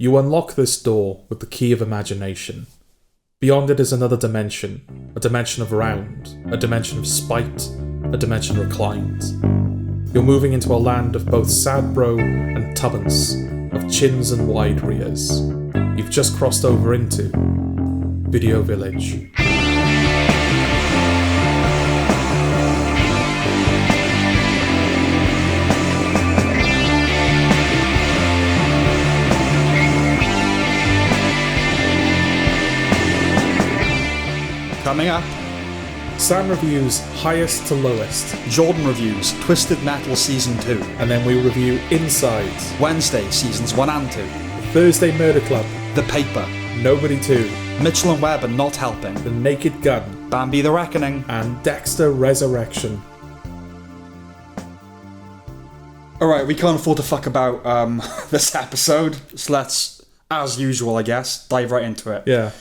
You unlock this door with the key of imagination. Beyond it is another dimension, a dimension of round, a dimension of spite, a dimension reclined. You're moving into a land of both sad bro and tuppence, of chins and wide rears. You've just crossed over into Video Village. Coming up, Sam reviews Highest to Lowest. Jordan reviews Twisted Metal Season 2. And then we review Inside. Wednesday, Seasons 1 and 2. Thursday Murder Club. The Paper. Nobody 2. Mitchell and Webb are not helping. The Naked Gun. Bambi the Reckoning. And Dexter Resurrection. Alright, we can't afford to fuck about this episode, so let's, as usual I guess, dive right into it. Yeah.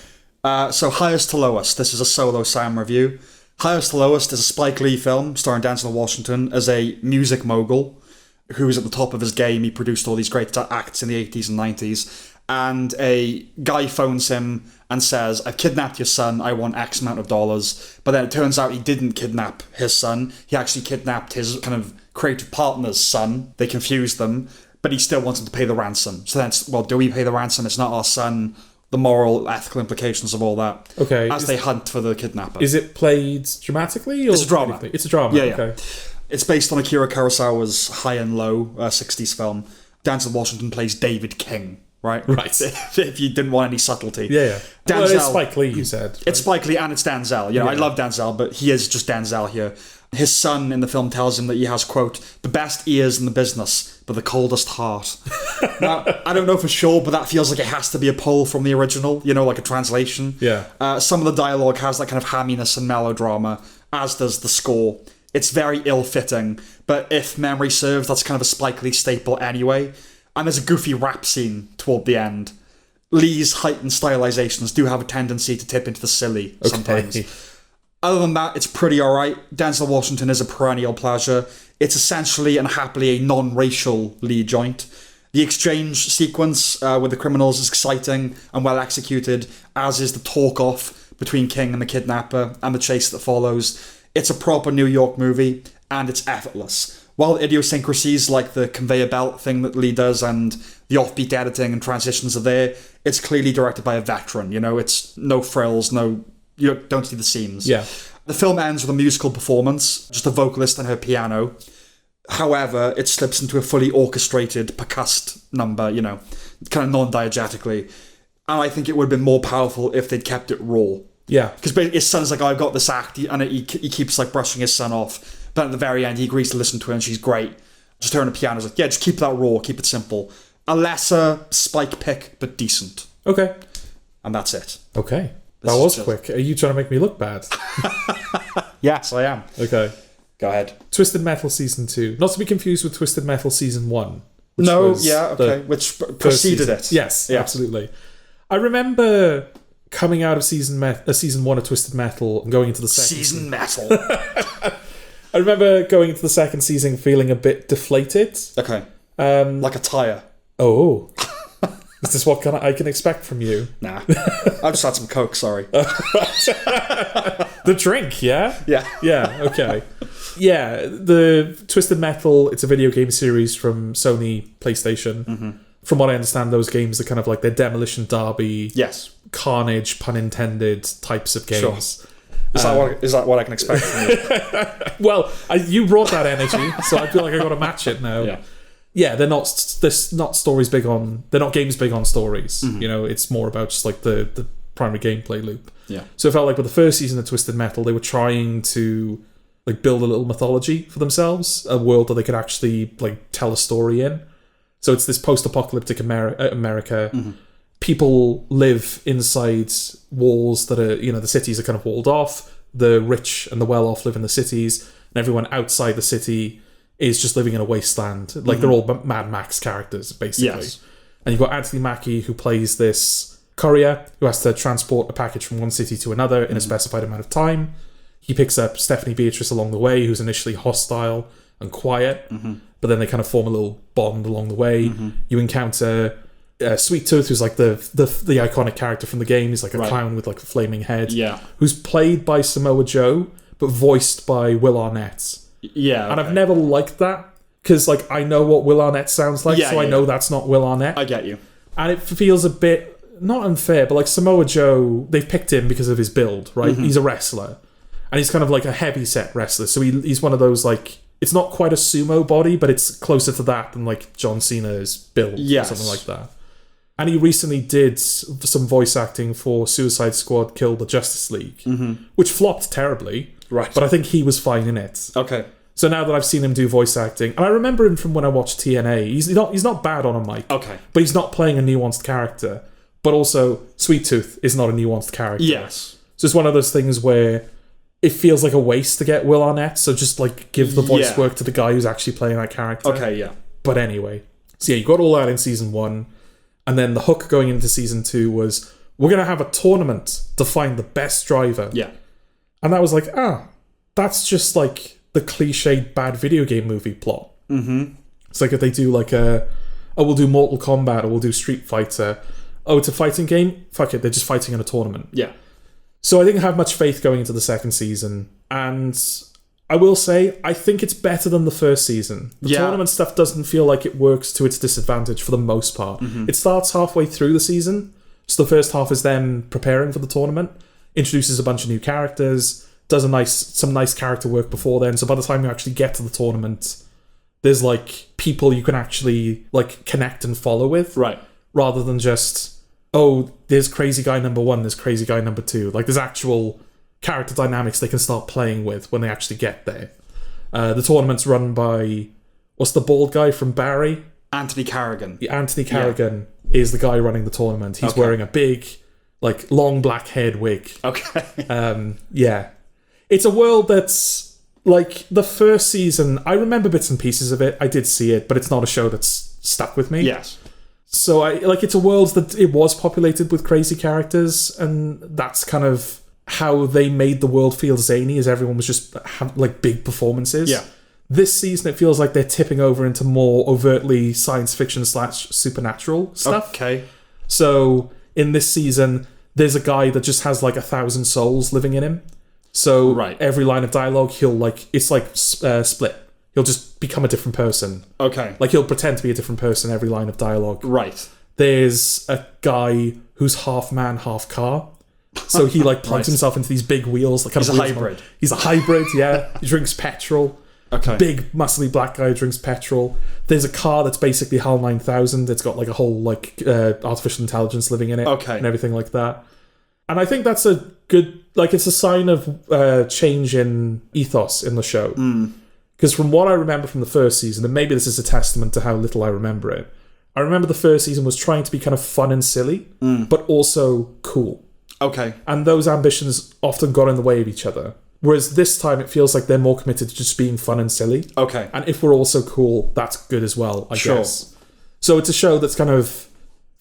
So Highest to Lowest, this is a solo Sam review. Highest to Lowest is a Spike Lee film starring Denzel Washington as a music mogul who is at the top of his game. He produced all these great acts in the 80s and 90s. And a guy phones him and says, I've kidnapped your son, I want X amount of dollars. But then it turns out he didn't kidnap his son. He actually kidnapped his kind of creative partner's son. They confused them, but he still wants him to pay the ransom. So then it's, well, do we pay the ransom? It's not our son. The moral, ethical implications of all that. Okay. As they hunt for the kidnapper. Is it played dramatically? Or it's a drama. Anything? It's a drama, yeah. Okay. It's based on Akira Kurosawa's High and Low 60s film. Denzel Washington plays David King, right? Right. If you didn't want any subtlety. Yeah. Denzel, well, it's Spike Lee, you said. Right? It's Spike Lee and it's Denzel. You know, I love Denzel, but he is just Denzel here. His son in the film tells him that he has, quote, the best ears in the business, but the coldest heart. Now, I don't know for sure, but that feels like it has to be a pull from the original, you know, like a translation. Yeah. Some of the dialogue has that kind of hamminess and melodrama, as does the score. It's very ill-fitting, but if memory serves, that's kind of a Spike Lee staple anyway. And there's a goofy rap scene toward the end. Lee's heightened stylizations do have a tendency to tip into the silly sometimes. Other than that, it's pretty alright. Denzel Washington is a perennial pleasure. It's essentially and happily a non-racial lead joint. The exchange sequence with the criminals is exciting and well executed, as is the talk-off between King and the kidnapper and the chase that follows. It's a proper New York movie, and it's effortless. While idiosyncrasies like the conveyor belt thing that Lee does and the offbeat editing and transitions are there, it's clearly directed by a veteran. You know, it's no frills, you don't see the seams. Yeah. The film ends with a musical performance, just a vocalist and her piano. However, it slips into a fully orchestrated, percussed number, you know, kind of non-diegetically. And I think it would have been more powerful if they'd kept it raw. Yeah. Because his son's like, oh, I've got this act, and he keeps like brushing his son off. But at the very end, he agrees to listen to her, and she's great. Just her on the piano is like, yeah, just keep that raw, keep it simple. A lesser Spike pick, but decent. Okay. And that's it. Okay. That was quick. Are you trying to make me look bad? Yes, I am. Okay. Go ahead. Twisted Metal Season 2. Not to be confused with Twisted Metal Season 1. Which preceded it. Yes, yeah. Absolutely. I remember coming out of season 1 of Twisted Metal and going into the second season. Metal. I remember going into the second season feeling a bit deflated. Okay. Like a tyre. Oh. Is this what I can expect from you? Nah. I've just had some Coke, sorry. The drink, yeah? Yeah. Yeah, okay. Yeah, the Twisted Metal, it's a video game series from Sony PlayStation. Mm-hmm. From what I understand, those games are kind of like their Demolition Derby, yes, Carnage, pun intended, types of games. Sure. Is that what I can expect from you? Well, you brought that energy, so I feel like I got to match it now. Yeah. Yeah, they're not stories big on. They're not games big on stories. Mm-hmm. You know, it's more about just like the primary gameplay loop. Yeah. So it felt like with the first season of Twisted Metal, they were trying to like build a little mythology for themselves, a world that they could actually like tell a story in. So it's this post-apocalyptic America. Mm-hmm. People live inside walls that are, you know, the cities are kind of walled off. The rich and the well-off live in the cities, and everyone outside the city is just living in a wasteland. Like, they're all Mad Max characters, basically. Yes. And you've got Anthony Mackie, who plays this courier who has to transport a package from one city to another in a specified amount of time. He picks up Stephanie Beatrice along the way, who's initially hostile and quiet, but then they kind of form a little bond along the way. You encounter Sweet Tooth, who's like the iconic character from the game. He's like a clown with like a flaming head. Yeah. Who's played by Samoa Joe, but voiced by Will Arnett. Yeah. Okay. And I've never liked that, because like I know what Will Arnett sounds like, so I know that's not Will Arnett. I get you. And it feels a bit, not unfair, but like Samoa Joe, they've picked him because of his build, right? Mm-hmm. He's a wrestler. And he's kind of like a heavy-set wrestler. So he's one of those, like, it's not quite a sumo body, but it's closer to that than like John Cena's build or something like that. And he recently did some voice acting for Suicide Squad Kill the Justice League, which flopped terribly. Right. But I think he was fine in it. Okay. So now that I've seen him do voice acting, and I remember him from when I watched TNA, he's not bad on a mic. Okay. But he's not playing a nuanced character. But also, Sweet Tooth is not a nuanced character. Yes. So it's one of those things where it feels like a waste to get Will Arnett, so just like give the voice work to the guy who's actually playing that character. Okay, yeah. But anyway. So yeah, you got all that in season 1, and then the hook going into season 2 was, we're going to have a tournament to find the best driver. Yeah. And that was like, that's just like the cliched bad video game movie plot. Mm-hmm. It's like if they do like we'll do Mortal Kombat, or we'll do Street Fighter. Oh, it's a fighting game? Fuck it, they're just fighting in a tournament. Yeah. So I didn't have much faith going into the second season, and I will say, I think it's better than the first season. The tournament stuff doesn't feel like it works to its disadvantage for the most part. Mm-hmm. It starts halfway through the season, so the first half is them preparing for the tournament, introduces a bunch of new characters, does some nice character work before then, so by the time you actually get to the tournament, there's like people you can actually like connect and follow with. Right. Rather than just, oh, there's crazy guy number 1, there's crazy guy number 2. Like, there's actual character dynamics they can start playing with when they actually get there. The tournament's run by, what's the bald guy from Barry? Anthony Carrigan. Anthony Carrigan is the guy running the tournament. He's wearing a big, like, long black head wig. Okay. Yeah. It's a world that's, like, the first season, I remember bits and pieces of it. I did see it, but it's not a show that's stuck with me. Yes. So it's a world that it was populated with crazy characters, and that's kind of how they made the world feel zany, as everyone was just like big performances. Yeah. This season, it feels like they're tipping over into more overtly science fiction / supernatural stuff. Okay. So in this season, there's a guy that just has like 1,000 souls living in him. So every line of dialogue, it's like Split. He'll just become a different person. Okay. Like, he'll pretend to be a different person every line of dialogue. Right. There's a guy who's half man, half car. So he, like, plugs himself into these big wheels. Like, He's a hybrid. He's a hybrid, yeah. He drinks petrol. Okay. Big, muscly black guy who drinks petrol. There's a car that's basically HAL 9000. It's got, like, a whole, like, artificial intelligence living in it. Okay. And everything like that. And I think that's a good... Like, it's a sign of change in ethos in the show. Because from what I remember from the first season, and maybe this is a testament to how little I remember it, I remember the first season was trying to be kind of fun and silly, but also cool. Okay. And those ambitions often got in the way of each other. Whereas this time, it feels like they're more committed to just being fun and silly. Okay. And if we're also cool, that's good as well, I guess. So it's a show that's kind of...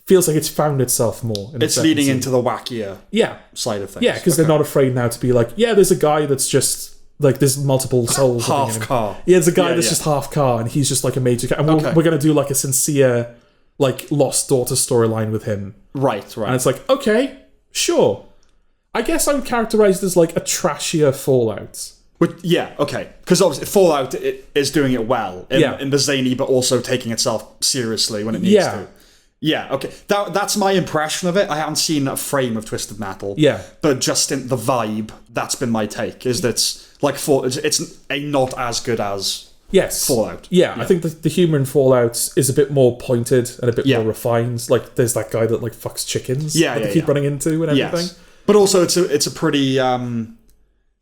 feels like it's found itself more. It's leading into the wackier side of things. Yeah, because they're not afraid now to be like, yeah, there's a guy that's just... Like, there's multiple souls. Half car. Yeah, there's a guy that's just half car, and he's just like a major... And we're going to do like a sincere, like, lost daughter storyline with him. Right. And it's like, okay, sure. I guess I would characterize it as like a trashier Fallout. Okay. Because obviously Fallout is doing it well in the zany, but also taking itself seriously when it needs to. Yeah, okay. That's my impression of it. I haven't seen a frame of Twisted Metal. Yeah. But just in the vibe, that's been my take, is that it's a not as good as Fallout. Yeah, I think the humour in Fallout is a bit more pointed and a bit more refined. Like, there's that guy that, like, fucks chickens that they keep running into and everything. Yes. But also, it's a pretty...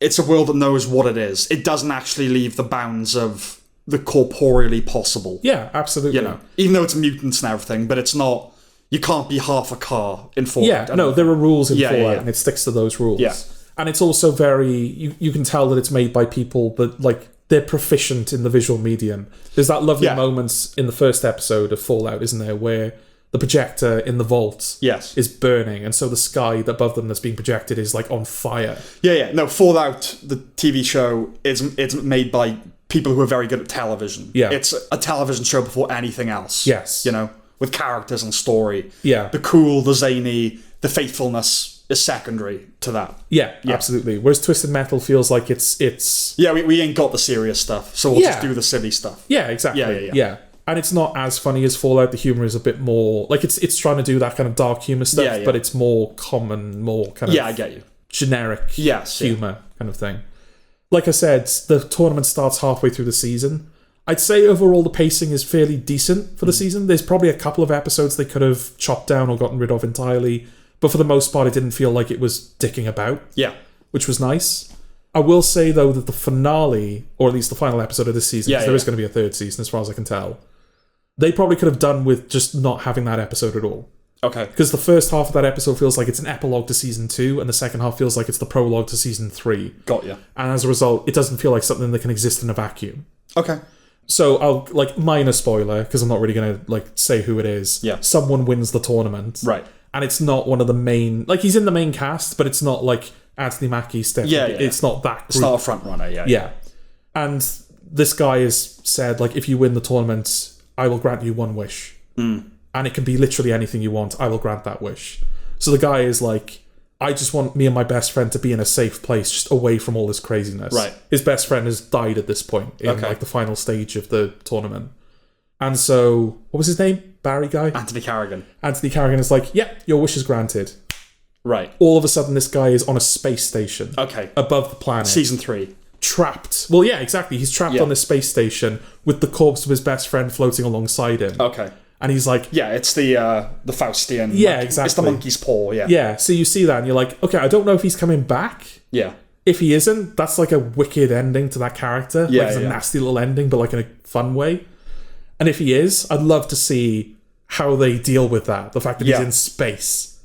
it's a world that knows what it is. It doesn't actually leave the bounds of the corporeally possible. Yeah, absolutely. You know, even though it's mutants and everything, but it's not... You can't be half a car in Fallout. Yeah, no, there are rules in Fallout, and it sticks to those rules. Yeah. And it's also very... You can tell that it's made by people that, like, they're proficient in the visual medium. There's that lovely moment in the first episode of Fallout, isn't there, where the projector in the vault is burning, and so the sky above them that's being projected is, like, on fire. Yeah. No, Fallout, the TV show, it's made by people who are very good at television. Yeah. It's a television show before anything else. Yes. You know? with characters and story. Yeah. The cool, the zany, the faithfulness is secondary to that. Yeah, absolutely. Whereas Twisted Metal feels like it's Yeah, we ain't got the serious stuff, so we'll just do the silly stuff. Yeah, exactly. Yeah. And it's not as funny as Fallout. The humor is a bit more like it's trying to do that kind of dark humor stuff, but it's more common, more kind of I get you. Generic humor kind of thing. Like I said, the tournament starts halfway through the season. I'd say overall the pacing is fairly decent for the season. There's probably a couple of episodes they could have chopped down or gotten rid of entirely, but for the most part, it didn't feel like it was dicking about. Yeah, which was nice. I will say though that the finale, or at least the final episode of this season, because there is going to be a third season as far as I can tell, they probably could have done with just not having that episode at all. Okay. Because the first half of that episode feels like it's an epilogue to season 2, and the second half feels like it's the prologue to season 3. Got you. And as a result, it doesn't feel like something that can exist in a vacuum. Okay. So I'll minor spoiler, because I'm not really going to say who it is. Yeah. Someone wins the tournament. Right. And it's not one of the main, he's in the main cast, but it's not like Anthony Mackie, Steph. Yeah. It's not that group. It's not a front runner. Yeah. And this guy has said, if you win the tournament, I will grant you one wish. And it can be literally anything you want. I will grant that wish. So the guy is I just want me and my best friend to be in a safe place, just away from all this craziness. Right. His best friend has died at this point in the final stage of the tournament. And so, what was his name? Barry guy? Anthony Carrigan. Anthony Carrigan is your wish is granted. Right. All of a sudden, this guy is on a space station. Okay. Above the planet. Season 3. Trapped. Well, yeah, exactly. He's trapped on this space station with the corpse of his best friend floating alongside him. Okay. And he's it's the Faustian. Yeah, exactly. It's the monkey's paw, Yeah, so you see that and you're okay, I don't know if he's coming back. Yeah. If he isn't, that's a wicked ending to that character. It's a nasty little ending, but in a fun way. And if he is, I'd love to see how they deal with that. The fact that he's in space.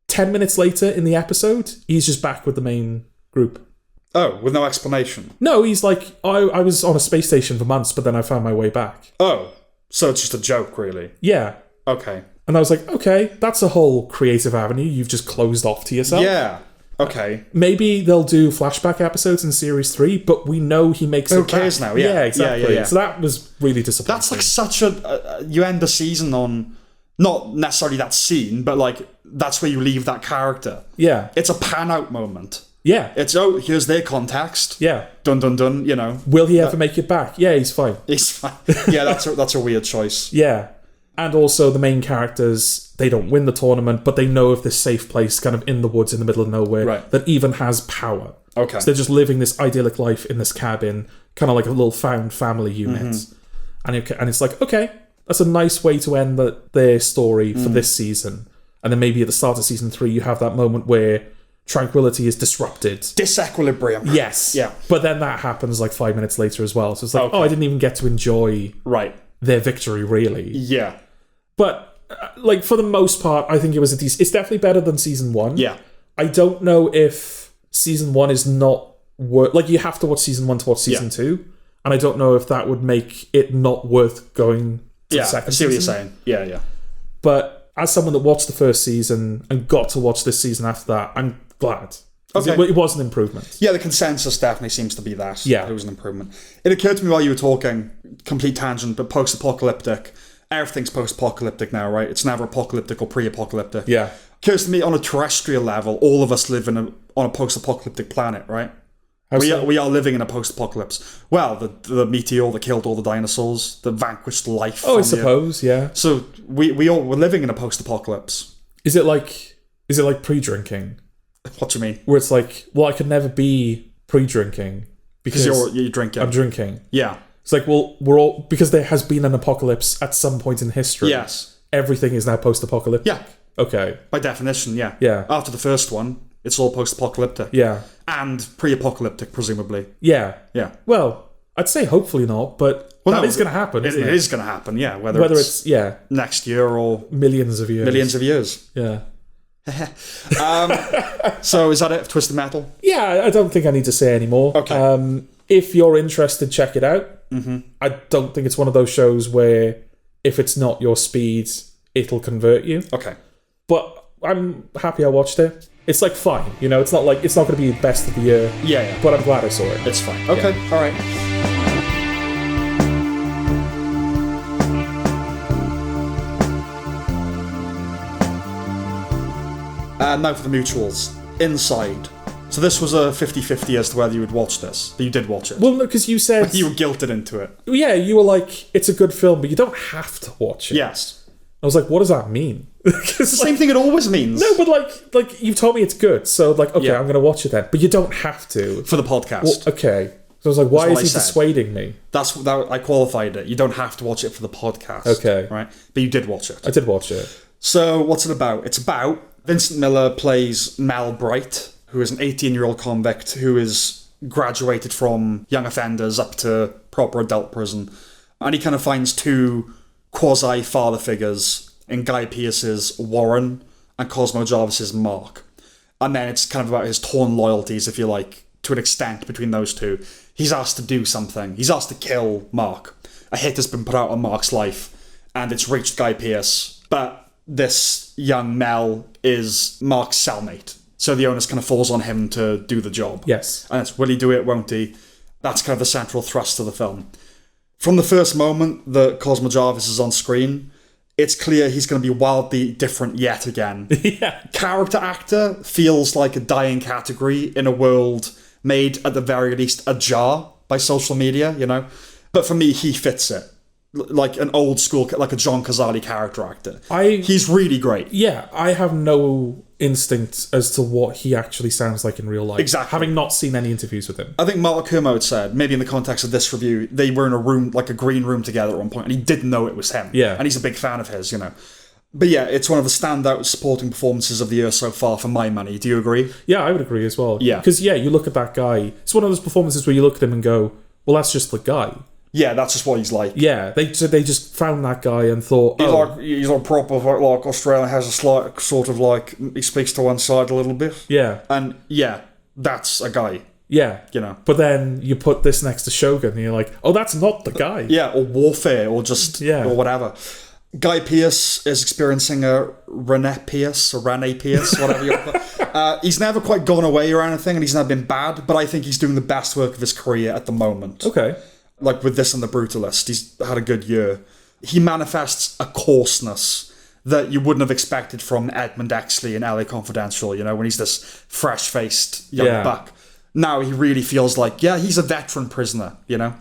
10 minutes later in the episode, he's just back with the main group. Oh, with no explanation? No, he's I was on a space station for months, but then I found my way back. Oh, so it's just a joke, really? Yeah. Okay. And I was okay, that's a whole creative avenue you've just closed off to yourself. Yeah. Okay. Maybe they'll do flashback episodes in series 3, but we know he makes it back. Cares now, yeah. Yeah, exactly. Yeah. So that was really disappointing. That's such a... you end the season on... Not necessarily that scene, but that's where you leave that character. Yeah. It's a pan-out moment. Yeah. It's, here's their context. Yeah. Dun, dun, dun, Will he ever make it back? Yeah, he's fine. He's fine. Yeah, that's a weird choice. Yeah. And also the main characters, they don't win the tournament, but they know of this safe place kind of in the woods in the middle of nowhere that even has power. Okay. So they're just living this idyllic life in this cabin, kind of like a little found family unit. And it's okay, that's a nice way to end their story for this season. And then maybe at the start of season 3, you have that moment where tranquility is disrupted. Disequilibrium. Yes. Yeah. But then that happens 5 minutes later as well. So it's I didn't even get to enjoy their victory, really. Yeah. But, for the most part, I think it was a decent... It's definitely better than season 1. Yeah. I don't know if season 1 is not worth... you have to watch season 1 to watch season 2. And I don't know if that would make it not worth going to the second season. I see what you're saying. Yeah. But as someone that watched the first season and got to watch this season after that, I'm glad. Okay. It was an improvement. Yeah, the consensus definitely seems to be that. Yeah. It was an improvement. It occurred to me while you were talking, complete tangent, but post-apocalyptic. Everything's post-apocalyptic now, right? It's never apocalyptic or pre-apocalyptic. Yeah. Occurs to me on a terrestrial level, all of us live on a post-apocalyptic planet, right? We are living in a post-apocalypse. Well, the meteor that killed all the dinosaurs, that vanquished life. Oh, I suppose, yeah. So we're living in a post-apocalypse. Is it like pre-drinking? What do you mean? Where it's I could never be pre-drinking because you're drinking. I'm drinking. Yeah. It's we're all, because there has been an apocalypse at some point in history. Yes. Everything is now post-apocalyptic. Yeah. Okay. By definition, yeah. Yeah. After the first one, it's all post-apocalyptic. Yeah. And pre-apocalyptic, presumably. Yeah. Yeah. Well, I'd say hopefully not, but that is going to happen, isn't it? It is going to happen, yeah. Whether it's next year or... Millions of years. Yeah. Yeah. So is that it for Twisted Metal? Yeah, I don't think I need to say any more. Okay. If you're interested, check it out. Mm-hmm. I don't think it's one of those shows where if it's not your speed, it'll convert you. Okay. But I'm happy I watched it. It's fine, it's not it's not going to be the best of the year. Yeah. But I'm glad I saw it. It's fine. Okay. Yeah. All right. Now for the mutuals. Inside. So this was a 50-50 as to whether you would watch this, but you did watch it. Well, no, because you said... You were guilted into it. Yeah, you were like, it's a good film, but you don't have to watch it. Yes. I was like, what does that mean? It's the same thing it always means. No, but like you've told me it's good, so like, okay, Yeah. I'm going to watch it then. But you don't have to. For the podcast. Well, okay. So I was like, why That's is what he I said. dissuading me? That I qualified it. You don't have to watch it for the podcast. Okay. Right? But you did watch it. I did watch it. So what's it about? It's about Vincent Miller plays Mel Bright, who is an 18-year-old convict who is graduated from young offenders up to proper adult prison. And he kind of finds two quasi-father figures in Guy Pearce's Warren and Cosmo Jarvis's Mark. And then it's kind of about his torn loyalties, if you like, to an extent between those two. He's asked to do something. He's asked to kill Mark. A hit has been put out on Mark's life, and it's reached Guy Pearce. But this young Mel is Mark's cellmate. So the onus kind of falls on him to do the job. Yes. And it's, will he do it, won't he? That's kind of the central thrust of the film. From the first moment that Cosmo Jarvis is on screen, it's clear he's going to be wildly different yet again. Yeah. Character actor feels like a dying category in a world made, at the very least, ajar by social media, you know? But for me, he fits it. Like an old school, like a John Cazale character actor. He's really great. Yeah, I have no instinct as to what he actually sounds like in real life. Exactly. Having not seen any interviews with him. I think Mark Kermode said, maybe in the context of this review, they were in a room, like a green room together at one point, and he didn't know it was him. Yeah. And he's a big fan of his, you know. But yeah, it's one of the standout supporting performances of the year so far for my money. Do you agree? Yeah, I would agree as well. Yeah. Because, you look at that guy, it's one of those performances where you look at him and go, well, that's just the guy. Yeah, that's just what he's like. Yeah, they just found that guy and thought, He's like proper, like Australia has a slight sort of like, he speaks to one side a little bit. yeah, And yeah, that's a guy, yeah. you know. But then you put this next to Shogun and you're like, oh, that's not the guy. Yeah, or warfare, or just, Yeah. or whatever. Guy Pearce is experiencing a Rene Pierce, whatever you call it. He's never quite gone away or anything, and he's never been bad, but I think he's doing the best work of his career at the moment. Okay. Like with this and The Brutalist, he's had a good year. He manifests a coarseness that you wouldn't have expected from Edmund Exley in LA Confidential, you know, when he's this fresh-faced young buck. Now he really feels like, yeah, he's a veteran prisoner, you know.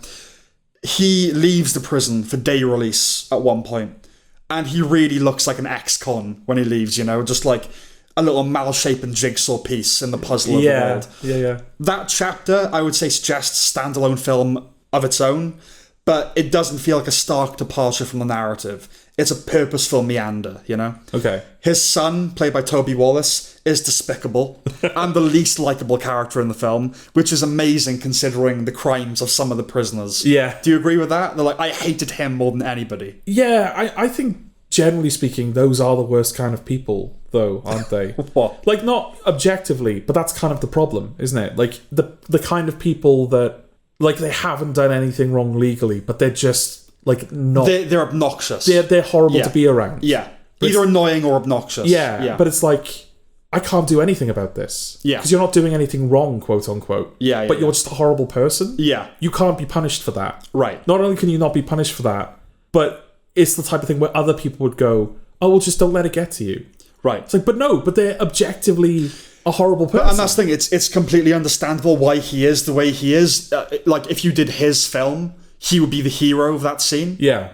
He leaves the prison for day release at one point, and he really looks like an ex-con when he leaves, you know, just like a little malshapen jigsaw piece in the puzzle of the world. Yeah. That chapter, I would say, suggests standalone film of its own, but it doesn't feel like a stark departure from the narrative. It's a purposeful meander, you know? Okay. His son, played by Toby Wallace, is despicable and the least likable character in the film, which is amazing considering the crimes of some of the prisoners. Yeah. Do you agree with that? They're like, I hated him more than anybody. Yeah, I think, generally speaking, those are the worst kind of people, though, aren't they? What? Like, not objectively, but that's kind of the problem, isn't it? Like, the kind of people that, like, they haven't done anything wrong legally, but they're just, like, not... They're obnoxious. They're horrible Yeah. to be around. Yeah. Either annoying or obnoxious. Yeah, but it's like, I can't do anything about this. Yeah. Because you're not doing anything wrong, quote unquote. Yeah, But you're just a horrible person. Yeah. You can't be punished for that. Right. Not only can you not be punished for that, but it's the type of thing where other people would go, oh, well, just don't let it get to you. Right. It's like, but no, but they're objectively a horrible person. And that's the thing, it's completely understandable why he is the way he is. Like, if you did his film, he would be the hero of that scene. Yeah.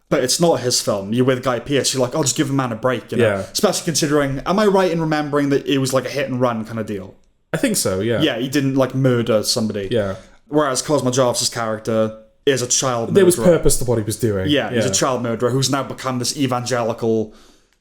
But it's not his film. You're with Guy Pearce, you're like, I'll just give the man a break, you know? Yeah. Especially considering, am I right in remembering that it was like a hit and run kind of deal? I think so, yeah. Yeah, he didn't, like, murder somebody. Yeah. Whereas Cosmo Jarvis' character is a child murderer. There was purpose to what he was doing. Yeah, he's a child murderer who's now become this evangelical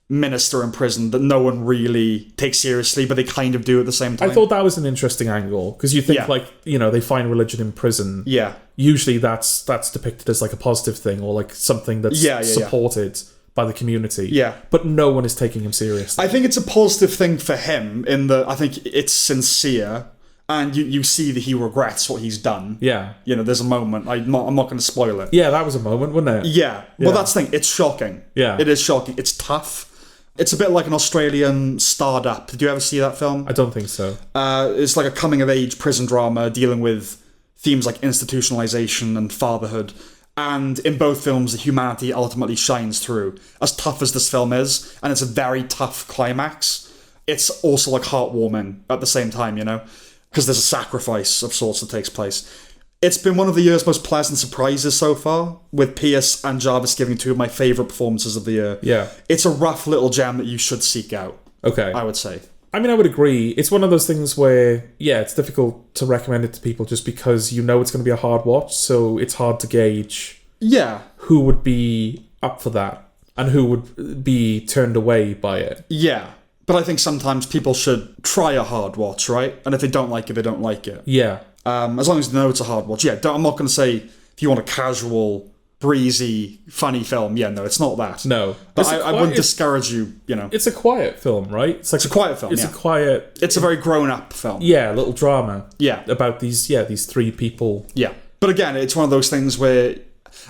minister in prison that no one really takes seriously, but they kind of do at the same time. I thought that was an interesting angle, because you think, Yeah. like, you know, they find religion in prison. Yeah. Usually that's depicted as, like, a positive thing, or, like, something that's supported by the community. Yeah. But no one is taking him seriously. I think it's a positive thing for him in that I think it's sincere, and you see that he regrets what he's done. Yeah. You know, there's a moment. I'm not going to spoil it. Yeah, that was a moment, wasn't it? Yeah. Well, that's the thing. It's shocking. Yeah. It is shocking. It's tough. It's a bit like an Australian Starred Up. Did you ever see that film? I don't think so. It's like a coming-of-age prison drama dealing with themes like institutionalization and fatherhood. And in both films, the humanity ultimately shines through. As tough as this film is, and it's a very tough climax, it's also like heartwarming at the same time, you know? Because there's a sacrifice of sorts that takes place. It's been one of the year's most pleasant surprises so far, with Pierce and Jarvis giving two of my favourite performances of the year. Yeah. It's a rough little gem that you should seek out, Okay. I would say. I mean, I would agree. It's one of those things where, yeah, it's difficult to recommend it to people just because you know it's going to be a hard watch, so it's hard to gauge Yeah. who would be up for that and who would be turned away by it. Yeah. But I think sometimes people should try a hard watch, right? And if they don't like it, they don't like it. Yeah. As long as they know it's a hard watch. Yeah, I'm not going to say if you want a casual, breezy, funny film. Yeah, no, it's not that. No. But I wouldn't discourage you, you know. It's a quiet film, right? It's a quiet film, It's yeah. a quiet... It's a very grown-up film. Yeah, a little drama. Yeah. About these three people. Yeah. But again, it's one of those things where...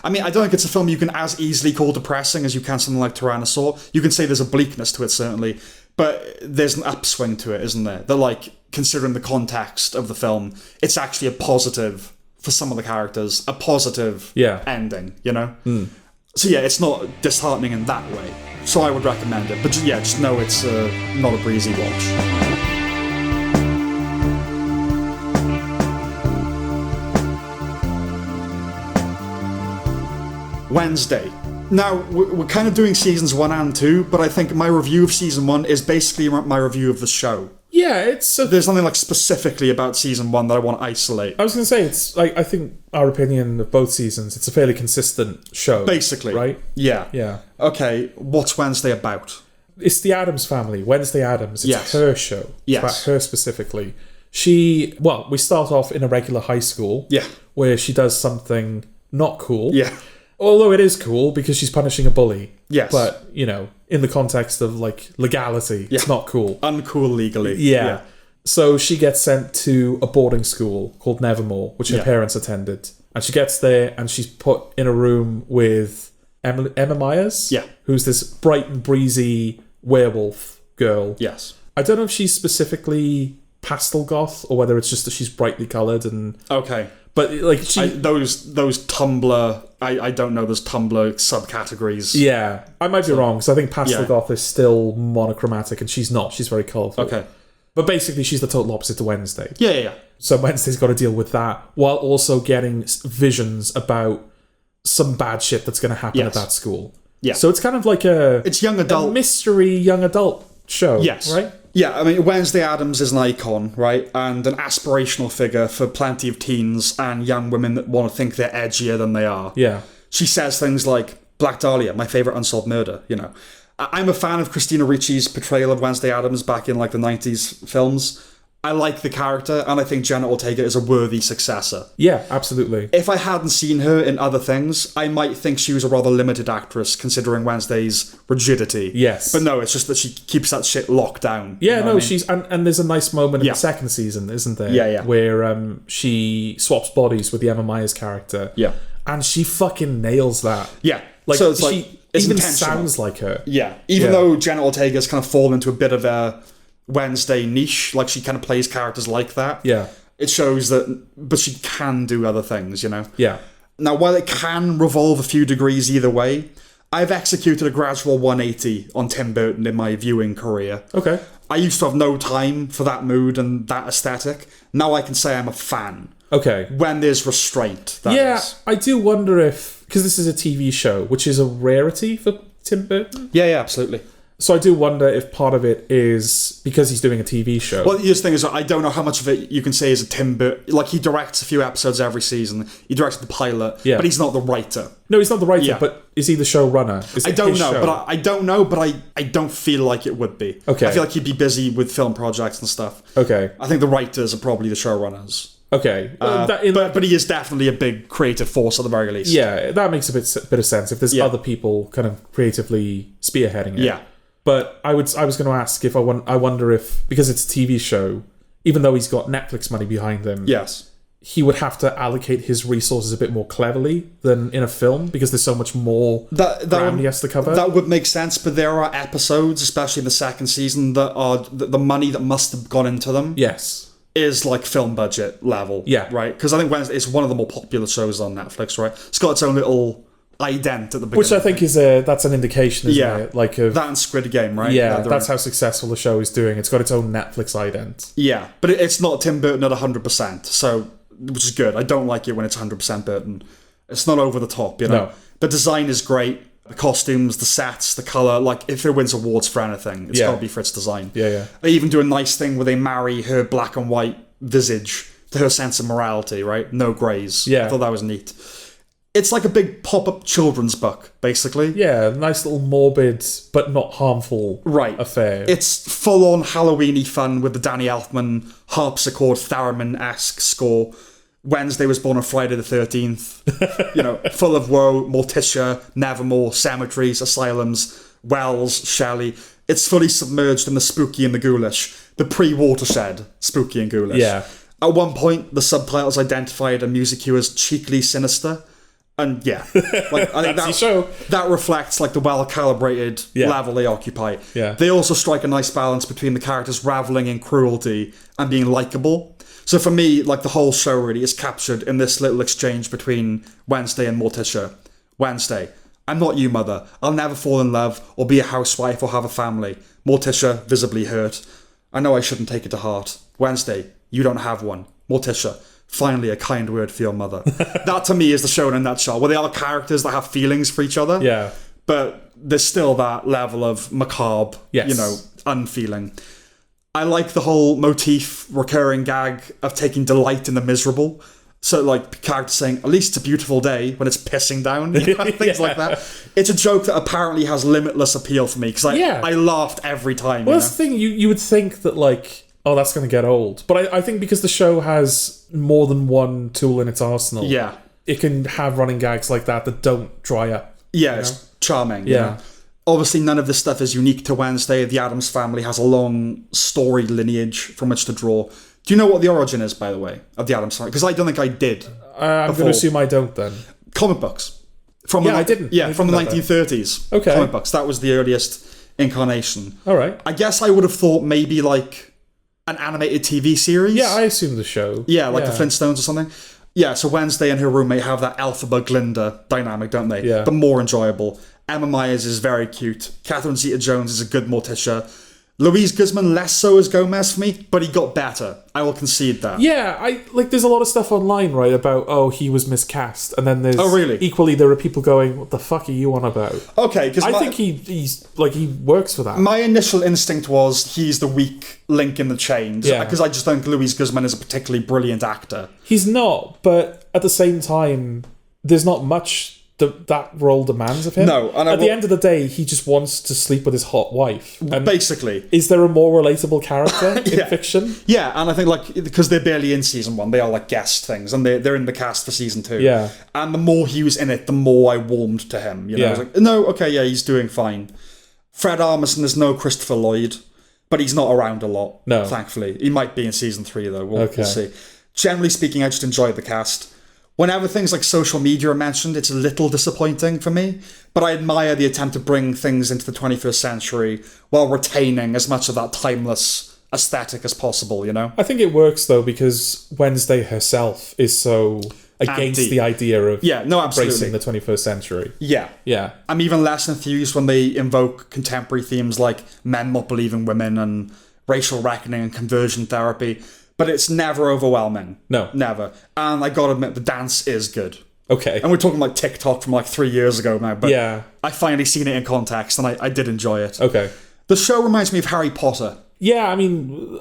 I mean, I don't think it's a film you can as easily call depressing as you can something like Tyrannosaur. You can say there's a bleakness to it, certainly. But there's an upswing to it, isn't there? That, like, considering the context of the film, it's actually a positive for some of the characters, a positive ending, you know? So yeah, it's not disheartening in that way. So I would recommend it. But just know it's not a breezy watch. Wednesday. Now, we're kind of doing seasons 1 and 2, but I think my review of season 1 is basically my review of the show. Yeah, it's... There's nothing like specifically about season 1 that I want to isolate. I was going to say, it's like, I think our opinion of both seasons, it's a fairly consistent show. Basically. Right? Yeah. Yeah. Okay, what's Wednesday about? It's the Addams family, Wednesday Addams. It's her show. Yes. It's about her specifically. We start off in a regular high school. Yeah. Where she does something not cool. Yeah. Although it is cool because she's punishing a bully. Yes. But, you know, in the context of, like, legality, it's not cool. Uncool legally. Yeah. So she gets sent to a boarding school called Nevermore, which her parents attended. And she gets there and she's put in a room with Emma Myers. Yeah. Who's this bright and breezy werewolf girl. Yes. I don't know if she's specifically pastel goth or whether it's just that she's brightly coloured and... Okay. But, like, those Tumblr... I don't know those Tumblr subcategories. Yeah. I might be wrong, because I think pastel goth is still monochromatic, and she's not. She's very colourful. Okay. But basically, she's the total opposite to Wednesday. Yeah. So Wednesday's got to deal with that, while also getting visions about some bad shit that's going to happen at that school. Yeah. So it's kind of like it's young adult... a mystery young adult show. Yes. Right? Yeah, I mean, Wednesday Addams is an icon, right? And an aspirational figure for plenty of teens and young women that want to think they're edgier than they are. Yeah. She says things like, Black Dahlia, my favourite unsolved murder, you know. I'm a fan of Christina Ricci's portrayal of Wednesday Addams back in, like, the 90s films. I like the character, and I think Jenna Ortega is a worthy successor. Yeah, absolutely. If I hadn't seen her in other things, I might think she was a rather limited actress, considering Wednesday's rigidity. Yes. But no, it's just that she keeps that shit locked down. Yeah, you know no, what I mean? she's... And there's a nice moment in the second season, isn't there? Yeah. Where she swaps bodies with the Emma Myers character. Yeah. And she fucking nails that. Yeah. Like, so it's she like, it's even intentional. sounds like her. Yeah. Even though Jenna Ortega's kind of fallen into a bit of a Wednesday niche, like she kind of plays characters like that. Yeah. It shows that, but she can do other things, you know? Yeah. Now, while it can revolve a few degrees either way, I've executed a gradual 180 on Tim Burton in my viewing career. Okay. I used to have no time for that mood and that aesthetic. Now I can say I'm a fan. Okay. When there's restraint, that is. I do wonder if... Because this is a TV show, which is a rarity for Tim Burton. Yeah, absolutely. So I do wonder if part of it is because he's doing a TV show. Well, the thing is, I don't know how much of it you can say is a Tim Burton... Like, he directs a few episodes every season. He directs the pilot, but he's not the writer. No, he's not the writer, but is he the showrunner? I don't know, but I don't feel like it would be. Okay. I feel like he'd be busy with film projects and stuff. Okay. I think the writers are probably the showrunners. Okay. But he is definitely a big creative force at the very least. Yeah, that makes a bit of sense if there's other people kind of creatively spearheading it. Yeah. But I was going to ask if I wonder if, because it's a TV show, even though he's got Netflix money behind him, yes, he would have to allocate his resources a bit more cleverly than in a film because there's so much more ground he has to cover. That would make sense, but there are episodes, especially in the second season, that are the money that must have gone into them. Yes. Is like film budget level. Yeah. Right? Because I think Wednesday is one of the more popular shows on Netflix, right? It's got its own little ident at the beginning. Which I think that's an indication, isn't it? Like that and Squid Game, right? Yeah, that's how successful the show is doing. It's got its own Netflix ident. Yeah, but it's not Tim Burton at 100%, so which is good. I don't like it when it's 100% Burton. It's not over the top, you know. No. The design is great. The costumes, the sets, the colour. Like, if it wins awards for anything, it's got to be for its design. Yeah. They even do a nice thing where they marry her black and white visage to her sense of morality, right? No greys. Yeah. I thought that was neat. It's like a big pop-up children's book, basically. Yeah, nice little morbid but not harmful affair. It's full-on Halloween-y fun with the Danny Elfman harpsichord theremin-esque score. Wednesday was born on Friday the 13th. You know, full of woe, Morticia, Nevermore, cemeteries, asylums, wells, Shelley. It's fully submerged in the spooky and the ghoulish. The pre-Watershed spooky and ghoulish. Yeah. At one point, the subtitles identified a music cue as cheekily sinister. And yeah, like, I think that reflects like the well-calibrated level they occupy. Yeah. They also strike a nice balance between the characters raveling in cruelty and being likable. So for me, like the whole show really is captured in this little exchange between Wednesday and Morticia. Wednesday, I'm not you, mother. I'll never fall in love or be a housewife or have a family. Morticia, visibly hurt. I know I shouldn't take it to heart. Wednesday, you don't have one. Morticia, finally a kind word for your mother. That to me is the show in a nutshell, where they are characters that have feelings for each other. Yeah. But there's still that level of macabre, you know, unfeeling. I like the whole motif, recurring gag of taking delight in the miserable. So, like, characters saying, at least it's a beautiful day when it's pissing down. You know, things like that. It's a joke that apparently has limitless appeal for me, because I laughed every time. Well, that's the thing. You would think that, like, oh, that's going to get old. But I think because the show has more than one tool in its arsenal, it can have running gags like that don't dry up. Yeah, it's charming. Yeah. You know? Obviously, none of this stuff is unique to Wednesday. The Addams family has a long storied lineage from which to draw. Do you know what the origin is, by the way, of the Addams family? Because I don't think I did. I'm going to assume I don't, then. Comic books. I didn't. Yeah, from the 1930s. Okay. Comic books. That was the earliest incarnation. All right. I guess I would have thought maybe like an animated TV series. Yeah, I assume the show. Yeah, like the Flintstones or something. Yeah, so Wednesday and her roommate have that Elphaba Glinda dynamic, don't they? Yeah. But more enjoyable. Emma Myers is very cute. Catherine Zeta-Jones is a good Morticia. Louise Guzman less so as Gomez for me, but he got better. I will concede that. Yeah, there's a lot of stuff online, right, about, he was miscast. And then there's... Oh, really? Equally, there are people going, what the fuck are you on about? Okay, because I think he works for that. My initial instinct was he's the weak link in the chain. Yeah. Because I just think Louise Guzman is a particularly brilliant actor. He's not, but at the same time, there's not much that role demands of him. No, and at the end of the day, he just wants to sleep with his hot wife. And basically, is there a more relatable character in fiction? Yeah, and I think like because they're barely in season 1, they are like guest things, and they're in the cast for season 2. Yeah, and the more he was in it, the more I warmed to him. You know, I was like, no, okay, yeah, he's doing fine. Fred Armisen is no Christopher Lloyd, but he's not around a lot. No, thankfully, he might be in season 3 though. We'll see. Generally speaking, I just enjoyed the cast. Whenever things like social media are mentioned, it's a little disappointing for me, but I admire the attempt to bring things into the 21st century while retaining as much of that timeless aesthetic as possible, you know? I think it works, though, because Wednesday herself is so against the idea of embracing the 21st century. Yeah. I'm even less enthused when they invoke contemporary themes like men not believing women and racial reckoning and conversion therapy. But it's never overwhelming. No. Never. And I gotta admit, the dance is good. Okay. And we're talking like TikTok from like 3 years ago now, but I finally seen it in context and I did enjoy it. Okay. The show reminds me of Harry Potter. Yeah, I mean,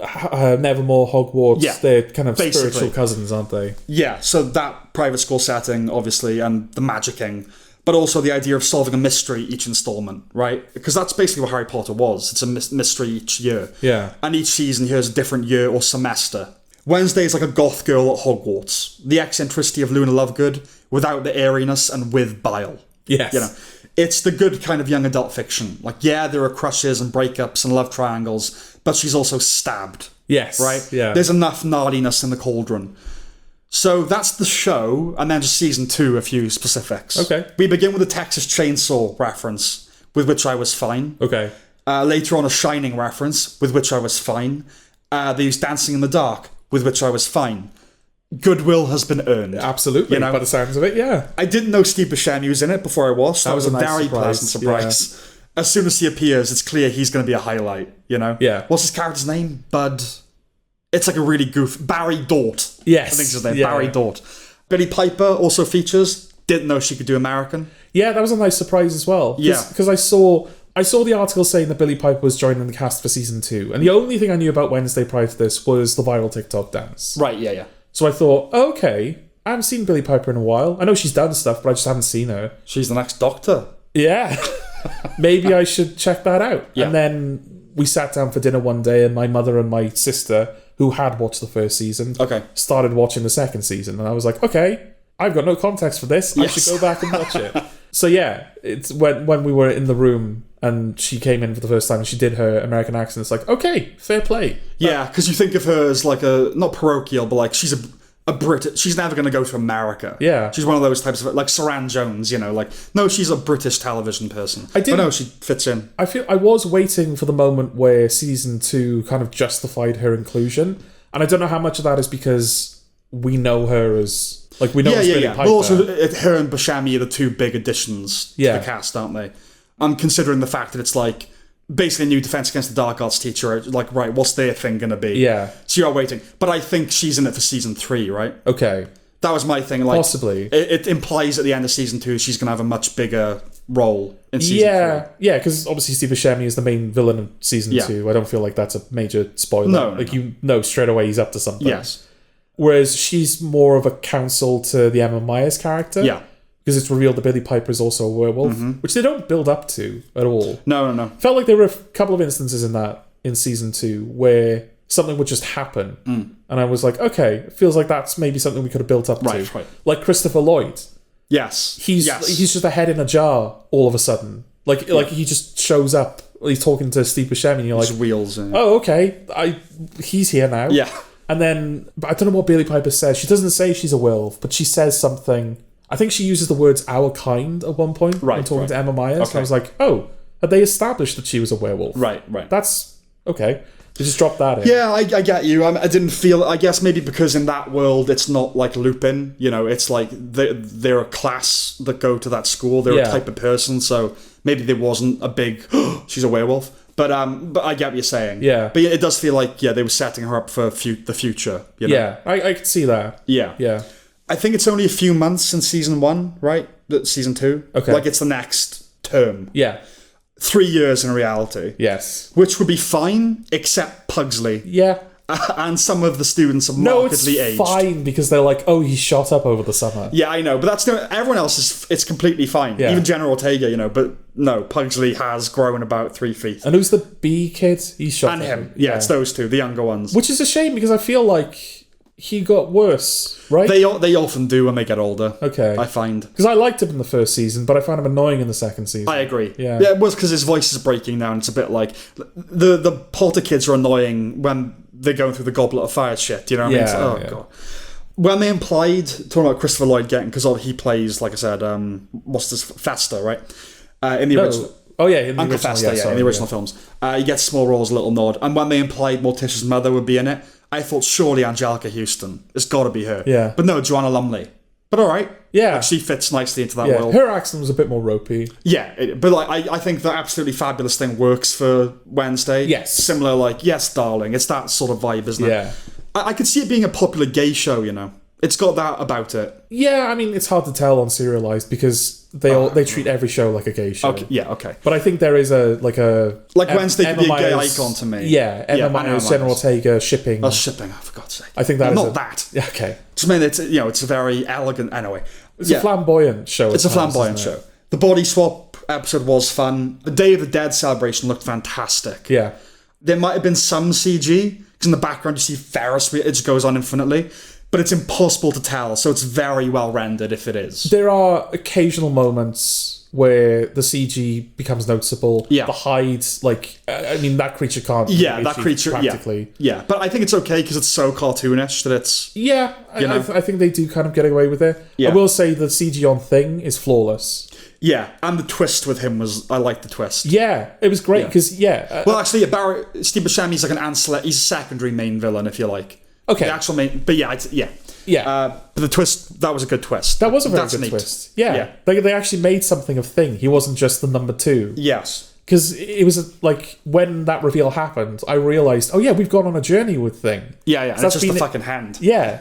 Nevermore, Hogwarts, they're kind of spiritual cousins, aren't they? Yeah, so that private school setting, obviously, and the magicking, but also the idea of solving a mystery each installment, right? Because that's basically what Harry Potter was. It's a mystery each year. Yeah. And each season here is a different year or semester. Wednesday is like a goth girl at Hogwarts. The eccentricity of Luna Lovegood without the airiness and with bile. Yes. You know, it's the good kind of young adult fiction. Like, yeah, there are crushes and breakups and love triangles, but she's also stabbed. Yes. Right? Yeah. There's enough gnarliness in the cauldron. So that's the show, and then just season 2, a few specifics. Okay. We begin with a Texas Chainsaw reference, with which I was fine. Okay. Later on, a Shining reference, with which I was fine. They use Dancing in the Dark, with which I was fine. goodwill has been earned. Absolutely, by the sounds of it, yeah. I didn't know Steve Buscemi was in it before I watched. That was a nice very surprise. pleasant surprise. As soon as he appears, it's clear he's going to be a highlight, Yeah. What's his character's name? Bud. It's like a really Barry Dort. Yes. I think it's his name. Barry Dort. Billie Piper also features. Didn't know she could do American. Yeah, that was a nice surprise as well. Because I saw the article saying that Billie Piper was joining the cast for season 2, and the only thing I knew about Wednesday prior to this was the viral TikTok dance. Right, yeah. So I thought, okay, I haven't seen Billie Piper in a while. I know she's done stuff, but I just haven't seen her. She's the next Doctor. Yeah. Maybe I should check that out. Yeah. And then we sat down for dinner one day, and my mother and my sister, who had watched the first season, started watching the second season. And I was like, okay, I've got no context for this. I should go back and watch it. So yeah, it's when we were in the room and she came in for the first time and she did her American accent, it's like, okay, fair play. Yeah, because you think of her as like not parochial, but like she's a Brit. She's never going to go to America. Yeah. She's one of those types of, like Saran Jones, no, she's a British television person. But no, she fits in. I was waiting for the moment where season 2 kind of justified her inclusion. And I don't know how much of that is because we know her as... Like, we know it's Billie Piper. But also, her and Buscemi are the two big additions to the cast, aren't they? I'm considering the fact that it's like basically a new Defense Against the Dark Arts teacher. Like, right, what's their thing going to be? Yeah. So you're waiting. But I think she's in it for season 3, right? Okay. That was my thing. Like, possibly. It implies at the end of season 2 she's going to have a much bigger role in season 3. Yeah, because obviously Steve Buscemi is the main villain of season 2. I don't feel like that's a major spoiler. No. You know straight away he's up to something. Yes. Whereas she's more of a counsel to the Emma Myers character. Yeah. Because it's revealed that Billie Piper is also a werewolf, which they don't build up to at all. No. Felt like there were a couple of instances in season 2 where something would just happen. And I was like, okay, it feels like that's maybe something we could have built up to. Right. Like Christopher Lloyd. Yes. He's just a head in a jar all of a sudden. Like he just shows up. He's talking to Steve Buscemi and you're like... His wheels. Oh, okay. He's here now. Yeah. And then, but I don't know what Billie Piper says. She doesn't say she's a werewolf, but she says something. I think she uses the words "our kind" at one point when talking to Emma Myers. And I was like, oh, had they established that she was a werewolf? Right. That's okay. They just dropped that in. Yeah, I get you. I didn't feel... I guess maybe because in that world, it's not like Lupin. It's like they're a class that go to that school. They're a type of person. So maybe there wasn't a big, she's a werewolf. But I get what you're saying. Yeah. But it does feel like, they were setting her up for the future. Yeah, I could see that. Yeah. I think it's only a few months since season 1, right? Season 2. Okay. Like, it's the next term. Yeah. 3 years in reality. Yes. Which would be fine, except Pugsley. Yeah. And some of the students are markedly aged. No, it's fine because they're like, oh, he shot up over the summer. Yeah, I know, but everyone else it's completely fine. Yeah. Even General Ortega, but no, Pugsley has grown about 3 feet. And who's the B kid? He's shot And up. him. Yeah, it's those two, the younger ones. Which is a shame because I feel like he got worse, right? They often do when they get older. Okay. I find. Because I liked him in the first season, but I found him annoying in the second season. I agree. Yeah, it was because his voice is breaking down. It's a bit like the Potter kids are annoying when they're going through the Goblet of Fire shit. You know what I mean? It's like, God. When they implied talking about Christopher Lloyd getting, because he plays, like I said, what's this, Fester, right? In the original. Oh yeah, in the Uncle original, Fester, in the original films. He gets small roles, a little nod. And when they implied Morticia's mother would be in it, I thought surely Angelica Houston. It's got to be her. Yeah. But no, Joanna Lumley. But all right. Yeah. Like, she fits nicely into that world. Her accent was a bit more ropey. Yeah, but I think the Absolutely Fabulous thing works for Wednesday. Yes. Similar, like, yes, darling. It's that sort of vibe, isn't it? Yeah. I could see it being a popular gay show, It's got that about it. Yeah, I mean, it's hard to tell on Serialized because they treat every show like a gay show. Okay, yeah, okay. But I think there is like Wednesday could be a gay icon to me. Yeah, Emma Myers, General Ortega, shipping. Oh, shipping, for God's sake. I think that not is that. Yeah, okay. Just mean it's a very elegant. Anyway, it's a flamboyant show. It's a flamboyant show. The body swap episode was fun. The Day of the Dead celebration looked fantastic. Yeah. There might have been some CG because in the background you see Ferris. It just goes on infinitely. But it's impossible to tell, so it's very well rendered if it is. There are occasional moments where the CG becomes noticeable. Yeah. The hides, that creature can't. Yeah, that creature, practically. Yeah, but I think it's okay because it's so cartoonish that it's... Yeah, I think they do kind of get away with it. Yeah. I will say the CG on Thing is flawless. Yeah, and the twist with him I liked the twist. Yeah, it was great because, well, actually, Steve Buscemi's like an ancillary, he's a secondary main villain, if you like. Okay. The actual main, but yeah. Yeah. But the twist, that was a good twist. That was a very That's good neat. twist. Yeah. They actually made something of Thing. He wasn't just the number 2. Yes. Because it was like, when that reveal happened, I realised, oh yeah, we've gone on a journey with Thing. Yeah. And it's just a fucking hand. Yeah.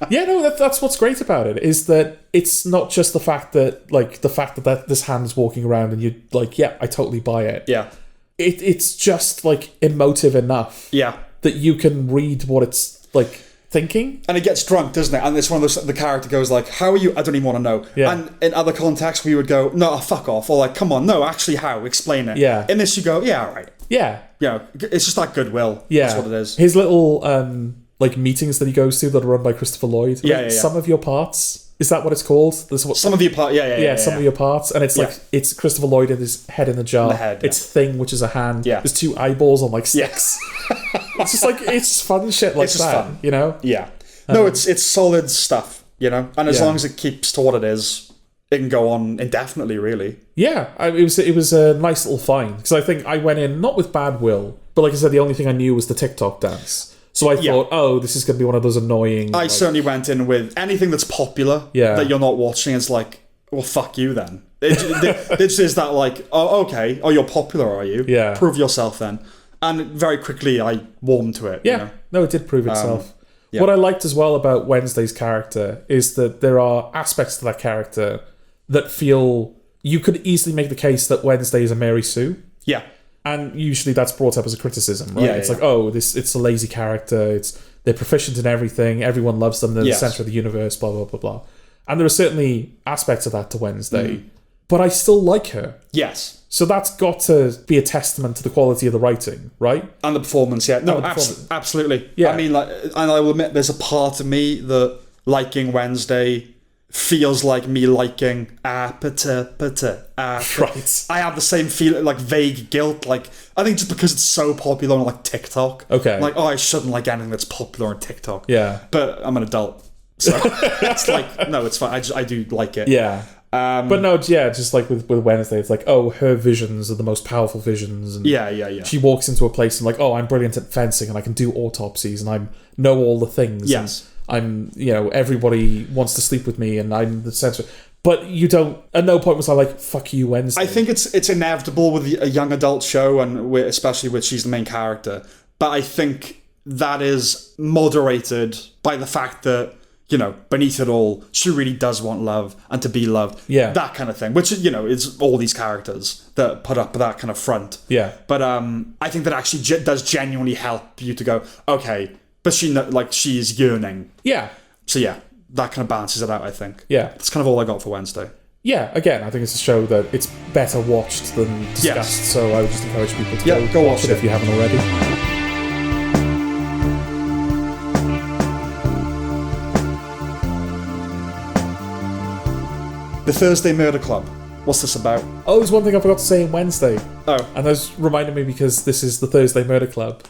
Yeah, no, that's what's great about it, is that it's not just the fact that this hand's walking around and you're like, yeah, I totally buy it. Yeah. It's just, like, emotive enough. Yeah. That you can read what it's, like, thinking. And it gets drunk, doesn't it? And it's one of those, the character goes like, how are you? I don't even want to know. Yeah. And in other contexts, we would go, no, fuck off. Or like, come on, no, actually how? Explain it. Yeah. In this, you go, yeah, all right. Yeah. It's just that goodwill. Yeah. That's what it is. His little, like, meetings that he goes to that are run by Christopher Lloyd. Yeah. Some of your parts. Is that what it's called? Some of your parts. Yeah. Some of your parts. And it's like, it's Christopher Lloyd and his head in a jar. The head, It's Thing, which is a hand. Yeah. There's 2 eyeballs on, like, sticks. It's just like, it's fun shit like It's just that, fun. you know? Yeah. No, it's solid stuff, you know? And as long as it keeps to what it is, it can go on indefinitely, really. Yeah, it was a nice little find. Because I think I went in, not with bad will, but like I said, the only thing I knew was the TikTok dance. So I thought, oh, this is going to be one of those annoying... I certainly went in with anything that's popular that you're not watching. It's like, well, fuck you then. This is that like, oh, okay, oh, you're popular, are you? Yeah. Prove yourself then. And very quickly I warmed to it. Yeah, you know? no, it did prove itself. What I liked as well about Wednesday's character is that there are aspects to that character that feel... You could easily make the case that Wednesday is a Mary Sue. Yeah. And usually that's brought up as a criticism, right? Yeah, it's like, oh, it's a lazy character. They're proficient in everything. Everyone loves them. They're the center of the universe, blah, blah, blah, blah. And there are certainly aspects of that to Wednesday. But I still like her. Yes. So that's got to be a testament to the quality of the writing, right? And the performance, yeah. No, absolutely. Yeah. I mean, like, and I will admit there's a part of me that liking Wednesday feels like me liking right. I have the same feeling, like vague guilt, like I think just because it's so popular on like TikTok. Okay. Like, oh, I shouldn't like anything that's popular on TikTok. Yeah. But I'm an adult, so it's like, no, it's fine. I do like it. Yeah. But no, yeah, just like with Wednesday, it's like, oh, her visions are the most powerful visions. And yeah. She walks into a place and like, oh, I'm brilliant at fencing and I can do autopsies and I know all the things. Yes. And everybody wants to sleep with me and I'm the center. But you don't, at no point was I like, fuck you, Wednesday. I think it's inevitable with a young adult show and especially with she's the main character. But I think that is moderated by the fact that, beneath it all, she really does want love and to be loved. Yeah. That kind of thing, which, is all these characters that put up that kind of front. Yeah. But I think that actually does genuinely help you to go, okay, but she is yearning. Yeah. So yeah, that kind of balances it out, I think. Yeah. That's kind of all I got for Wednesday. Yeah, again, I think it's a show that it's better watched than discussed, Yes. So I would just encourage people to go watch it if you haven't already. The Thursday Murder Club. What's this about? Oh, there's one thing I forgot to say in Wednesday. Oh. And that's reminded me because this is the Thursday Murder Club.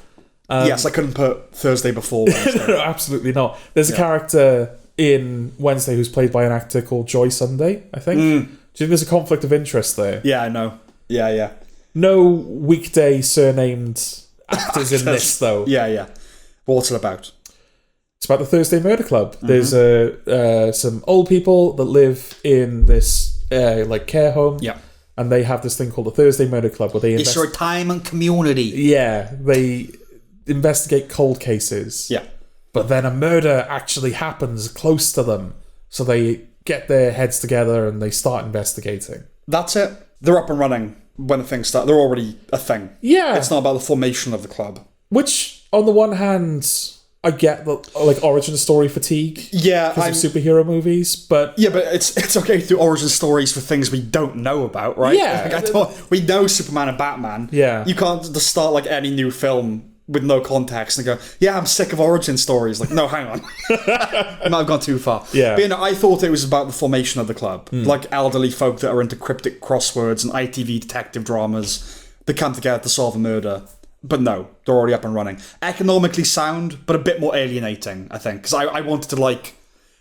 Yes, I couldn't put Thursday before Wednesday. No, absolutely not. There's a character in Wednesday who's played by an actor called Joy Sunday, I think. Do you think there's a conflict of interest there? Yeah, I know. Yeah. No weekday surnamed actors in this, though. Yeah. What's it about? It's about the Thursday Murder Club. There's some old people that live in this care home. Yeah. And they have this thing called the Thursday Murder Club where they It's a retirement community. Yeah, they investigate cold cases. Yeah. But then a murder actually happens close to them. So they get their heads together and they start investigating. That's it. They're up and running when the things start. They're already a thing. Yeah. It's not about the formation of the club. Which, on the one hand, I get the origin story fatigue. Yeah, because of superhero movies, but yeah, but it's okay to do origin stories for things we don't know about, right? Yeah, we know Superman and Batman. Yeah, you can't just start like any new film with no context and go, yeah, I'm sick of origin stories. Like, no, hang on, I might have gone too far. Yeah, but I thought it was about the formation of the club, like elderly folk that are into cryptic crosswords and ITV detective dramas that come together to solve a murder. But no, they're already up and running. Economically sound, but a bit more alienating, I think. Because I wanted to,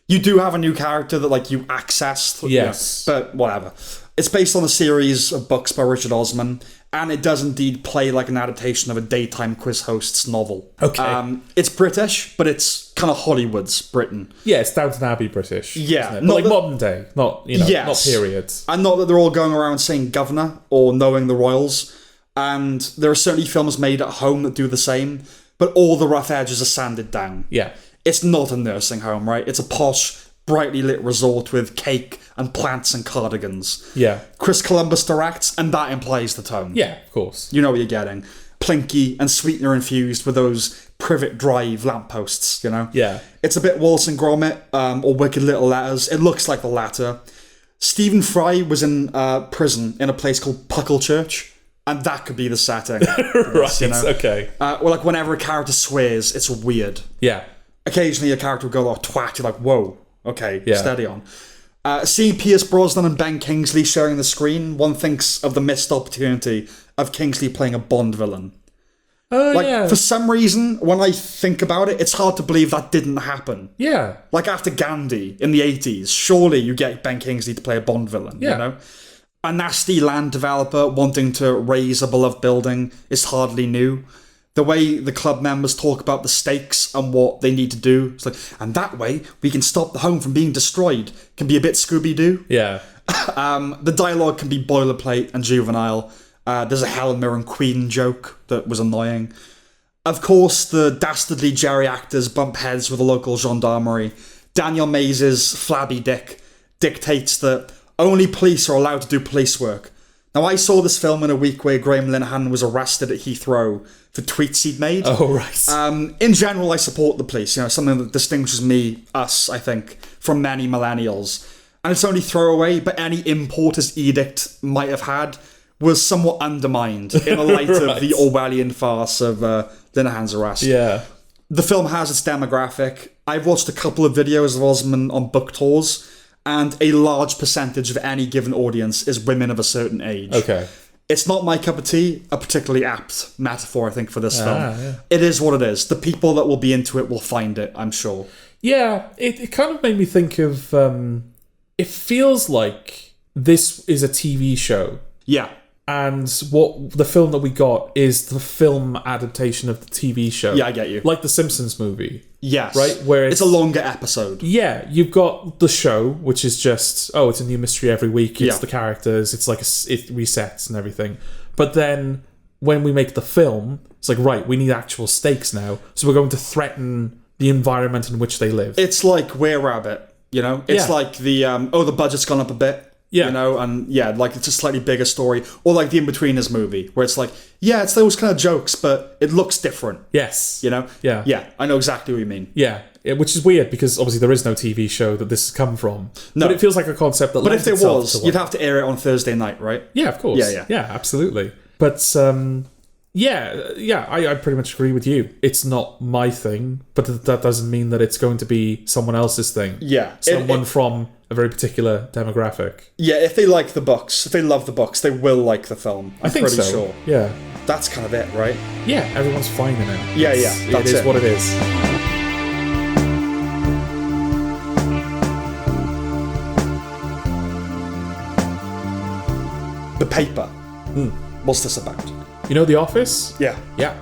you do have a new character that, you accessed. Yes. But whatever. It's based on a series of books by Richard Osman. and it does indeed play like an adaptation of a daytime quiz host's novel. Okay. It's British, but it's kind of Hollywood's Britain. Yeah, it's Downton Abbey British. Yeah. Isn't it? But like modern day, not, not period. And not that they're all going around saying governor or knowing the royals. And there are certainly films made at home that do the same, but all the rough edges are sanded down. Yeah. It's not a nursing home, right? It's a posh, brightly lit resort with cake and plants and cardigans. Yeah. Chris Columbus directs, and that implies the tone. Yeah, of course. You know what you're getting. Plinky and sweetener infused with those Privet Drive lampposts, Yeah. It's a bit Wallace and Gromit, or Wicked Little Letters. It looks like the latter. Stephen Fry was in prison in a place called Pucklechurch, and that could be the setting. Right, okay. Or like whenever a character swears, it's weird. Yeah. Occasionally a character will go, oh, twat, you're like, whoa, okay, Yeah. steady on. Seeing Pierce Brosnan and Ben Kingsley sharing the screen, one thinks of the missed opportunity of Kingsley playing a Bond villain. Yeah. For some reason, when I think about it, it's hard to believe that didn't happen. Yeah. Like after Gandhi in the 80s, surely you get Ben Kingsley to play a Bond villain, Yeah. A nasty land developer wanting to raise a beloved building is hardly new. The way the club members talk about the stakes and what they need to do, it's like, and that way we can stop the home from being destroyed, can be a bit Scooby-Doo. Yeah. The dialogue can be boilerplate and juvenile. There's a Helen Mirren Queen joke that was annoying. Of course, the dastardly Jerry actors bump heads with the local gendarmerie. Daniel Mays' flabby dick dictates that only police are allowed to do police work. Now, I saw this film in a week where Graham Linehan was arrested at Heathrow for tweets he'd made. Oh, right. In general, I support the police. Something that distinguishes us, I think, from many millennials. And it's only throwaway, but any import his edict might have had was somewhat undermined in the light Right. of the Orwellian farce of Linehan's arrest. Yeah. The film has its demographic. I've watched a couple of videos of Osman on book tours, and a large percentage of any given audience is women of a certain age. Okay. It's not my cup of tea, a particularly apt metaphor, I think, for this film. Yeah. It is what it is. The people that will be into it will find it, I'm sure. Yeah, it kind of made me think of... it feels like this is a TV show, Yeah. and what the film that we got is the film adaptation of the TV show. Yeah, I get you. Like the Simpsons movie. Yes. Right, where it's a longer episode. Yeah, you've got the show, which is just, it's a new mystery every week. It's Yeah. the characters. It's like it resets and everything. But then when we make the film, it's like, right, we need actual stakes now. So we're going to threaten the environment in which they live. It's like Were Rabbit, It's Yeah. like the, the budget's gone up a bit. Yeah. And like it's a slightly bigger story. Or like the In-Betweeners movie, where it's like, yeah, it's those kind of jokes, but it looks different. Yes. Yeah. Yeah, I know exactly what you mean. Yeah, which is weird because obviously there is no TV show that this has come from. No. But it feels like a concept that But lends if there itself was, to you'd one. have to air it on Thursday night, right? Yeah, of course. Yeah. Absolutely. But I pretty much agree with you. It's not my thing, but that doesn't mean that it's going to be someone else's thing. Yeah. Someone from a very particular demographic. Yeah, if they like the books, if they love the books, they will like the film. I'm I think pretty so. sure. Yeah. That's kind of it, right? Yeah, everyone's fine in it. Yeah, It is what it is. The paper. What's this about? You know The Office? Yeah, Yeah.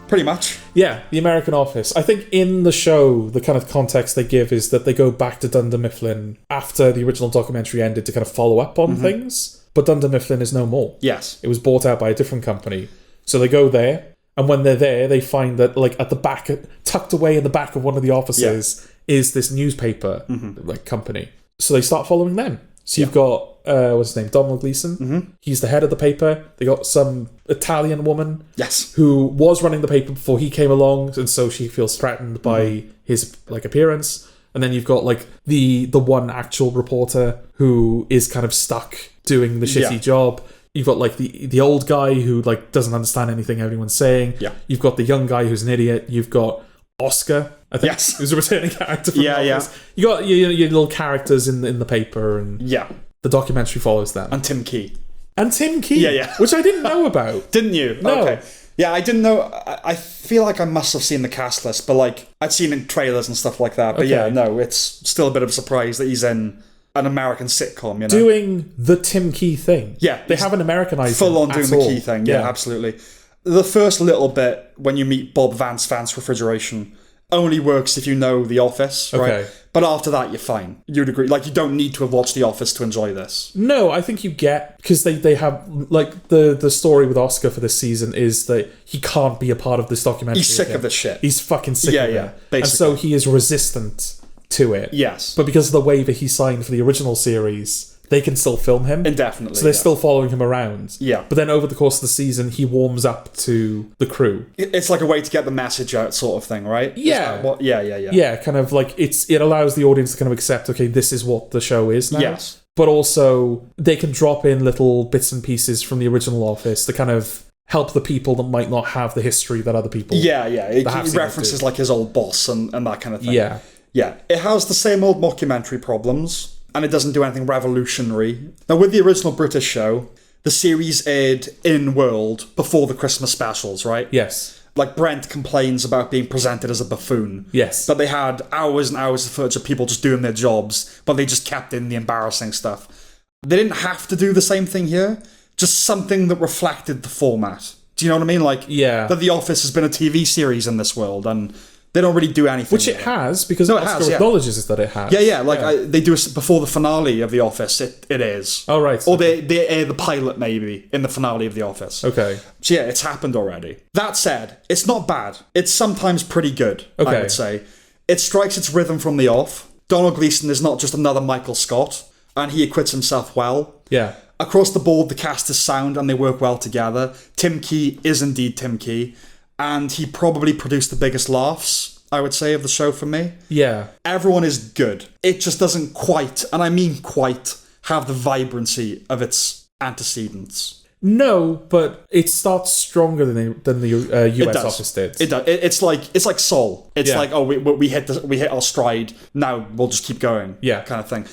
pretty much. Yeah, the American Office. I think in the show, the kind of context they give is that they go back to Dunder Mifflin after the original documentary ended to kind of follow up on things. But Dunder Mifflin is no more. Yes. It was bought out by a different company. So they go there, and when they're there, they find that like at the back, tucked away in the back of one of the offices, is this newspaper like company. So they start following them. So you've got what's his name, Donald Gleason. He's the head of the paper. They got some Italian woman, Yes. who was running the paper before he came along, and so she feels threatened by his like appearance. And then you've got like the one actual reporter who is kind of stuck doing the shitty job. You've got like the old guy who like doesn't understand anything everyone's saying. Yeah. You've got the young guy who's an idiot. You've got Oscar, I think, Yes. who's a returning character from Yeah, The yeah. Office. You got your little characters in the paper, and Yeah. the documentary follows them. And Tim Key. And Tim Key, Yeah. which I didn't know about. Didn't you? No. Okay. Yeah, I didn't know. I feel like I must have seen the cast list, but like I'd seen in trailers and stuff like that. But Okay. yeah, no, it's still a bit of a surprise that he's in an American sitcom, you know? Doing the Tim Key thing. Yeah. They haven't Americanized Full on it doing at the all. Key thing, yeah, absolutely. The first little bit, when you meet Bob Vance Refrigeration, only works if you know The Office, right? Okay. But after that, you're fine. You'd agree. Like, you don't need to have watched The Office to enjoy this. No, I think you get, because they have, like, the story with Oscar for this season is that he can't be a part of this documentary. He's sick of this shit. He's fucking sick of it. basically. And so he is resistant to it. Yes. But because of the waiver he signed for the original series, they can still film him. Indefinitely. So they're still following him around. Yeah. But then over the course of the season, he warms up to the crew. It's like a way to get the message out, sort of thing, right? Yeah. Yeah. Yeah, kind of like it allows the audience to kind of accept, okay, this is what the show is now. Yes. But also, they can drop in little bits and pieces from the original Office to kind of help the people that might not have the history that other people He have seen references like his old boss and that kind of thing. Yeah. Yeah. It has the same old mockumentary problems, and it doesn't do anything revolutionary. Now, with the original British show, the series aired in-world before the Christmas specials, right? Yes. Like, Brent complains about being presented as a buffoon. Yes. But they had hours and hours of footage of people just doing their jobs, but they just kept in the embarrassing stuff. They didn't have to do the same thing here, just something that reflected the format. Do you know what I mean? Like, Yeah. that The Office has been a TV series in this world, and they don't really do anything. Which it has, because No, it Oscar has, yeah. acknowledges that it has. Yeah. They do it before the finale of The Office. It is. Oh, right. Or they air the pilot maybe in the finale of The Office. Okay. So yeah, it's happened already. That said, it's not bad. It's sometimes pretty good, Okay. I would say. It strikes its rhythm from the off. Donald Gleeson is not just another Michael Scott, and he acquits himself well. Yeah. Across the board, the cast is sound and they work well together. Tim Key is indeed Tim Key, and he probably produced the biggest laughs, I would say, of the show for me. Yeah. Everyone is good. It just doesn't quite, and I mean quite, have the vibrancy of its antecedents. No, but it starts stronger than the US does. Office did. It does. It's like Soul. It's Yeah. like, oh, we hit our stride. Now we'll just keep going. Yeah. kind of thing.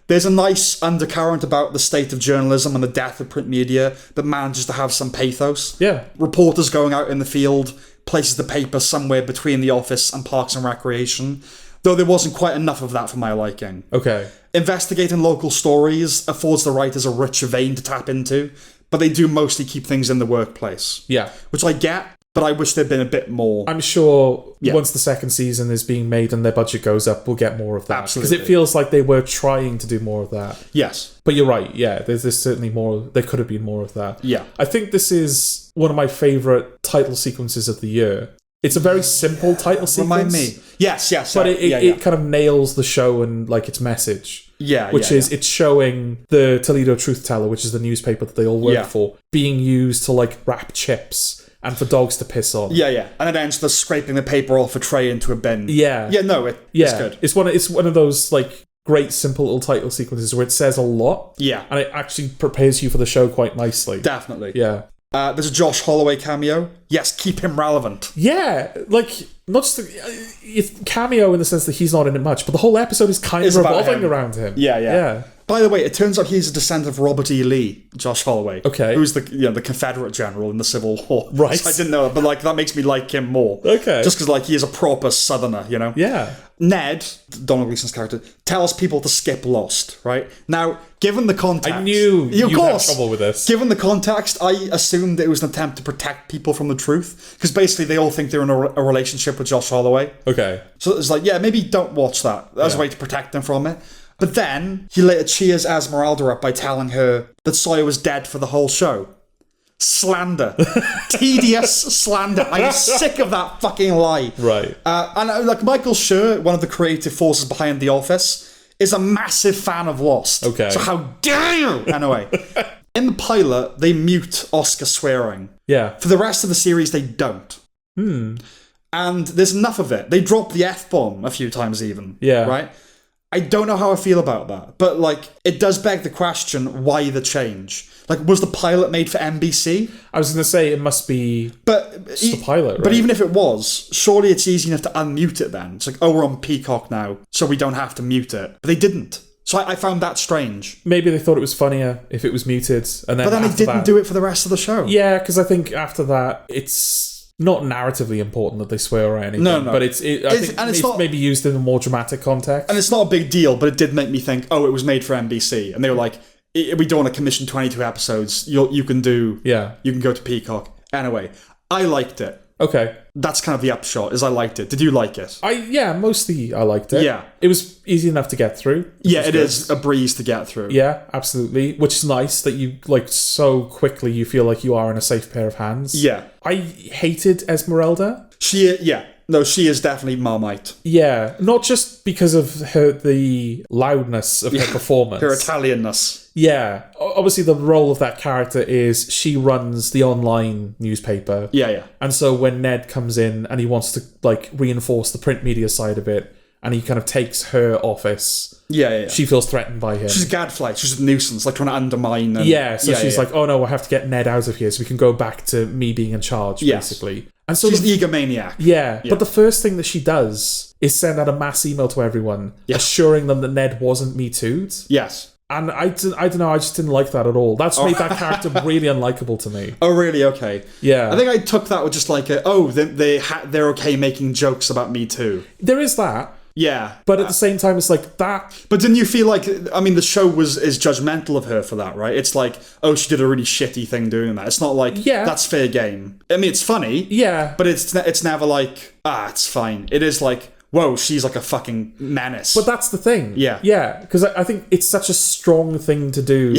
There's a nice undercurrent about the state of journalism and the death of print media that manages to have some pathos. Yeah. Reporters going out in the field, places the paper somewhere between the Office and Parks and Recreation, though there wasn't quite enough of that for my liking. Okay. Investigating local stories affords the writers a richer vein to tap into, but they do mostly keep things in the workplace. Yeah. Which I get, but I wish there'd been a bit more. I'm sure Yeah. once the second season is being made and their budget goes up, we'll get more of that. Absolutely. Because it feels like they were trying to do more of that. Yes. But you're right, yeah, there's certainly more, there could have been more of that. Yeah. I think this is one of my favourite title sequences of the year. It's a very simple title sequence. Remind me. Yes. But it kind of nails the show and like its message. Yeah. Which is, it's showing the Toledo Truth Teller, which is the newspaper that they all work Yeah. for, being used to like wrap chips and for dogs to piss on. Yeah. And it ends with scraping the paper off a tray into a bin. Yeah. Yeah, no, it's good. It's one of those like great simple little title sequences where it says a lot. Yeah. And it actually prepares you for the show quite nicely. Definitely. Yeah. There's a Josh Holloway cameo. Yes, keep him relevant. Yeah, like not just it's cameo in the sense that he's not in it much, but the whole episode is kind It's of about revolving him. around him. Yeah. By the way, it turns out he's a descendant of Robert E. Lee, Josh Holloway. Okay. Who's the Confederate general in the Civil War. Right. So I didn't know it, but like that makes me like him more. Okay. Just because like he is a proper Southerner, you know? Yeah. Ned, Donald Gleeson's character, tells people to skip Lost, right? Now, given the context... I knew of you'd have course. trouble with this. Given the context, I assumed it was an attempt to protect people from the truth. Because basically they all think they're in a relationship with Josh Holloway. Okay. So it's like, yeah, maybe don't watch that. As a way to protect them from it. But then, he later cheers Esmeralda up by telling her that Sawyer was dead for the whole show. Slander. Tedious slander. I'm sick of that fucking lie. Right. And like Michael Schur, one of the creative forces behind The Office, is a massive fan of Lost. Okay. So how dare you? Anyway, in the pilot, they mute Oscar swearing. Yeah. For the rest of the series, they don't. And there's enough of it. They drop the F-bomb a few times even. Yeah. Right? I don't know how I feel about that. But, like, it does beg the question, why the change? Like, was the pilot made for NBC? I was going to say it must be But just the pilot, right? But even if it was, surely it's easy enough to unmute it then. It's like, oh, we're on Peacock now, so we don't have to mute it. But they didn't. So I found that strange. Maybe they thought it was funnier if it was muted, and then But then they after didn't that, do it for the rest of the show. Yeah, because I think after that, it's not narratively important that they swear or anything. No. But I think it's not, maybe used in a more dramatic context. and it's not a big deal, but it did make me think, oh, it was made for NBC. And they were like, we don't want to commission 22 episodes. You can go to Peacock. Anyway, I liked it. Okay. That's kind of the upshot, is I liked it. Did you like it? Mostly I liked it. Yeah. It was easy enough to get through. Yeah, it is a breeze to get through. Yeah, absolutely. Which is nice that you, like, so quickly you feel like you are in a safe pair of hands. Yeah. I hated Esmeralda. She is definitely Marmite. Yeah, not just because of the loudness of her performance. Her Italianness. Yeah. Obviously, the role of that character is she runs the online newspaper. Yeah. And so when Ned comes in and he wants to, like, reinforce the print media side of it, and he kind of takes her office... Yeah. She feels threatened by him. She's a gadfly. She's a nuisance, like trying to undermine. She's like, oh no, I have to get Ned out of here so we can go back to me being in charge, basically. And so she's the egomaniac. Yeah, but the first thing that she does is send out a mass email to everyone, assuring them that Ned wasn't Me Too'd. Yes. And I don't know, I just didn't like that at all. That's made that character really unlikable to me. Oh, really? Okay. Yeah. I think I took that with just like, they're okay making jokes about Me Too. There is that. Yeah. But at the same time, it's like that. But didn't you feel like, I mean, the show is judgmental of her for that, right? It's like, oh, she did a really shitty thing doing that. It's not like, that's fair game. I mean, it's funny. Yeah. But it's never like, it's fine. It is like, whoa, she's like a fucking menace. But that's the thing. Yeah. Yeah, because I think it's such a strong thing to do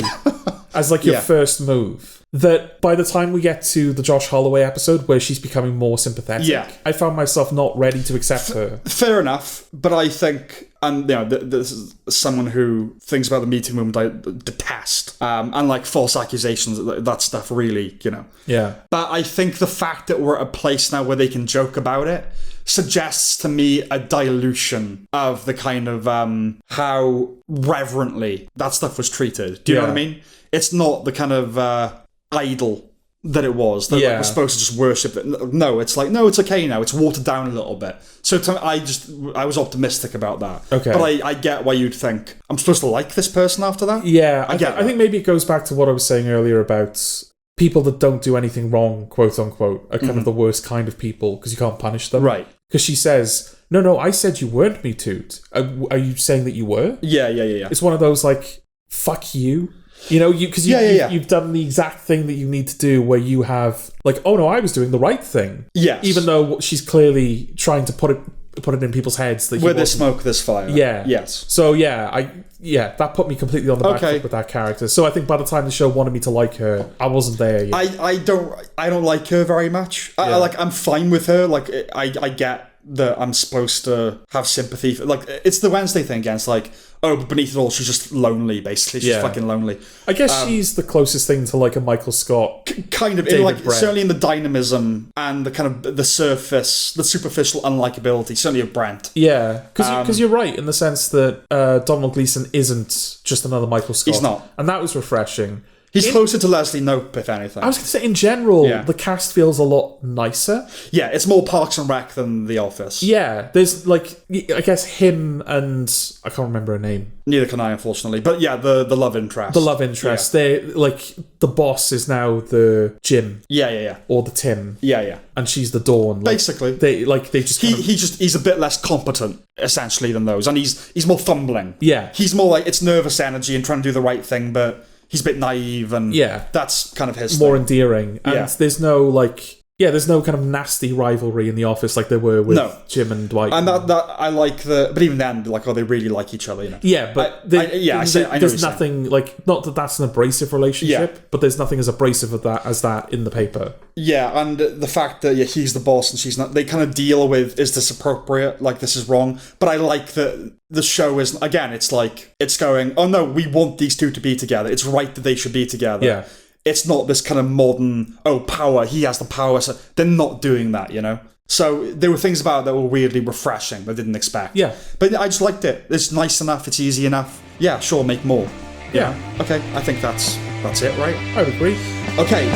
as like your first move. That by the time we get to the Josh Holloway episode where she's becoming more sympathetic, I found myself not ready to accept her. Fair enough, but I think, and this is someone who thinks about the Me Too movement I detest, and like false accusations, that stuff really, Yeah. But I think the fact that we're at a place now where they can joke about it suggests to me a dilution of the kind of how reverently that stuff was treated. Do you know what I mean? It's not the kind of idol that it was, that like, we're supposed to just worship it. No, it's like, no, it's okay now. It's watered down a little bit. So I was optimistic about that. Okay. But I get why you'd think, I'm supposed to like this person after that? Yeah, I think maybe it goes back to what I was saying earlier about people that don't do anything wrong, quote unquote, are kind of the worst kind of people because you can't punish them. Right. Because she says, no, I said you weren't Me Too'd. Are you saying that you were? Yeah. It's one of those like, fuck you. Because you've done the exact thing that you need to do where you have like, oh no, I was doing the right thing. Yes. Even though she's clearly trying to put it in people's heads that where there's smoke, there's fire. Yeah. Yes. So that put me completely on the back foot with that character. So I think by the time the show wanted me to like her, I wasn't there yet. I don't like her very much. I'm fine with her. Like I get that I'm supposed to have sympathy for, like, it's the Wednesday thing again. It's like, oh, but beneath it all, she's just lonely, basically. She's fucking lonely. I guess she's the closest thing to like a Michael Scott. Kind of, certainly in the dynamism and the kind of the superficial unlikability, certainly of Brent. Yeah, because you're right in the sense that Donald Gleeson isn't just another Michael Scott. He's not. And that was refreshing. He's closer to Leslie Knope, if anything. I was going to say, in general, the cast feels a lot nicer. Yeah, it's more Parks and Rec than The Office. Yeah, there's, like, I guess him and... I can't remember her name. Neither can I, unfortunately. But yeah, the love interest. The love interest. Yeah. They, like, the boss is now the Jim. Yeah. Or the Tim. Yeah. And she's the Dawn. Like, basically. They just... He's a bit less competent, essentially, than those. And he's more fumbling. Yeah. He's more like, it's nervous energy and trying to do the right thing, but... He's a bit naive, and that's kind of his more thing. Endearing. And there's no, like... Yeah, there's no kind of nasty rivalry in The Office like there were with Jim and Dwight. And that I like the... But even then, like, they really like each other, Yeah, but there's nothing, like... Not that that's an abrasive relationship, but there's nothing as abrasive as that in the paper. Yeah, and the fact that he's the boss and she's not... They kind of deal with, is this appropriate? Like, this is wrong. But I like that the show is... Again, it's like... It's going, oh no, we want these two to be together. It's right that they should be together. Yeah. It's not this kind of modern, power, he has the power. So they're not doing that, So there were things about it that were weirdly refreshing that I didn't expect. Yeah. But I just liked it. It's nice enough, it's easy enough. Yeah, sure, make more. Yeah. Okay, I think that's it, right? I would agree. Okay.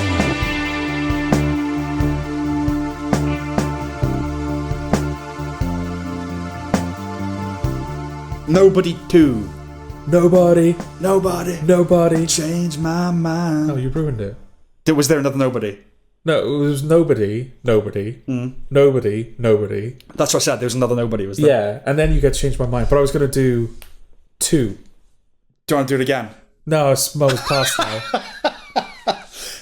Nobody 2. Nobody Nobody changed my mind. Oh, you ruined it. Was there another Nobody? No, it was nobody. Nobody. That's what I said. There was another nobody, was there? Yeah, and then you get changed my mind. But I was going to do 2. Do you want to do it again? No, it's almost past now.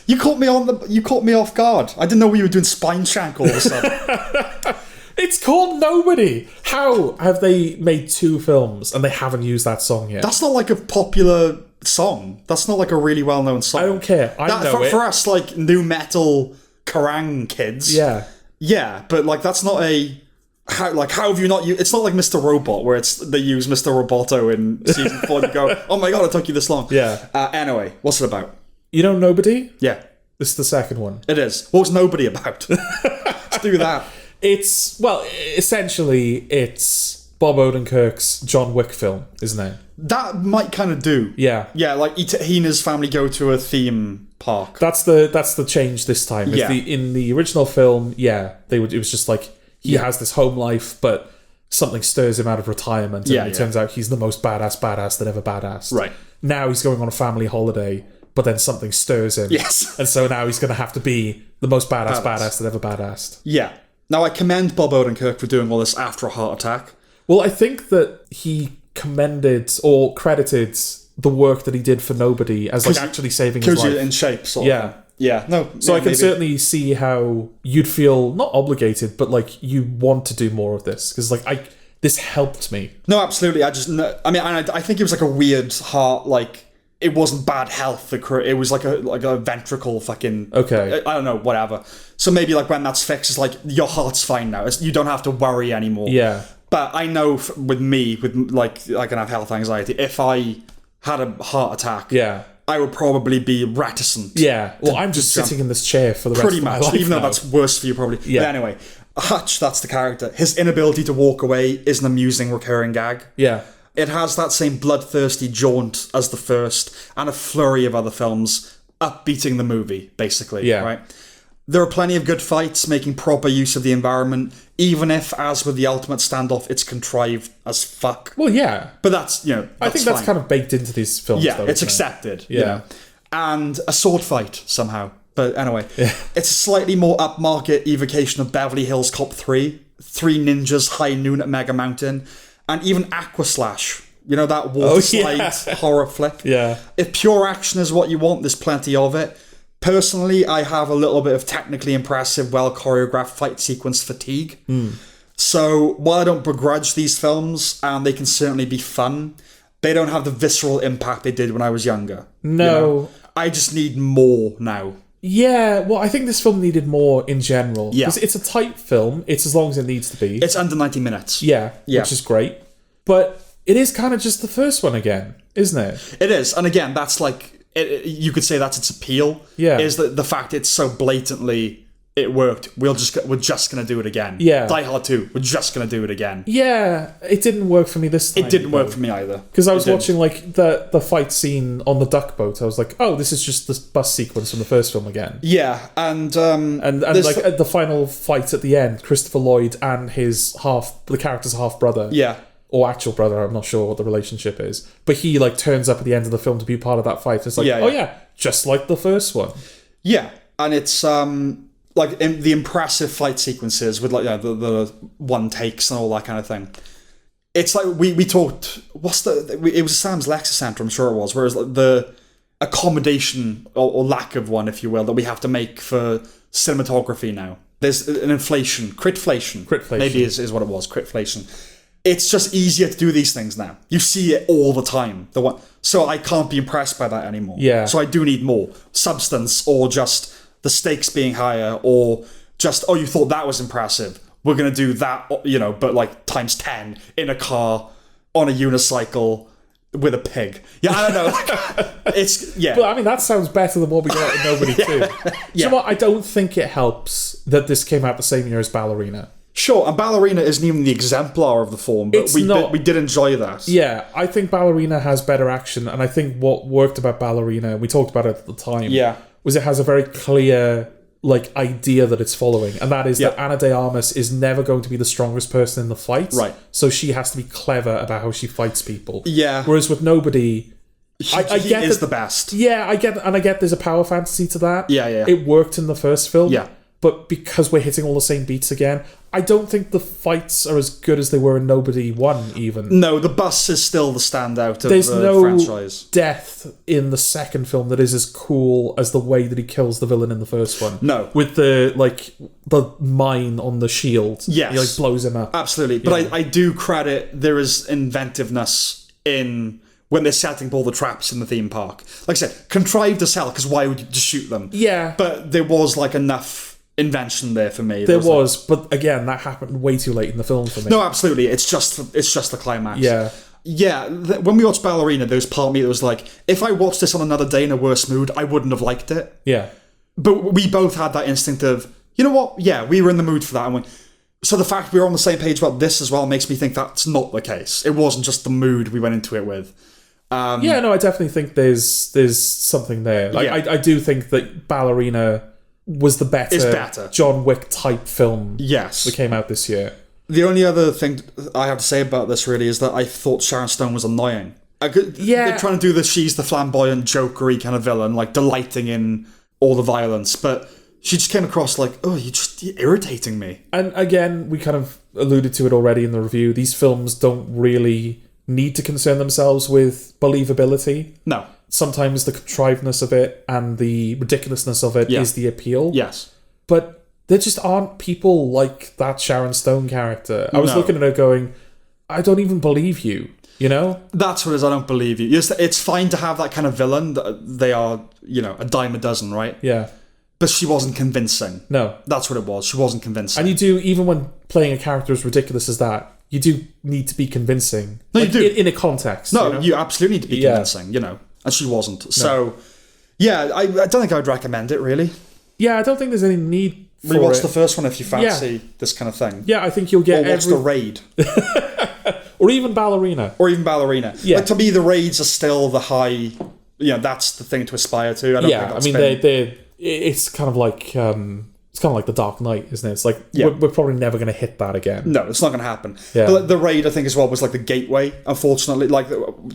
You caught me off guard. I didn't know we were doing Spine Shank all of a sudden. It's called Nobody. How have they made 2 films and they haven't used that song yet? That's not like a popular song. That's not like a really well-known song. I don't care. I know it. For us, like, new metal Kerrang kids. Yeah. Yeah, but, like, that's not a... How have you not... It's not like Mr. Robot, where they use Mr. Roboto in season 4 and you go, oh my god, it took you this long. Yeah. Anyway, what's it about? You know Nobody? Yeah. This is the second one. It is. What was Nobody about? Let's do that. Essentially, it's Bob Odenkirk's John Wick film, isn't it? That might kind of do. Yeah. Yeah, like he and his family go to a theme park. That's the change this time. Yeah. In the original film, it was just like he has this home life, but something stirs him out of retirement, and it turns out he's the most badass that ever badass. Right. Now he's going on a family holiday, but then something stirs him. Yes. And so now he's going to have to be the most badass that ever badassed. Yeah. Now, I commend Bob Odenkirk for doing all this after a heart attack. Well, I think that he commended or credited the work that he did for Nobody as like actually saving his life. Because you're in shape, sort of. Yeah. No. So I can certainly see how you'd feel not obligated, but like you want to do more of this because like this helped me. No, absolutely. I think it was like a weird heart, like it wasn't bad health. It was like a ventricle fucking. Okay. I don't know, whatever. So maybe like when that's fixed, it's like your heart's fine now. You don't have to worry anymore. Yeah. But I know with me, like I can have health anxiety. If I had a heart attack, I would probably be reticent. Yeah. Well, I'm just sitting in this chair for the rest of my life. Even though that's worse for you, probably. Yeah. But anyway, Hutch, that's the character. His inability to walk away is an amusing recurring gag. Yeah. It has that same bloodthirsty jaunt as the first, and a flurry of other films upbeating the movie, basically. Yeah. Right. There are plenty of good fights, making proper use of the environment, even if, as with the ultimate standoff, it's contrived as fuck. Well, yeah. But that's, I think that's kind of baked into these films. Yeah, though, it's accepted. Yeah. And a sword fight, somehow. But anyway, it's a slightly more upmarket evocation of Beverly Hills Cop 3, 3 ninjas high noon at Mega Mountain, and even Aqua Slash. You know, that water slide horror flick? Yeah. If pure action is what you want, there's plenty of it. Personally, I have a little bit of technically impressive, well-choreographed fight sequence fatigue. So, while I don't begrudge these films, and they can certainly be fun, they don't have the visceral impact they did when I was younger. No. I just need more now. Yeah, well, I think this film needed more in general. Yeah. Because it's a tight film. It's as long as it needs to be. It's under 90 minutes. Yeah, which is great. But it is kind of just the first one again, isn't it? It is. And again, that's like... you could say that's its appeal. Yeah. Is that the fact it's so blatantly it worked. We're just gonna do it again. Yeah. Die Hard 2. We're just gonna do it again. Yeah, it didn't work for me this time. It didn't work for me either. Because I was watching like the fight scene on the duck boat. I was like, oh, this is just the bus sequence from the first film again. Yeah, and like at the final fight at the end, Christopher Lloyd and the character's half brother. Yeah. Or actual brother, I'm not sure what the relationship is. But he like turns up at the end of the film to be part of that fight. It's like, just like the first one. Yeah, and it's like in the impressive fight sequences with like the one takes and all that kind of thing. It's like we talked. It was Sam's Lexus Center, I'm sure it was. Whereas like the accommodation or lack of one, if you will, that we have to make for cinematography now. There's an inflation, critflation. Maybe is what it was, critflation. It's just easier to do these things now. You see it all the time. So I can't be impressed by that anymore. Yeah. So I do need more substance, or just the stakes being higher, or just, you thought that was impressive. We're going to do that, but like times 10 in a car, on a unicycle, with a pig. Yeah, I don't know. But I mean, that sounds better than what we got in Nobody 2. Yeah. You know what? I don't think it helps that this came out the same year as Ballerina. Sure, and Ballerina isn't even the exemplar of the form, but we did enjoy that. Yeah, I think Ballerina has better action, and I think what worked about Ballerina, we talked about it at the time, was it has a very clear like idea that it's following, and that is that Ana de Armas is never going to be the strongest person in the fight. Right. So she has to be clever about how she fights people. Yeah. Whereas with Nobody, He is the best. Yeah, I get there's a power fantasy to that. Yeah. It worked in the first film. Yeah. But because we're hitting all the same beats again, I don't think the fights are as good as they were in Nobody One, even. No, the bus is still the standout of There's the no franchise. death in the second film that is as cool as the way that he kills the villain in the first one. No. With the mine on the shield. Yes. He blows him up. Absolutely. But I do credit there is inventiveness in when they're setting all the traps in the theme park. Like I said, contrived as hell, because why would you just shoot them? Yeah. But there was enough invention there for me. There was, but again, that happened way too late in the film for me. No, absolutely. It's just the climax. Yeah. Yeah, when we watched Ballerina, there was part of me that was like, if I watched this on another day in a worse mood, I wouldn't have liked it. Yeah. But we both had that instinct of, you know what? Yeah, we were in the mood for that. So the fact we were on the same page about this as well makes me think that's not the case. It wasn't just the mood we went into it with. I definitely think there's something there. I do think that Ballerina was the better John Wick type film that came out this year. The only other thing I have to say about this really is that I thought Sharon Stone was annoying. They're trying to do this, she's the flamboyant, jokery kind of villain, like delighting in all the violence, but she just came across like, you're irritating me. And again, we kind of alluded to it already in the review, these films don't really need to concern themselves with believability. No. Sometimes the contrivedness of it and the ridiculousness of it is the appeal. Yes. But there just aren't people like that Sharon Stone character. I was looking at her going, I don't even believe you, you know? That's what it is, I don't believe you. It's fine to have that kind of villain. They are, a dime a dozen, right? Yeah. But she wasn't convincing. No. That's what it was. She wasn't convincing. And you do, even when playing a character as ridiculous as that, you do need to be convincing. No, you do. In a context. No, you absolutely need to be convincing, And she wasn't. No. So, I don't think I would recommend it, really. Yeah, I don't think there's any need for Rewatch the first one if you fancy this kind of thing. Yeah, I think you'll get Or watch The Raid. Or even Ballerina. Yeah. To me, The Raids are still the high... that's the thing to aspire to. I think they're it's kind of like... It's kind of like The Dark Knight, isn't it? It's like, we're probably never going to hit that again. No, it's not going to happen. Yeah. But The Raid, I think, as well, was like the gateway, unfortunately. Like,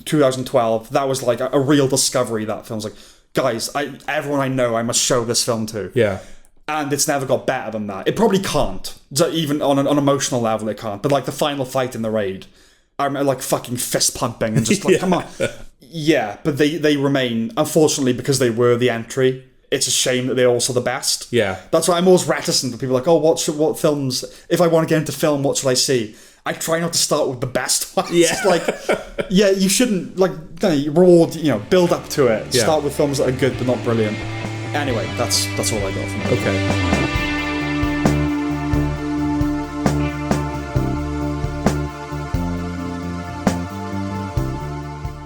2012, that was like a real discovery, that film's like, guys, everyone I know I must show this film to. Yeah. And it's never got better than that. It probably can't. So even on an emotional level, it can't. But like the final fight in The Raid, I remember like fucking fist pumping and just like, come on. Yeah, but they remain, unfortunately, because they were the entry, it's a shame that they're also the best. Yeah. That's why I'm always reticent when people are like, what films, if I want to get into film, what should I see? I try not to start with the best ones. Yeah. Like, you shouldn't, reward, build up to it. Yeah. Start with films that are good but not brilliant. Anyway, that's all I got from it. Okay.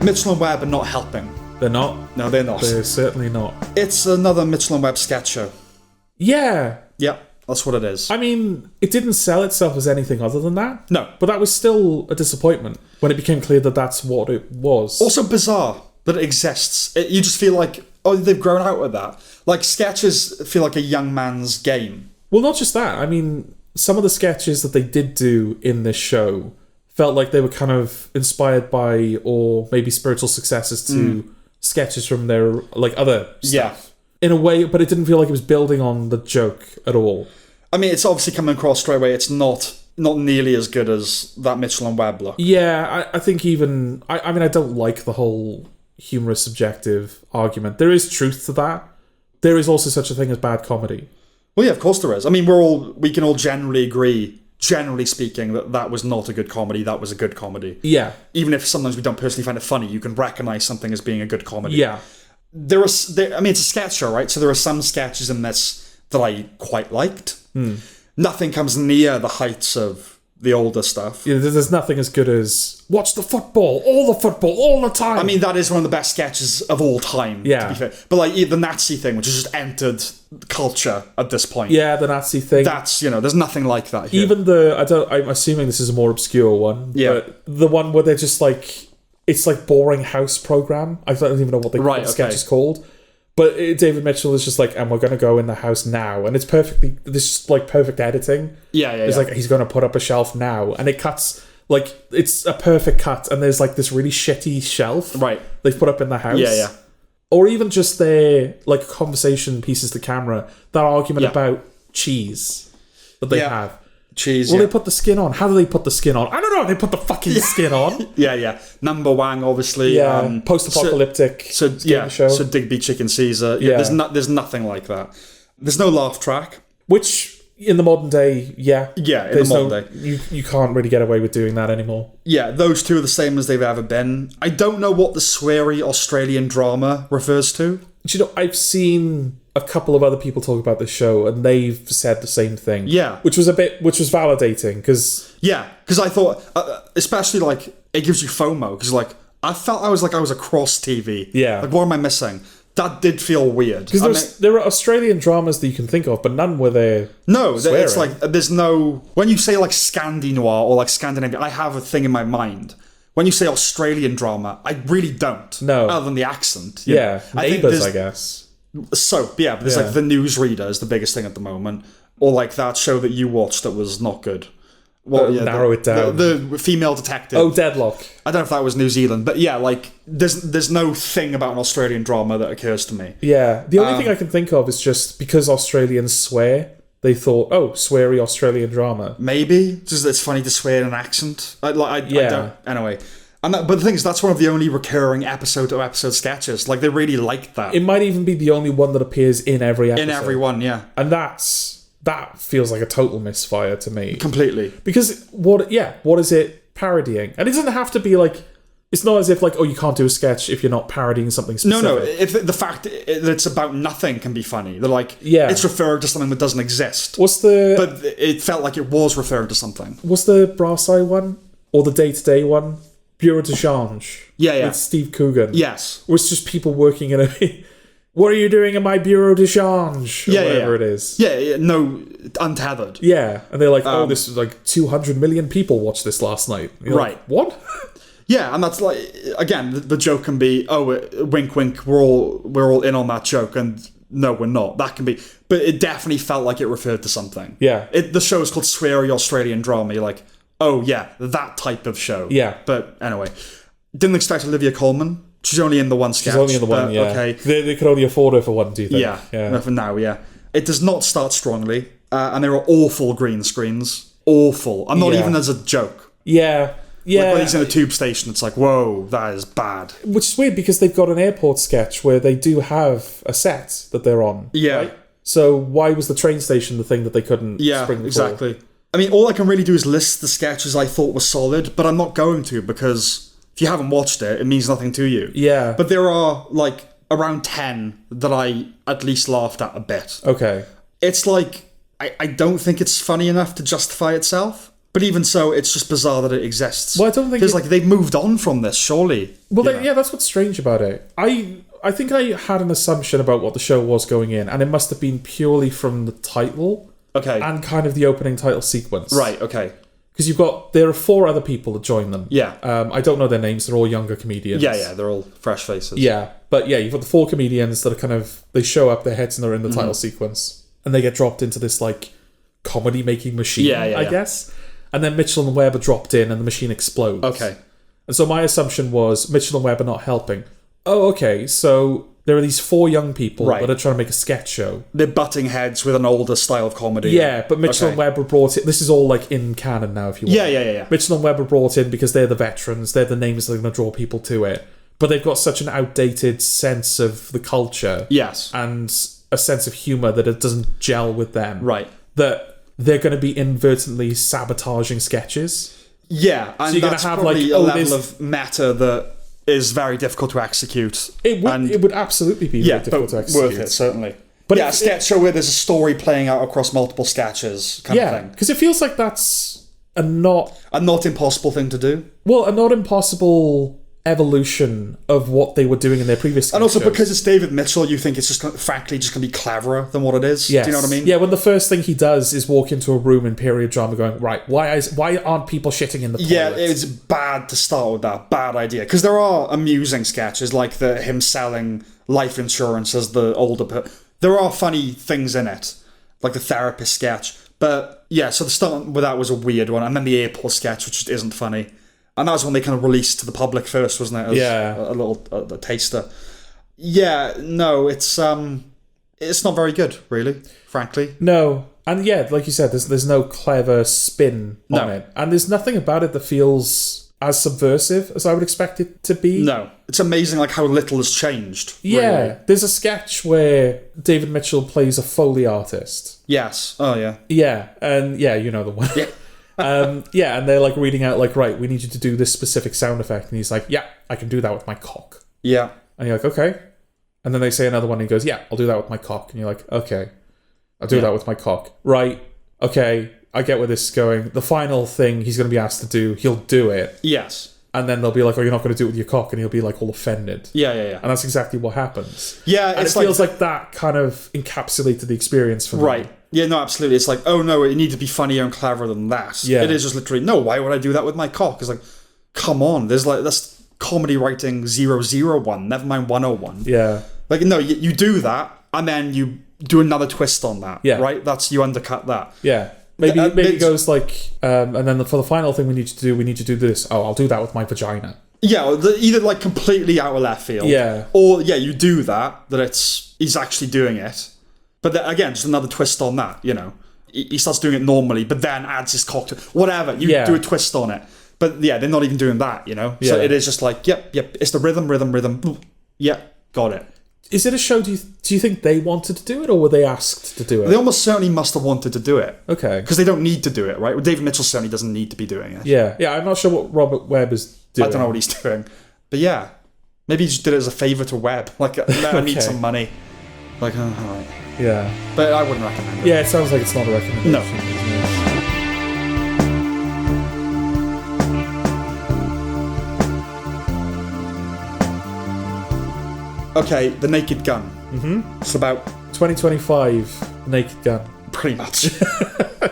Mitchell and Webb are not helping. They're not? No, they're not. They're certainly not. It's another Mitchell and Webb sketch show. Yeah. Yep, that's what it is. I mean, it didn't sell itself as anything other than that. No. But that was still a disappointment when it became clear that that's what it was. Also bizarre that it exists. You just feel like, they've grown out with that. Like, sketches feel like a young man's game. Well, not just that. I mean, some of the sketches that they did do in this show felt like they were kind of inspired by, or maybe spiritual successors to sketches from their other stuff. Yeah. In a way, but it didn't feel like it was building on the joke at all. I mean, it's obviously coming across straight away. It's not nearly as good as that Mitchell and Webb look. Yeah, I think even... I mean, I don't like the whole humorous subjective argument. There is truth to that. There is also such a thing as bad comedy. Well, yeah, of course there is. I mean, we can all generally agree, generally speaking, that was not a good comedy. That was a good comedy. Yeah. Even if sometimes we don't personally find it funny, you can recognise something as being a good comedy. Yeah. It's a sketch show, right? So there are some sketches in this that I quite liked. Nothing comes near the heights of the older stuff. Yeah, there's nothing as good as watch the football, all the time. I mean, that is one of the best sketches of all time, yeah. To be fair. But like the Nazi thing, which has just entered culture at this point. Yeah, the Nazi thing. That's, there's nothing like that here. Even I'm assuming this is a more obscure one. Yeah. But the one where they're just like, it's like boring house program. I don't even know what the sketch is called. But David Mitchell is just like, and we're going to go in the house now. And it's perfect editing. Yeah. It's like, he's going to put up a shelf now. And it cuts Like, it's a perfect cut, and there's, like, this really shitty shelf Right. they've put up in the house. Yeah. Or even just their, like, conversation pieces to camera. That argument about cheese that they have. Cheese, Well, they put the skin on. How do they put the skin on? I don't know. They put the fucking skin on. Yeah. Number Wang, obviously. Yeah. Post-apocalyptic. So show. So Digby Chicken Caesar. Yeah. There's nothing like that. There's no laugh track. Which, in the modern day, Yeah, in the modern day. You can't really get away with doing that anymore. Yeah, those two are the same as they've ever been. I don't know what the sweary Australian drama refers to. Do you know, I've seen a couple of other people talk about this show, and they've said the same thing. Yeah. Which was validating, because... Yeah, because I thought, especially, like, it gives you FOMO, because, like, I felt I was across TV. Yeah. Like, what am I missing? That did feel weird. Because there are Australian dramas that you can think of, but none where they're swearing. It's like, there's no... When you say, like, Scandi noir or, like, Scandinavian, I have a thing in my mind. When you say Australian drama, I really don't. No. Other than the accent. Yeah, Neighbours, I guess. Soap, yeah, but there's like The Newsreader is the biggest thing at the moment. Or like that show that you watched that was not good. Well, narrow it down. The female detective. Oh, Deadlock. I don't know if that was New Zealand, but yeah, like there's no thing about an Australian drama that occurs to me. Yeah, the only thing I can think of is just because Australians swear, they thought, oh, sweary Australian drama. Maybe just it's funny to swear in an accent. I don't. Anyway. But the thing is, that's one of the only recurring episode-to-episode sketches. Like, they really liked that. It might even be the only one that appears in every episode. In every one, yeah. And that feels like a total misfire to me. Completely. Because, what is it parodying? And it doesn't have to be like... It's not as if, like, oh, you can't do a sketch if you're not parodying something specific. No. If the fact that it's about nothing can be funny. They're like, it's referring to something that doesn't exist. But it felt like it was referring to something. Was the Brass Eye one? Or the Day-to-Day one? Bureau de Change. Yeah. With Steve Coogan. Yes. Or it's just people working in a... What are you doing in my Bureau de Change? Or whatever it is. Yeah, no, untethered. Yeah. And they're like, this is like 200 million people watched this last night. Right. Like, what? Yeah, and that's like, again, the joke can be, wink, wink, we're all in on that joke, and no, we're not. That can be... But it definitely felt like it referred to something. Yeah. The show is called Sweary Australian Drama. You're like... Oh, yeah, that type of show. Yeah. But anyway, didn't expect Olivia Colman. She's only in the one sketch. She's only in the one, yeah. Okay. They could only afford her for one, do you think? Yeah. For now, yeah. It does not start strongly, and there are awful green screens. Awful. And not even as a joke. Yeah. Yeah. Like when he's in a tube station, it's like, whoa, that is bad. Which is weird, because they've got an airport sketch where they do have a set that they're on. Yeah. Right? So why was the train station the thing that they couldn't spring the exactly. I mean, all I can really do is list the sketches I thought were solid, but I'm not going to, because if you haven't watched it, it means nothing to you. Yeah. But there are, like, around 10 that I at least laughed at a bit. Okay. It's like, I don't think it's funny enough to justify itself, but even so, it's just bizarre that it exists. Well, I don't think... Because, like, they've moved on from this, surely. Well, that's what's strange about it. I think I had an assumption about what the show was going in, and it must have been purely from the title... Okay. And kind of the opening title sequence. Right, okay. Because there are 4 other people that join them. Yeah. I don't know their names, they're all younger comedians. Yeah, they're all fresh faces. Yeah, but you've got the 4 comedians that are kind of, they show up, their heads and they're in the title sequence. And they get dropped into this, like, comedy-making machine, I guess. And then Mitchell and Webb are dropped in and the machine explodes. Okay. And so my assumption was Mitchell and Webb are not helping. Oh, okay, so... There are these 4 young people that are trying to make a sketch show. They're butting heads with an older style of comedy. Yeah, but Mitchell and Webb were brought in. This is all like in canon now, if you want. Yeah. Mitchell and Webb were brought in because they're the veterans. They're the names that are going to draw people to it. But they've got such an outdated sense of the culture. Yes. And a sense of humour that it doesn't gel with them. Right. That they're going to be inadvertently sabotaging sketches. Yeah, and so you're that's gonna have probably like a level of meta that is very difficult to execute. It would absolutely be very difficult to execute. Worth it, certainly. But a sketch show where there's a story playing out across multiple sketches kind of thing. Because it feels like that's a not impossible thing to do. Well, a not impossible evolution of what they were doing in their previous and also shows. Because it's David Mitchell, you think it's just frankly just going to be cleverer than what it is. Yes. Do you know what I mean? Yeah, when the first thing he does is walk into a room in period drama going, right, why aren't people shitting in the toilet? Yeah, it's bad to start with that. Bad idea. Because there are amusing sketches like him selling life insurance as the older... There are funny things in it, like the therapist sketch, but Yeah, so the start with that was a weird one, and then the airport sketch, which just isn't funny. And that was when they kind of released to the public first, wasn't it? As a little a taster. Yeah, no, it's not very good, really, frankly. No. And yeah, like you said, there's no clever spin on it. And there's nothing about it that feels as subversive as I would expect it to be. No. It's amazing like how little has changed. Yeah. Really. There's a sketch where David Mitchell plays a Foley artist. Yes. Oh, yeah. Yeah. And yeah, you know the one. Yeah. And they're like reading out like, right, we need you to do this specific sound effect. And he's like, yeah, I can do that with my cock. Yeah. And you're like, okay. And then they say another one and he goes, yeah, I'll do that with my cock. And you're like, okay, I'll do that with my cock. Right. Okay. I get where this is going. The final thing he's going to be asked to do, he'll do it. Yes. And then they'll be like, oh, you're not going to do it with your cock. And he'll be like all offended. Yeah. And that's exactly what happens. Yeah. And it feels like that kind of encapsulated the experience for me. Right. Yeah, no, absolutely. It's like, oh no, it needs to be funnier and cleverer than that. Yeah. It is just literally, no, why would I do that with my cock? It's like, come on, that's comedy writing 001, never mind 101. Yeah. Like, no, you do that, and then you do another twist on that, Yeah. right? You undercut that. Yeah. Maybe it goes like, and then for the final thing we need to do this. Oh, I'll do that with my vagina. Yeah, either like completely out of left field. Yeah. Or, yeah, you do that he's actually doing it. But then, again, just another twist on that, you know. He starts doing it normally, but then adds his cock to whatever. You do a twist on it. But yeah, they're not even doing that, you know. So it is just like, yep. It's the rhythm. Yep, got it. Is it a show? Do you think they wanted to do it, or were they asked to do it? They almost certainly must have wanted to do it. Okay. Because they don't need to do it, right? Well, David Mitchell certainly doesn't need to be doing it. Yeah. I'm not sure what Robert Webb is doing. I don't know what he's doing. But yeah, maybe he just did it as a favour to Webb. Like, I need some money. Like, all right. Yeah. But I wouldn't recommend it. Yeah, it sounds like it's not a recommendation. No. Okay, The Naked Gun. Mm-hmm. It's about 2025 Naked Gun. Pretty much.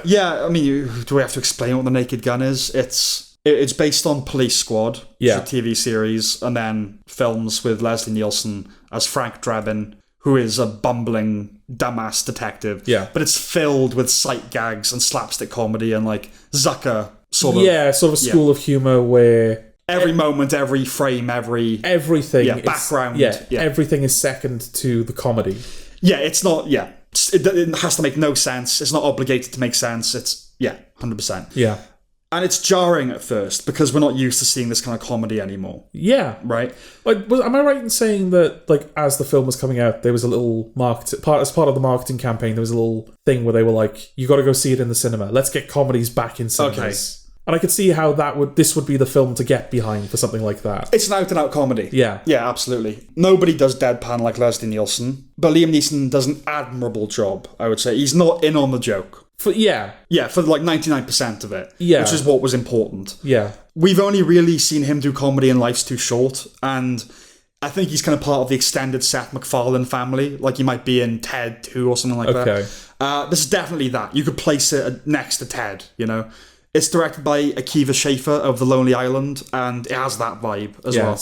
Yeah, I mean, do we have to explain what The Naked Gun is? It's based on Police Squad, which is a TV series, and then films with Leslie Nielsen as Frank Drebin, who is a bumbling, dumbass detective. Yeah. But it's filled with sight gags and slapstick comedy and, like, Zucker sort of... Yeah, sort of a school of humour where... Every moment, every frame, everything... Yeah, background. Everything is second to the comedy. Yeah, it's not... Yeah. It has to make no sense. It's not obligated to make sense. It's... Yeah, 100%. Yeah. And it's jarring at first because we're not used to seeing this kind of comedy anymore. Yeah. Right? Like, am I right in saying that, like, as the film was coming out, there was a little as part of the marketing campaign, there was a little thing where they were like, you got to go see it in the cinema. Let's get comedies back in cinemas. Okay. And I could see how this would be the film to get behind for something like that. It's an out-and-out comedy. Yeah. Yeah, absolutely. Nobody does deadpan like Leslie Nielsen, but Liam Neeson does an admirable job, I would say. He's not in on the joke. For like 99% of it. Yeah. Which is what was important. Yeah. We've only really seen him do comedy in Life's Too Short, and I think he's kind of part of the extended Seth MacFarlane family, like he might be in Ted 2 or something like that. This is definitely that. You could place it next to Ted, you know. It's directed by Akiva Schaffer of The Lonely Island, and it has that vibe as well.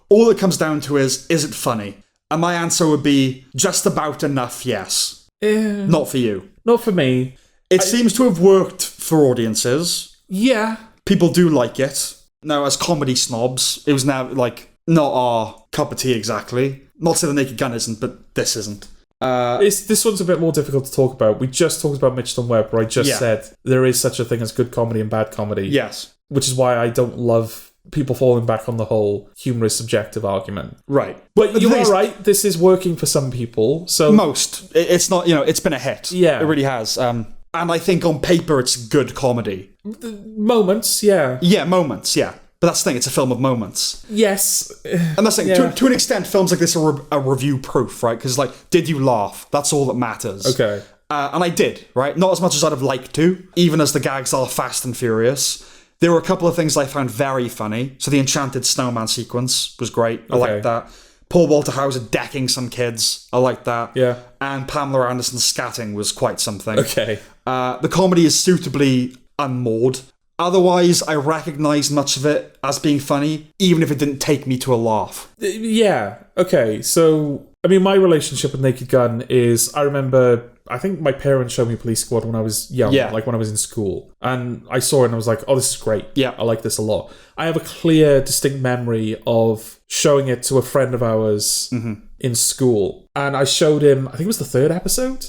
All it comes down to is it funny? And my answer would be just about enough, yes. Not for you. Not for me. It seems to have worked for audiences. Yeah. People do like it. Now, as comedy snobs, it was now, like, not our cup of tea exactly. Not to say The Naked Gun isn't, but this isn't. This one's a bit more difficult to talk about. We just talked about Mitchell and Webb, where I just said there is such a thing as good comedy and bad comedy. Yes. Which is why I don't love people falling back on the whole humour is subjective argument. Right. But you are right, this is working for some people. So most. It's not, you know, it's been a hit. Yeah. It really has. And I think on paper it's good comedy. Moments, yeah. Yeah, moments, yeah. But that's the thing, it's a film of moments. Yes. And that's the thing, to an extent, films like this are a review proof, right? Because, like, did you laugh? That's all that matters. Okay. And I did, right? Not as much as I'd have liked to, even as the gags are fast and furious. There were a couple of things I found very funny. So the Enchanted Snowman sequence was great. I liked that. Paul Walter Hauser decking some kids. I liked that. Yeah. And Pamela Anderson's scatting was quite something. Okay. The comedy is suitably unmoored. Otherwise, I recognise much of it as being funny, even if it didn't take me to a laugh. Yeah. Okay. So, I mean, my relationship with Naked Gun is I remember I think my parents showed me Police Squad when I was young, Yeah. like when I was in school. And I saw it and I was like, oh, this is great. Yeah. I like this a lot. I have a clear, distinct memory of showing it to a friend of ours in school. And I showed him, I think it was the third episode,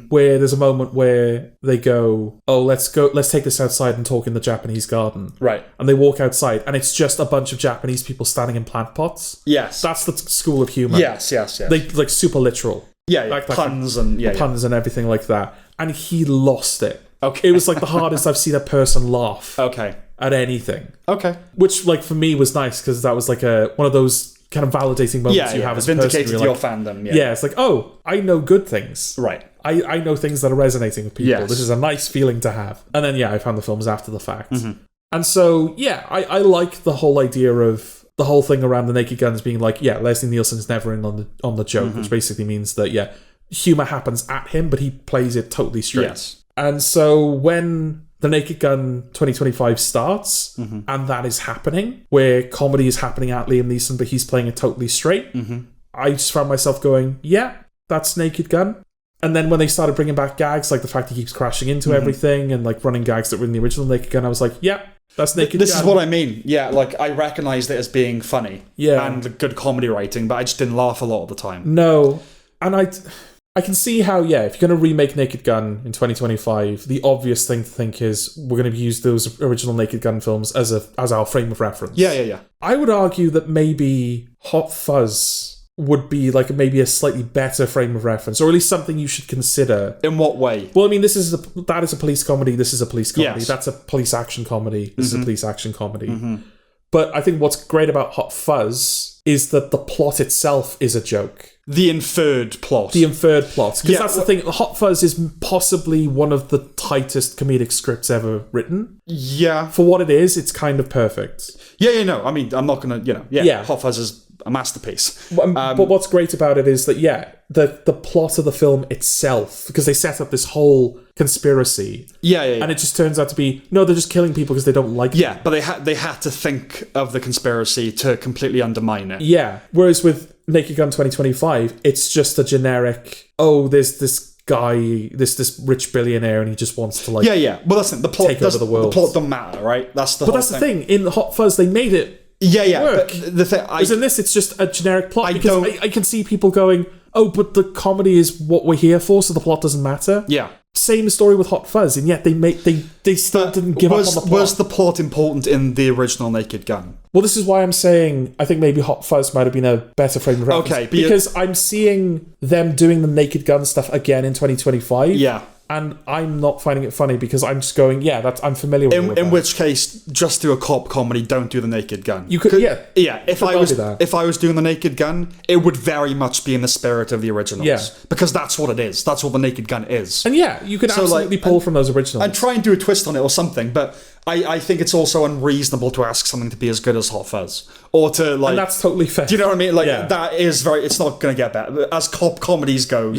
where there's a moment where they go, oh, let's take this outside and talk in the Japanese garden. Right. And they walk outside and it's just a bunch of Japanese people standing in plant pots. Yes. That's the school of humor. Yes. They like super literal. Yeah, Like puns and puns and everything like that. And he lost it. Okay. It was like the hardest I've seen a person laugh Okay. at anything. Okay. Which, like, for me was nice because that was like one of those kind of validating moments you have as a person. Vindicated You're your like, fandom. yeah, it's like, oh, I know good things. Right. I know things that are resonating with people. Yes. This is a nice feeling to have. And then, I found the films after the fact. And so, I like the whole idea of the whole thing around the Naked Guns being like, Leslie Nielsen's never in on the joke, which basically means that, humor happens at him, but he plays it totally straight. Yes. And so when The Naked Gun 2025 starts, and that is happening, where comedy is happening at Liam Neeson, but he's playing it totally straight, I just found myself going, that's Naked Gun. And then when they started bringing back gags, like the fact he keeps crashing into everything, and like running gags that were in the original Naked Gun, I was like, that's Naked Gun. This is what I mean. Yeah, like I recognized it as being funny. Yeah. And good comedy writing, but I just didn't laugh a lot of the time. No. And I can see how, if you're going to remake Naked Gun in 2025, the obvious thing to think is we're going to use those original Naked Gun films as our frame of reference. Yeah. I would argue that maybe Hot Fuzz would be like maybe a slightly better frame of reference, or at least something you should consider. In what way? Well, I mean, that is a police comedy. This is a police comedy. Yes. That's a police action comedy. This is a police action comedy. But I think what's great about Hot Fuzz is that the plot itself is a joke. The inferred plot. Because that's the thing. Hot Fuzz is possibly one of the tightest comedic scripts ever written. Yeah. For what it is, it's kind of perfect. No. I mean, I'm not going to, Hot Fuzz is a masterpiece. But what's great about it is that, the plot of the film itself, because they set up this whole conspiracy. Yeah. And it just turns out to be, no, they're just killing people because they don't like them. Yeah, but they had to think of the conspiracy to completely undermine it. Yeah. Whereas with Naked Gun 2025, it's just a generic, there's this guy, this rich billionaire, and he just wants to Well, that's the plot. Take over the world. The plot don't matter, right? That's the. But that's the thing. In Hot Fuzz, they made it. Work. But the thing, Whereas in this, it's just a generic plot. I can see people going, but the comedy is what we're here for, so the plot doesn't matter. Yeah. Same story with Hot Fuzz, and yet they still didn't give up on the plot. Was the plot important in the original Naked Gun? Well, this is why I'm saying I think maybe Hot Fuzz might have been a better frame of reference. Okay, because I'm seeing them doing the Naked Gun stuff again in 2025. Yeah. And I'm not finding it funny because I'm just going, I'm familiar with it. In which case, just do a cop comedy, don't do the Naked Gun. You could, If I was doing the Naked Gun, it would very much be in the spirit of the originals. Yeah. Because that's what it is. That's what the Naked Gun is. And you could absolutely pull from those originals. And try and do a twist on it or something, but I think it's also unreasonable to ask something to be as good as Hot Fuzz. Or to and that's totally fair. Do you know what I mean? That is it's not going to get better. As cop comedies go,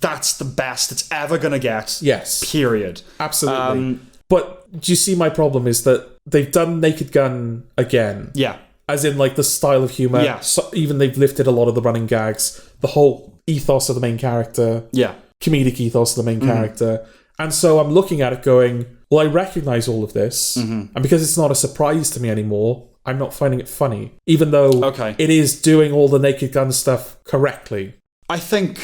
that's the best it's ever going to get. Yes. Period. Absolutely. But do you see my problem is that they've done Naked Gun again. Yeah. As in, the style of humour. Yeah. So even they've lifted a lot of the running gags. The whole ethos of the main character. Yeah. Comedic ethos of the main character. And so I'm looking at it going, well, I recognise all of this. And because it's not a surprise to me anymore, I'm not finding it funny. Even though it is doing all the Naked Gun stuff correctly. I think...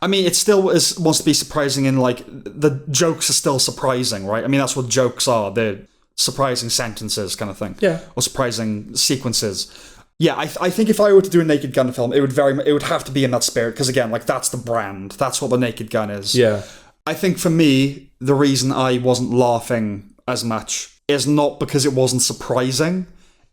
I mean, it still wants to be surprising in, the jokes are still surprising, right? I mean, that's what jokes are. They're surprising sentences kind of thing. Yeah. Or surprising sequences. Yeah, I think if I were to do a Naked Gun film, it would have to be in that spirit, because again, that's the brand. That's what the Naked Gun is. Yeah. I think for me, the reason I wasn't laughing as much is not because it wasn't surprising.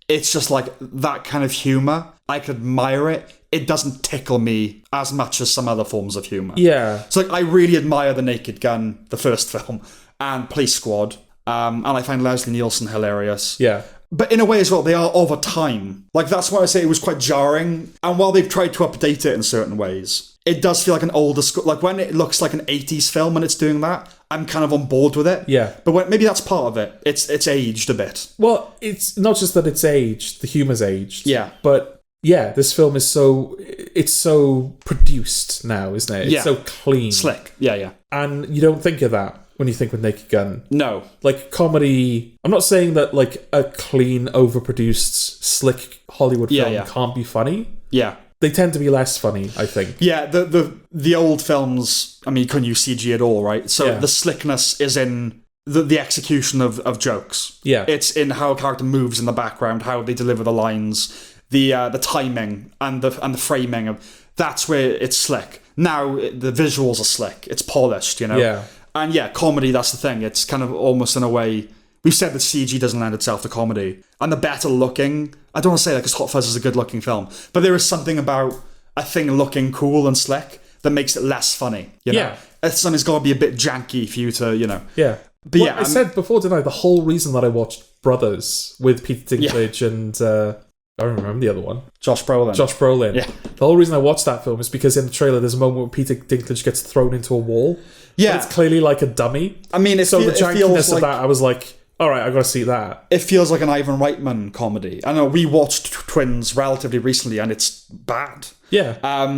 It's just that kind of humour. I could admire it. It doesn't tickle me as much as some other forms of humour. Yeah. So I really admire The Naked Gun, the first film, and Police Squad. And I find Leslie Nielsen hilarious. Yeah. But in a way as well, they are over time. That's why I say it was quite jarring. And while they've tried to update it in certain ways, it does feel like an older school. When it looks like an 80s film and it's doing that, I'm kind of on board with it. Yeah. But maybe that's part of it. It's aged a bit. Well, it's not just that it's aged, the humour's aged. Yeah. But yeah, this film is it's so produced now, isn't it? It's so clean. Slick. Yeah. And you don't think of that when you think with Naked Gun. No. Like, comedy... I'm not saying that, like, a clean, overproduced, slick Hollywood film can't be funny. Yeah. They tend to be less funny, I think. Yeah, the old films, I mean, you couldn't use CG at all, right? So the slickness is in the execution of jokes. Yeah. It's in how a character moves in the background, how they deliver the lines, the timing and the framing of that's where it's slick. Now the visuals are slick. It's polished, you know? Yeah. And yeah, comedy, that's the thing. It's kind of almost in a way... We've said that CG doesn't lend itself to comedy. And the better looking... I don't want to say that because Hot Fuzz is a good looking film. But there is something about a thing looking cool and slick that makes it less funny, you know? Yeah. Something's got to be a bit janky for you to, you know... Yeah. But I said before, didn't I? The whole reason that I watched Brothers with Peter Dinklage and... I don't remember the other one. Josh Brolin. Yeah. The whole reason I watched that film is because in the trailer there's a moment where Peter Dinklage gets thrown into a wall. Yeah. But it's clearly like a dummy. I mean, the jankiness of that, I was like, all right, I got to see that. It feels like an Ivan Reitman comedy. I know we watched Twins relatively recently and it's bad. Yeah.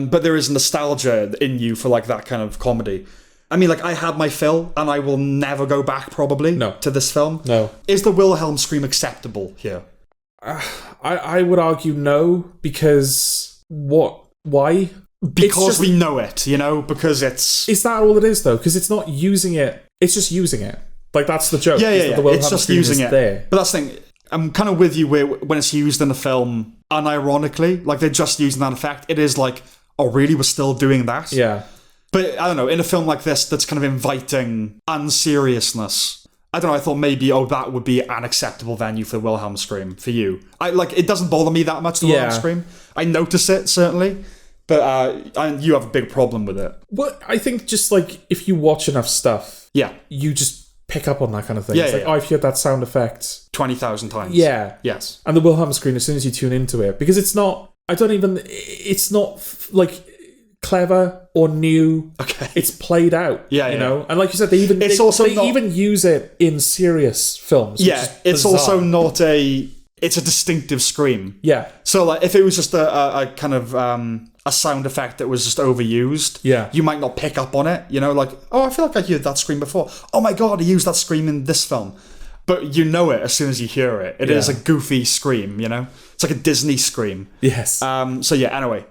But there is nostalgia in you for like that kind of comedy. I mean, like, I had my fill and I will never go back probably to this film. No. Is the Wilhelm scream acceptable here? I would argue no, because why? Because we know it, you know, because it's... Is that all it is, though? Because it's not using it, it's just using it. Like, that's the joke. Yeah. It's just using it. There. But that's the thing, I'm kind of with you when it's used in a film unironically, like they're just using that effect, it is like, oh, really, we're still doing that? Yeah. But, I don't know, in a film like this that's kind of inviting unseriousness... I don't know, I thought maybe, that would be an acceptable venue for the Wilhelm scream for you. It doesn't bother me that much, the Wilhelm scream. I notice it, certainly, but you have a big problem with it. Well, I think just, like, if you watch enough stuff, you just pick up on that kind of thing. It's like, I've heard that sound effect 20,000 times. Yeah. Yes. And the Wilhelm scream, as soon as you tune into it, because it's not, it's not, like... clever or new. Okay. It's played out. You know? And like you said, they even even use it in serious films. Yeah, it's also not it's a distinctive scream. Yeah. So like if it was just a kind of a sound effect that was just overused, you might not pick up on it, you know, like, oh, I feel like I heard that scream before. Oh my god, I used that scream in this film. But you know it as soon as you hear it. It is a goofy scream, you know? It's like a Disney scream. Yes. So yeah, anyway.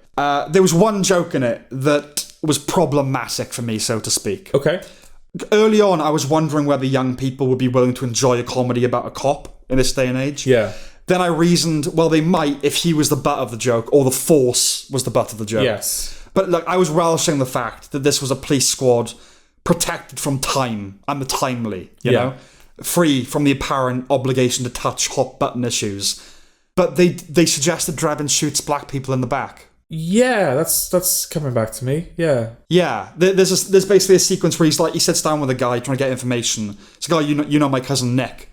There was one joke in it that was problematic for me, so to speak. Okay. Early on, I was wondering whether young people would be willing to enjoy a comedy about a cop in this day and age. Yeah. Then I reasoned, well, they might if he was the butt of the joke or the force was the butt of the joke. Yes. But look, I was relishing the fact that this was a police squad protected from time and the timely, you know? Free from the apparent obligation to touch hot button issues. But they suggested Drebin shoots black people in the back. Yeah, that's coming back to me. Yeah. Yeah, there's basically a sequence where he sits down with a guy trying to get information. It's a guy, you know my cousin Nick.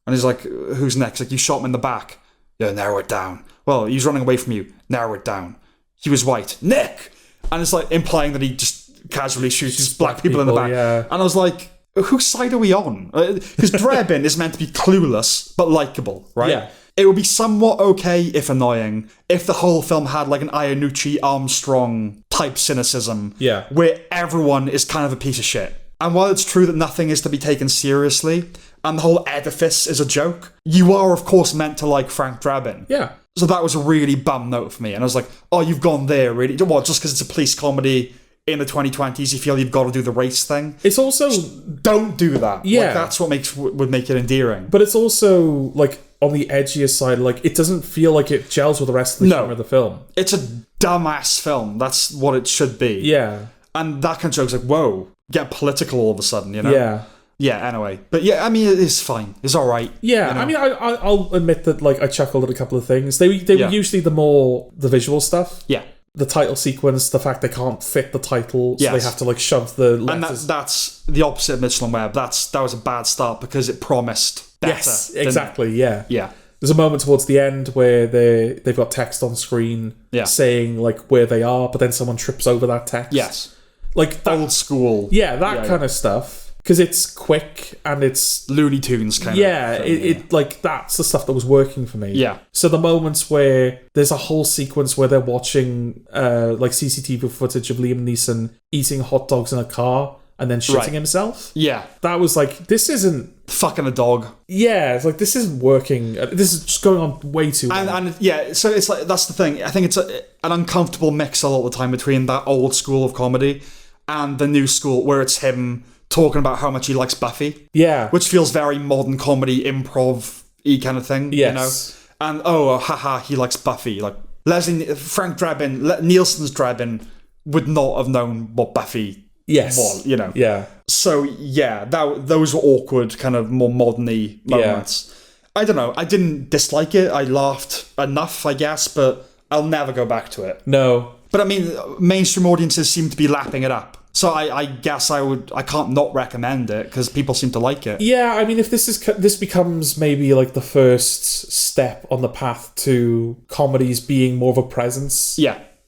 And he's like, who's Nick? He's like, you shot him in the back. Yeah, narrow it down. Well, he was running away from you. Narrow it down. He was white. Nick! And it's like implying that he just casually shoots black people in the back. Yeah. And I was like, whose side are we on? Because Drebin is meant to be clueless, but likeable, right? Yeah. It would be somewhat okay, if annoying, if the whole film had like an Iannucci Armstrong type cynicism, where everyone is kind of a piece of shit. And while it's true that nothing is to be taken seriously, and the whole edifice is a joke, you are of course meant to like Frank Drebin. Yeah. So that was a really bum note for me. And I was like, oh, you've gone there, really? What, just because it's a police comedy in the 2020s, you feel you've got to do the race thing? It's also... Just don't do that. Yeah. Like, that's what would make it endearing. But it's also, like, on the edgier side, like, it doesn't feel like it gels with the rest of the humor of the film. It's a dumbass film. That's what it should be. Yeah. And that kind of joke's like, whoa, get political all of a sudden, you know? Yeah. Yeah, anyway. But yeah, I mean, it's fine. It's all right. Yeah, you know? I mean, I'll admit that, like, I chuckled at a couple of things. They were usually the visual stuff. Yeah. The title sequence, the fact they can't fit the title, so they have to, like, shove the letters. And that's the opposite of Mitchell and Webb. That was a bad start because it promised better. Yes, exactly, yeah. Yeah. There's a moment towards the end where they've got text on screen saying, like, where they are, but then someone trips over that text. Yes. Like, old school. Yeah, that kind of stuff. because it's quick and it's Looney Tunes kind of thing, it like that's the stuff that was working for me. Yeah. So the moments where there's a whole sequence where they're watching like CCTV footage of Liam Neeson eating hot dogs in a car and then shitting himself. Yeah. That was like, this isn't Fucking a dog. Yeah, it's like, this isn't working. This is just going on way too long. And yeah, so it's like, that's the thing. I think it's an uncomfortable mix a lot of the time between that old school of comedy and the new school where it's him talking about how much he likes Buffy. Yeah. Which feels very modern comedy, improv-y kind of thing. Yes. You know? And, haha, he likes Buffy. Like, Frank Drebin, Nielsen's Drebin would not have known what Buffy was, you know? Yeah. So, yeah, those were awkward, kind of more modern-y moments. Yeah. I don't know. I didn't dislike it. I laughed enough, I guess, but I'll never go back to it. No. But, I mean, mainstream audiences seem to be lapping it up. So I guess I can't not recommend it because people seem to like it. Yeah, I mean, if this becomes maybe like the first step on the path to comedies being more of a presence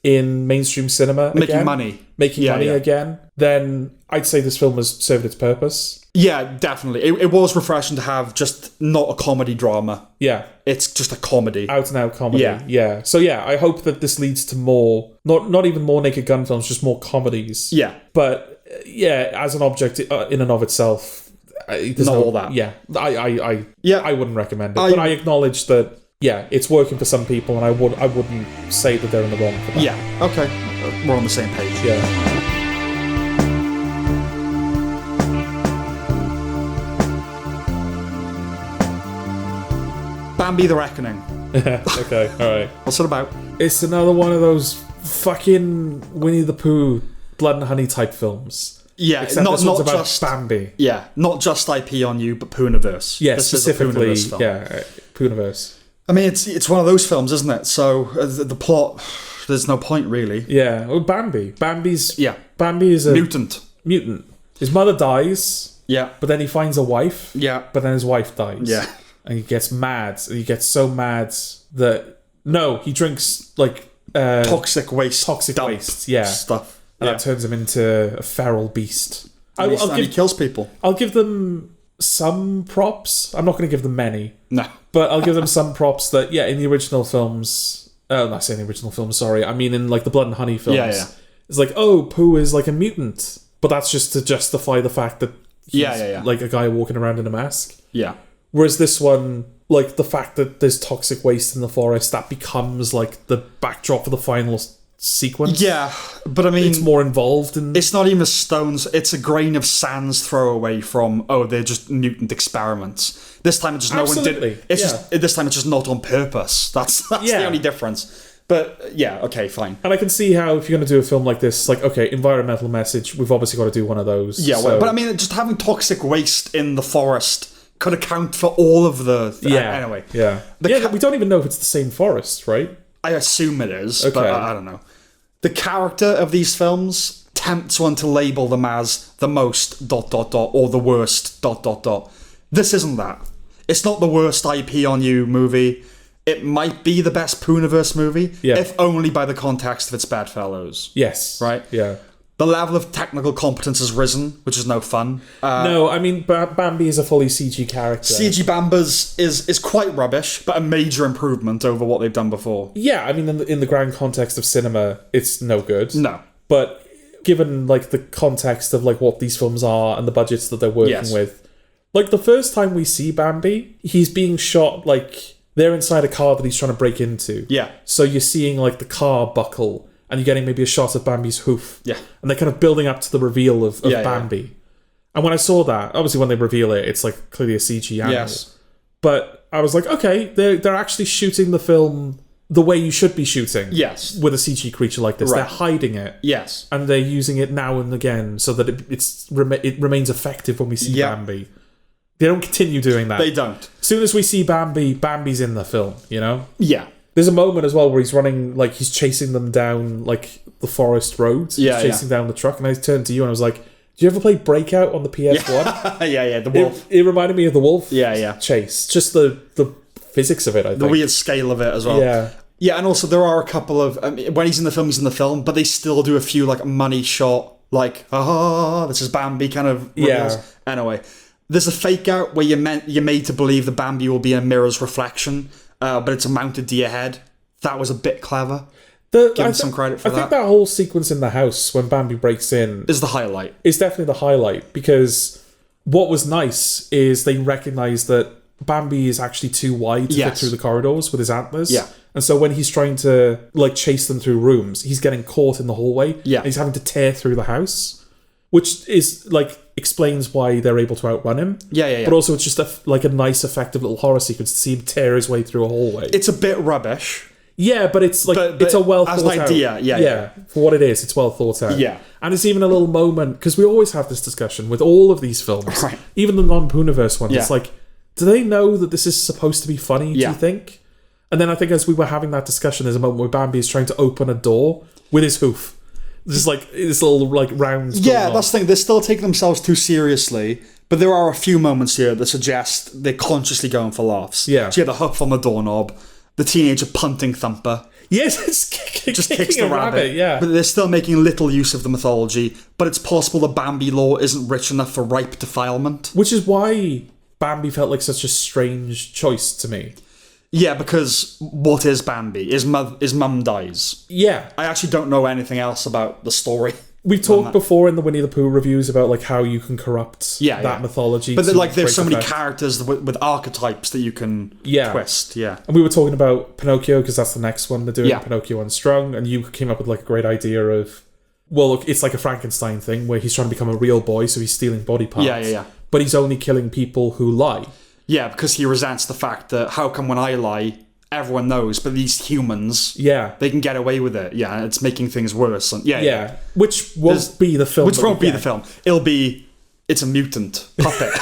in mainstream cinema making money again, then I'd say this film has served its purpose. Yeah, definitely. It was refreshing to have just not a comedy drama. Yeah. It's just a comedy. Out and out comedy. Yeah. So yeah, I hope that this leads to more, not even more Naked Gun films, just more comedies. Yeah. But yeah, as an object in and of itself, there's not all that. Yeah. I wouldn't recommend it. But I acknowledge that, yeah, it's working for some people, and I wouldn't say that they're in the wrong for that. Yeah. Okay. We're on the same page. Yeah. Bambi the Reckoning. Okay, alright. What's it about? It's another one of those fucking Winnie the Pooh, Blood and Honey type films. Yeah, except not this one's about just Bambi. Yeah, not just IP on You, but Poohniverse. Yeah, this specifically, is a Poohniverse film. yeah, Poohniverse. I mean, it's one of those films, isn't it? So the plot, there's no point really. Yeah, well, Bambi. Bambi is a mutant. His mother dies. Yeah, but then he finds a wife. Yeah, but then his wife dies. Yeah. And he gets mad. And he gets so mad that he drinks like toxic waste, yeah, stuff, and that turns him into a feral beast. And he kills people. I'll give them some props. I'm not going to give them many. No, but I'll give them some props that in the original films. Not saying the original films. Sorry, I mean in like the Blood and Honey films. Yeah. It's like Pooh is like a mutant, but that's just to justify the fact that he's like a guy walking around in a mask. Yeah. Whereas this one, like the fact that there's toxic waste in the forest, that becomes like the backdrop for the final sequence. Yeah, but I mean, it's more involved in. It's not even a stone's. It's a grain of sand's throw away from. They're just mutant experiments. This time, it's just Absolutely. no one did. It's just this time. It's just not on purpose. That's the only difference. But yeah, okay, fine. And I can see how if you're going to do a film like this, like environmental message, we've obviously got to do one of those. Yeah, but I mean, just having toxic waste in the forest could account for all of the... anyway. Yeah. We don't even know if it's the same forest, right? I assume it is, but I don't know. The character of these films tempts one to label them as the most ... or the worst ... This isn't that. It's not the worst IP on You movie. It might be the best Poohniverse movie, if only by the context of its Bedfellows. Yes. Right? Yeah. The level of technical competence has risen, which is no fun. No, I mean, Bambi is a fully CG character. CG Bambas is quite rubbish, but a major improvement over what they've done before. Yeah, I mean, in the grand context of cinema, it's no good. No. But given, like, the context of, like, what these films are and the budgets that they're working with, like, the first time we see Bambi, he's being shot, like, they're inside a car that he's trying to break into. Yeah. So you're seeing, like, the car buckle, and you're getting maybe a shot of Bambi's hoof. Yeah. And they're kind of building up to the reveal of Bambi. Yeah. And when I saw that, obviously when they reveal it, it's like clearly a CG animal. Yes. But I was like, okay, they're actually shooting the film the way you should be shooting. Yes. With a CG creature like this. Right. They're hiding it. Yes. And they're using it now and again so that it remains effective when we see Bambi. They don't continue doing that. They don't. As soon as we see Bambi, Bambi's in the film, you know? Yeah. There's a moment as well where he's running, like, he's chasing them down, like, the forest road. He's chasing down the truck. And I turned to you and I was like, do you ever play Breakout on the PS1? Yeah, the wolf. It reminded me of the wolf chase. Just the physics of it, I think. The weird scale of it as well. Yeah. Yeah, and also there are a couple of... when he's in the film, but they still do a few, like, money shot Like, this is Bambi kind of Yeah. reveals. Anyway, there's a fake out where you're made to believe the Bambi will be a mirror's reflection, but it's mounted to your head. That was a bit clever. Give him some credit for that. I think that whole sequence in the house when Bambi breaks in is the highlight. Is definitely the highlight, because what was nice is they recognised that Bambi is actually too wide to fit through the corridors with his antlers. Yeah. And so when he's trying to like chase them through rooms, he's getting caught in the hallway. Yeah. And he's having to tear through the house, which is like explains why they're able to outrun him. Yeah. But also it's just a nice effective little horror sequence to see him tear his way through a hallway. It's a bit rubbish. Yeah, but it's like But it's a well as thought an out. idea, yeah. For what it is, it's well thought out. Yeah. And it's even a little moment, because we always have this discussion with all of these films, Right. even the non-Pooniverse ones. Yeah. It's like, do they know that this is supposed to be funny? Do Yeah. you think? And then I think as we were having that discussion, there's a moment where Bambi is trying to open a door with his hoof. Just like this little like round. Yeah, that's the thing. They're still taking themselves too seriously, but there are a few moments here that suggest they're consciously going for laughs. Yeah. So you have the hoof on the doorknob, the teenager punting Thumper. Yes, it's Just kicks the rabbit. Yeah. But they're still making little use of the mythology. But it's possible the Bambi lore isn't rich enough for ripe defilement. Which is why Bambi felt like such a strange choice to me. Yeah, because what is Bambi? His mum dies. Yeah. I actually don't know anything else about the story. We've talked before in the Winnie the Pooh reviews about like how you can corrupt that mythology. But to like, there's great so many effect. characters with archetypes that you can twist. Yeah. And we were talking about Pinocchio because that's the next one they're doing, Yeah. Pinocchio Unstrung, and you came up with like a great idea of, well, look, it's like a Frankenstein thing where he's trying to become a real boy, so he's stealing body parts. Yeah. But he's only killing people who lie. Yeah, because he resents the fact that how come when I lie, everyone knows, but these humans, they can get away with it. Yeah, it's making things worse. And Yeah. Which won't be the film. Which won't be the film. It's a mutant puppet.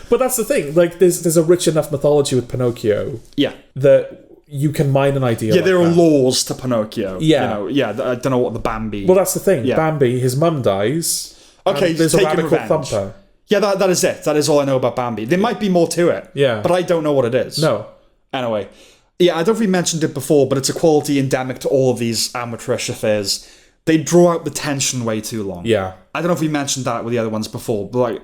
But that's the thing. Like, there's a rich enough mythology with Pinocchio. Yeah. That you can mine an idea. Yeah, like there are that. laws to Pinocchio. Yeah. I don't know what the Bambi. Well, that's the thing. Yeah. Bambi, his mum dies. Okay, and there's a taking rabbit called revenge. Thumper. Yeah, that is it. That is all I know about Bambi. There might be more to it. Yeah. But I don't know what it is. No. Anyway. Yeah, I don't know if we mentioned it before, but it's a quality endemic to all of these amateurish affairs. They draw out the tension way too long. Yeah. I don't know if we mentioned that with the other ones before, but like,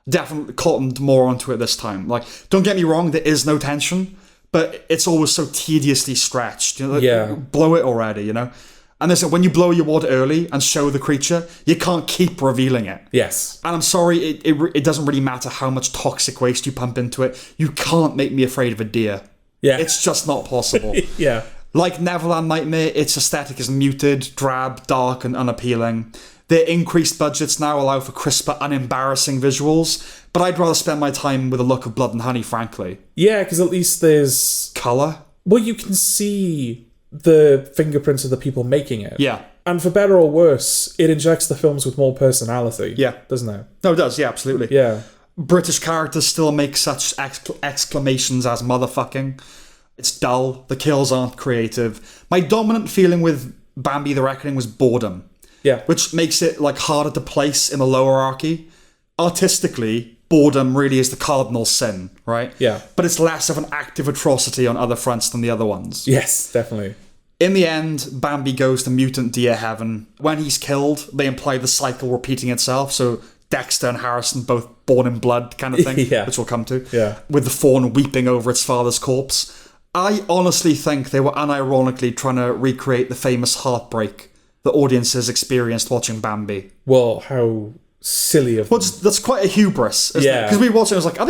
definitely cottoned more onto it this time. Like, don't get me wrong, there is no tension, but it's always so tediously stretched. You know, like, blow it already, you know? And there's when you blow your wad early and show the creature, you can't keep revealing it. Yes. And I'm sorry, it doesn't really matter how much toxic waste you pump into it. You can't make me afraid of a deer. Yeah. It's just not possible. Yeah. Like Neverland Nightmare, its aesthetic is muted, drab, dark, and unappealing. Their increased budgets now allow for crisper, unembarrassing visuals, but I'd rather spend my time with a look of Blood and Honey, frankly. Yeah, because at least there's... Colour? Well, you can see the fingerprints of the people making it. Yeah. And for better or worse, it injects the films with more personality. Yeah. Doesn't it? No, it does, yeah, absolutely. Yeah. British characters still make such exclamations as motherfucking. It's dull. The kills aren't creative. My dominant feeling with Bambi the Reckoning was boredom. Yeah. Which makes it like harder to place in the lower hierarchy. Artistically, boredom really is the cardinal sin, right? Yeah. But it's less of an active atrocity on other fronts than the other ones. Yes, definitely. In the end, Bambi goes to mutant deer heaven. When he's killed, they imply the cycle repeating itself, so Dexter and Harrison both born in blood kind of thing, Yeah. which we'll come to. Yeah. With the fawn weeping over its father's corpse. I honestly think they were unironically trying to recreate the famous heartbreak that audiences experienced watching Bambi. Well, how silly of them. That's quite a hubris, isn't it? Yeah. Because we watched it, I was like, are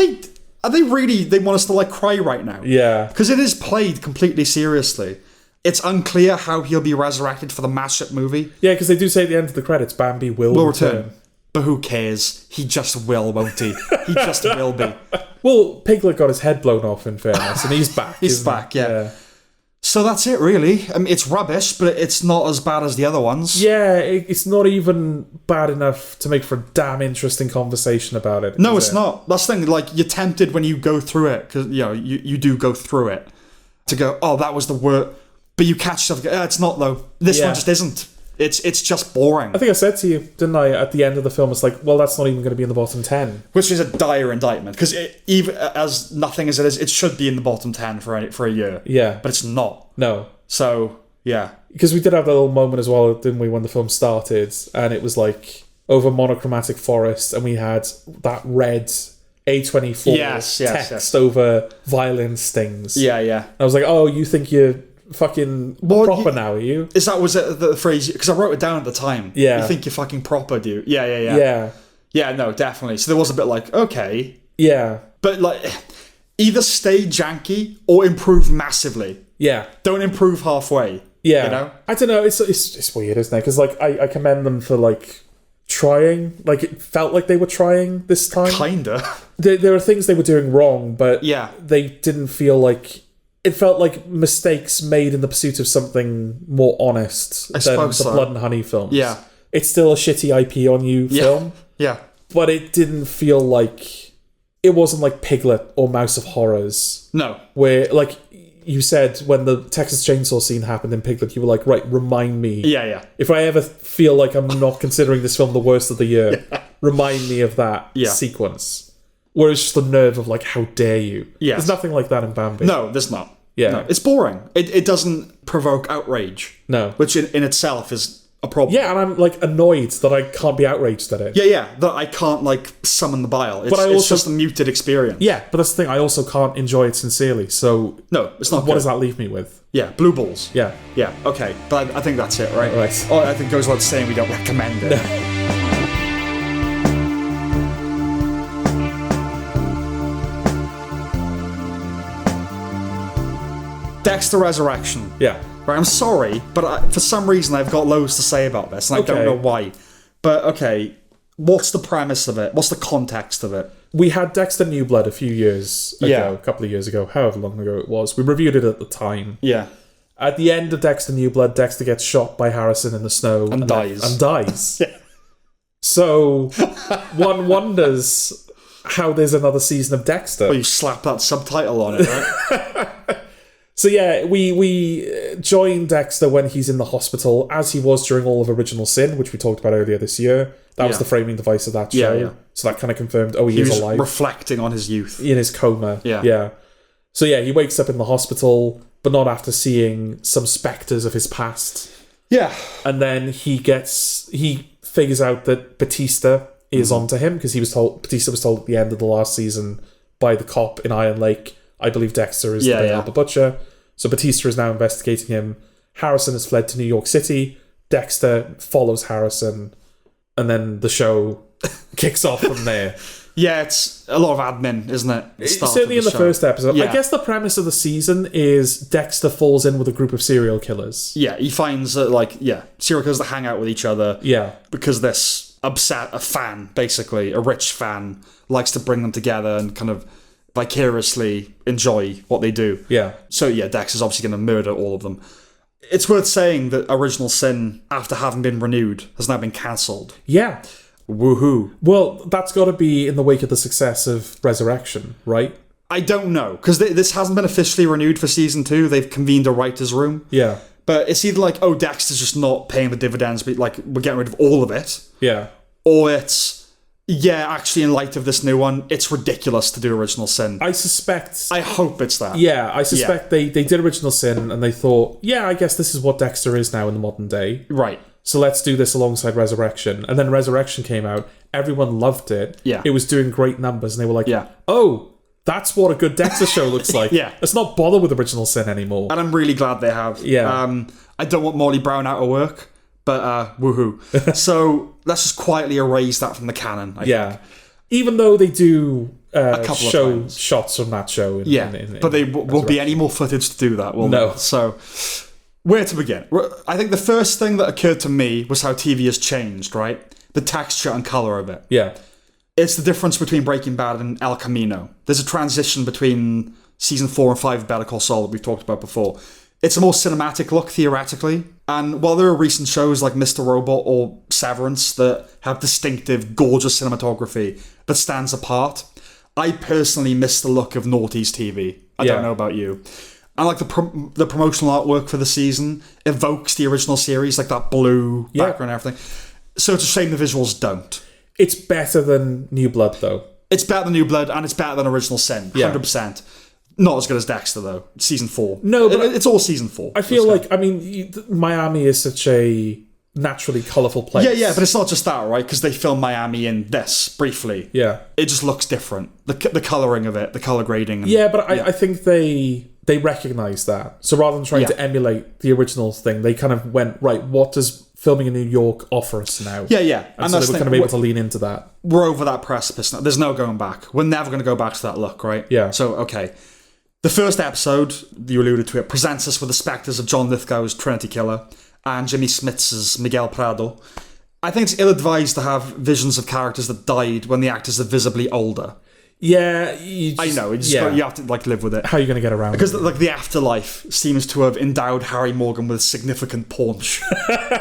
they really, they want us to like cry right now? Yeah. Because it is played completely seriously. It's unclear how he'll be resurrected for the mashup movie. Yeah, because they do say at the end of the credits, Bambi will return. But who cares? He just will, won't he? He just will be. Well, Piglet got his head blown off, in fairness, and he's back. He's back, yeah. So that's it, really. I mean, it's rubbish, but it's not as bad as the other ones. Yeah, it's not even bad enough to make for a damn interesting conversation about it. No, it's not. That's the thing. Like, you're tempted when you go through it, because, you know, you do go through it, to go, oh, that was the word. But you catch yourself, it's not, though. This one just isn't. It's just boring. I think I said to you, didn't I, at the end of the film, it's like, well, that's not even going to be in the bottom 10. Which is a dire indictment, because even as nothing as it is, it should be in the bottom 10 for a year. Yeah. But it's not. No. So, Yeah. Because we did have that little moment as well, didn't we, when the film started, and it was like over monochromatic forest, and we had that red A24 text over violin stings. Yeah, yeah. I was like, oh, you think you're fucking proper now, are you? Was it the phrase? Because I wrote it down at the time. Yeah. You think you're fucking proper, do you? Yeah. Yeah. Yeah, no, definitely. So there was a bit like, okay. Yeah. But like, either stay janky or improve massively. Yeah. Don't improve halfway. Yeah. You know? I don't know, it's weird, isn't it? Because like, I commend them for like trying. Like, it felt like they were trying this time. Kinda. There are things they were doing wrong, but yeah, they didn't feel like... It felt like mistakes made in the pursuit of something more honest than the Blood and Honey films. Yeah. It's still a shitty IP on you film. Yeah. But it didn't feel like... It wasn't like Piglet or Mouse of Horrors. No. Where, like you said, when the Texas Chainsaw scene happened in Piglet, you were like, right, remind me. Yeah. If I ever feel like I'm not considering this film the worst of the year, remind me of that sequence. Where it's just the nerve of like, how dare you? Yeah. There's nothing like that in Bambi. No, there's not. Yeah. No, it's boring. It doesn't provoke outrage. No. Which in itself is a problem. Yeah, and I'm like annoyed that I can't be outraged at it. Yeah, that I can't like summon the bile. It's just a muted experience. Yeah, but that's the thing, I also can't enjoy it sincerely, so... No, it's not What does that leave me with? Yeah, blue balls. Yeah. Yeah, okay. But I think that's it, right? Right. Oh, I think it goes without saying we don't recommend it. Dexter Resurrection. Yeah. Right, I'm sorry, but for some reason I've got loads to say about this, and I don't know why. But, okay, what's the premise of it? What's the context of it? We had Dexter New Blood a few years ago, a couple of years ago, however long ago it was. We reviewed it at the time. Yeah. At the end of Dexter New Blood, Dexter gets shot by Harrison in the snow. And dies. Yeah. So, one wonders how there's another season of Dexter. Well, you slap that subtitle on it, right? So yeah, we join Dexter when he's in the hospital, as he was during all of Original Sin, which we talked about earlier this year. That was the framing device of that show. Yeah. So that kind of confirmed, he is alive. Reflecting on his youth. In his coma. Yeah. So yeah, he wakes up in the hospital, but not after seeing some spectres of his past. Yeah. And then he figures out that Batista is onto him, because Batista was told at the end of the last season by the cop in Iron Lake, I believe Dexter is the Albert Butcher. So Batista is now investigating him. Harrison has fled to New York City. Dexter follows Harrison. And then the show kicks off from there. Yeah, it's a lot of admin, isn't it? Certainly in the first episode. Yeah. I guess the premise of the season is Dexter falls in with a group of serial killers. Yeah, he finds serial killers that hang out with each other. Yeah. Because this a fan, basically, a rich fan, likes to bring them together and kind of vicariously enjoy what they do. Yeah. So yeah, Dexter's obviously going to murder all of them. It's worth saying that Original Sin, after having been renewed, has now been cancelled. Yeah. Woohoo. Well, that's got to be in the wake of the success of Resurrection, right? I don't know, because this hasn't been officially renewed for season 2. They've convened a writer's room. Yeah. But it's either like, Dexter's just not paying the dividends, but like, we're getting rid of all of it. Yeah. Or it's, actually, in light of this new one, it's ridiculous to do Original Sin. I hope it's that. Yeah, I suspect they did Original Sin and they thought, I guess this is what Dexter is now in the modern day. Right. So let's do this alongside Resurrection. And then Resurrection came out. Everyone loved it. Yeah. It was doing great numbers. And they were like, that's what a good Dexter show looks like. Let's not bother with Original Sin anymore. And I'm really glad they have. Yeah. I don't want Molly Brown out of work. But, woohoo. So, let's just quietly erase that from the canon, I think. Even though they do a couple of shots from that show. But there won't be any more footage to do that, will there? So, where to begin? I think the first thing that occurred to me was how TV has changed, right? The texture and colour of it. Yeah. It's the difference between Breaking Bad and El Camino. There's a transition between season 4 and 5 of Better Call Saul that we've talked about before. It's a more cinematic look, theoretically. And while there are recent shows like Mr. Robot or Severance that have distinctive, gorgeous cinematography that stands apart, I personally miss the look of Naughty's TV. I don't know about you. And like the promotional artwork for the season evokes the original series, like that blue background and everything. So it's a shame the visuals don't. It's better than New Blood, though. It's better than New Blood, and it's better than Original Sin, 100%. Not as good as Dexter, though. Season 4. No, but it's all season 4. I feel like, I mean, Miami is such a naturally colourful place. Yeah, but it's not just that, right? Because they filmed Miami in this, briefly. Yeah. It just looks different. The colouring of it, the colour grading. And, yeah, but I think they recognise that. So rather than trying to emulate the original thing, they kind of went, right, what does filming in New York offer us now? Yeah. And so they were kind of able to lean into that. We're over that precipice now. There's no going back. We're never going to go back to that look, right? Yeah. So, okay. The first episode, you alluded to it, presents us with the spectres of John Lithgow's Trinity Killer and Jimmy Smits's Miguel Prado. I think it's ill-advised to have visions of characters that died when the actors are visibly older. Yeah, I know. You have to live with it. How are you going to get around because it? The afterlife seems to have endowed Harry Morgan with significant paunch.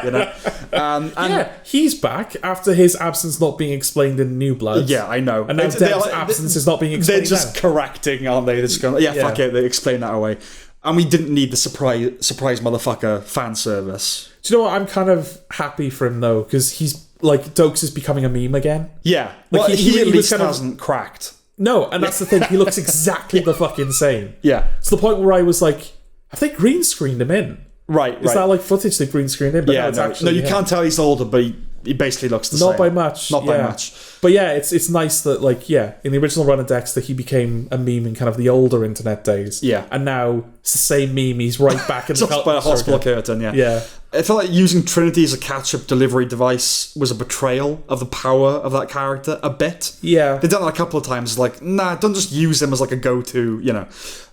You know, and he's back after his absence not being explained in New Blood. Yeah, I know. And now Dev's absence is not being explained. They're just correcting, aren't they? They're just going, fuck it. They explain that away, and we didn't need the surprise motherfucker fan service. Do you know what? I'm kind of happy for him though, because he's like Dokes is becoming a meme again. Yeah, like, he at least hasn't cracked. No, and that's the thing. He looks exactly the fucking same. Yeah. It's the point where I was like, have they green screened him in? Right. Is that like footage they green screened in? But no, you can't tell he's older, but he basically looks the same. Not by much. Not by much. But yeah, it's nice that in the original run of Dexter, he became a meme in kind of the older internet days. Yeah. And now it's the same meme. He's right back in the just by a hospital curtain. Yeah. I felt like using Trinity as a catch-up delivery device was a betrayal of the power of that character a bit. Yeah. They've done it a couple of times. Like, nah, don't just use him as like a go-to, you know.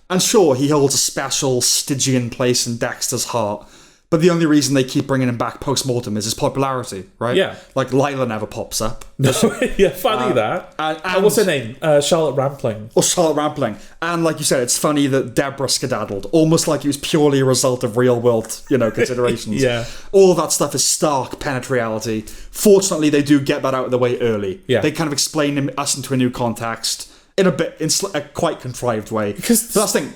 And sure, he holds a special Stygian place in Dexter's heart. But the only reason they keep bringing him back post-mortem is his popularity, right? Yeah. Like, Lila never pops up. No, yeah, funny that. And what's her name? Charlotte Rampling. Or Charlotte Rampling. And like you said, it's funny that Deborah skedaddled, almost like it was purely a result of real-world, considerations. Yeah. All of that stuff is stark reality. Fortunately, they do get that out of the way early. Yeah. They kind of explain us into a new context in a quite contrived way. Because that's the thing.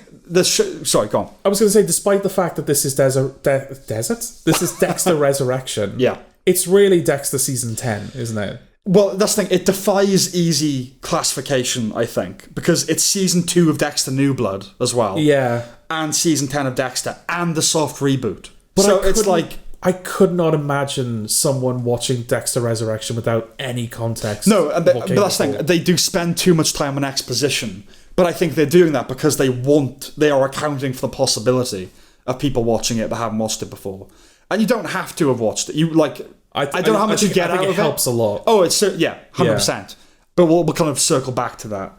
Sorry, go on. I was going to say, despite the fact that this is Desert? This is Dexter Resurrection. Yeah. It's really Dexter season 10, isn't it? Well, that's the thing. It defies easy classification, I think, because it's season 2 of Dexter New Blood as well. Yeah. And season 10 of Dexter and the soft reboot. But so it's like... I could not imagine someone watching Dexter Resurrection without any context. No, but that's the thing. They do spend too much time on exposition. But I think they're doing that because they are accounting for the possibility of people watching it that haven't watched it before. And you don't have to have watched it. I don't know how much you get out of it. It helps a lot. Oh, it's 100%. Yeah. But we'll kind of circle back to that.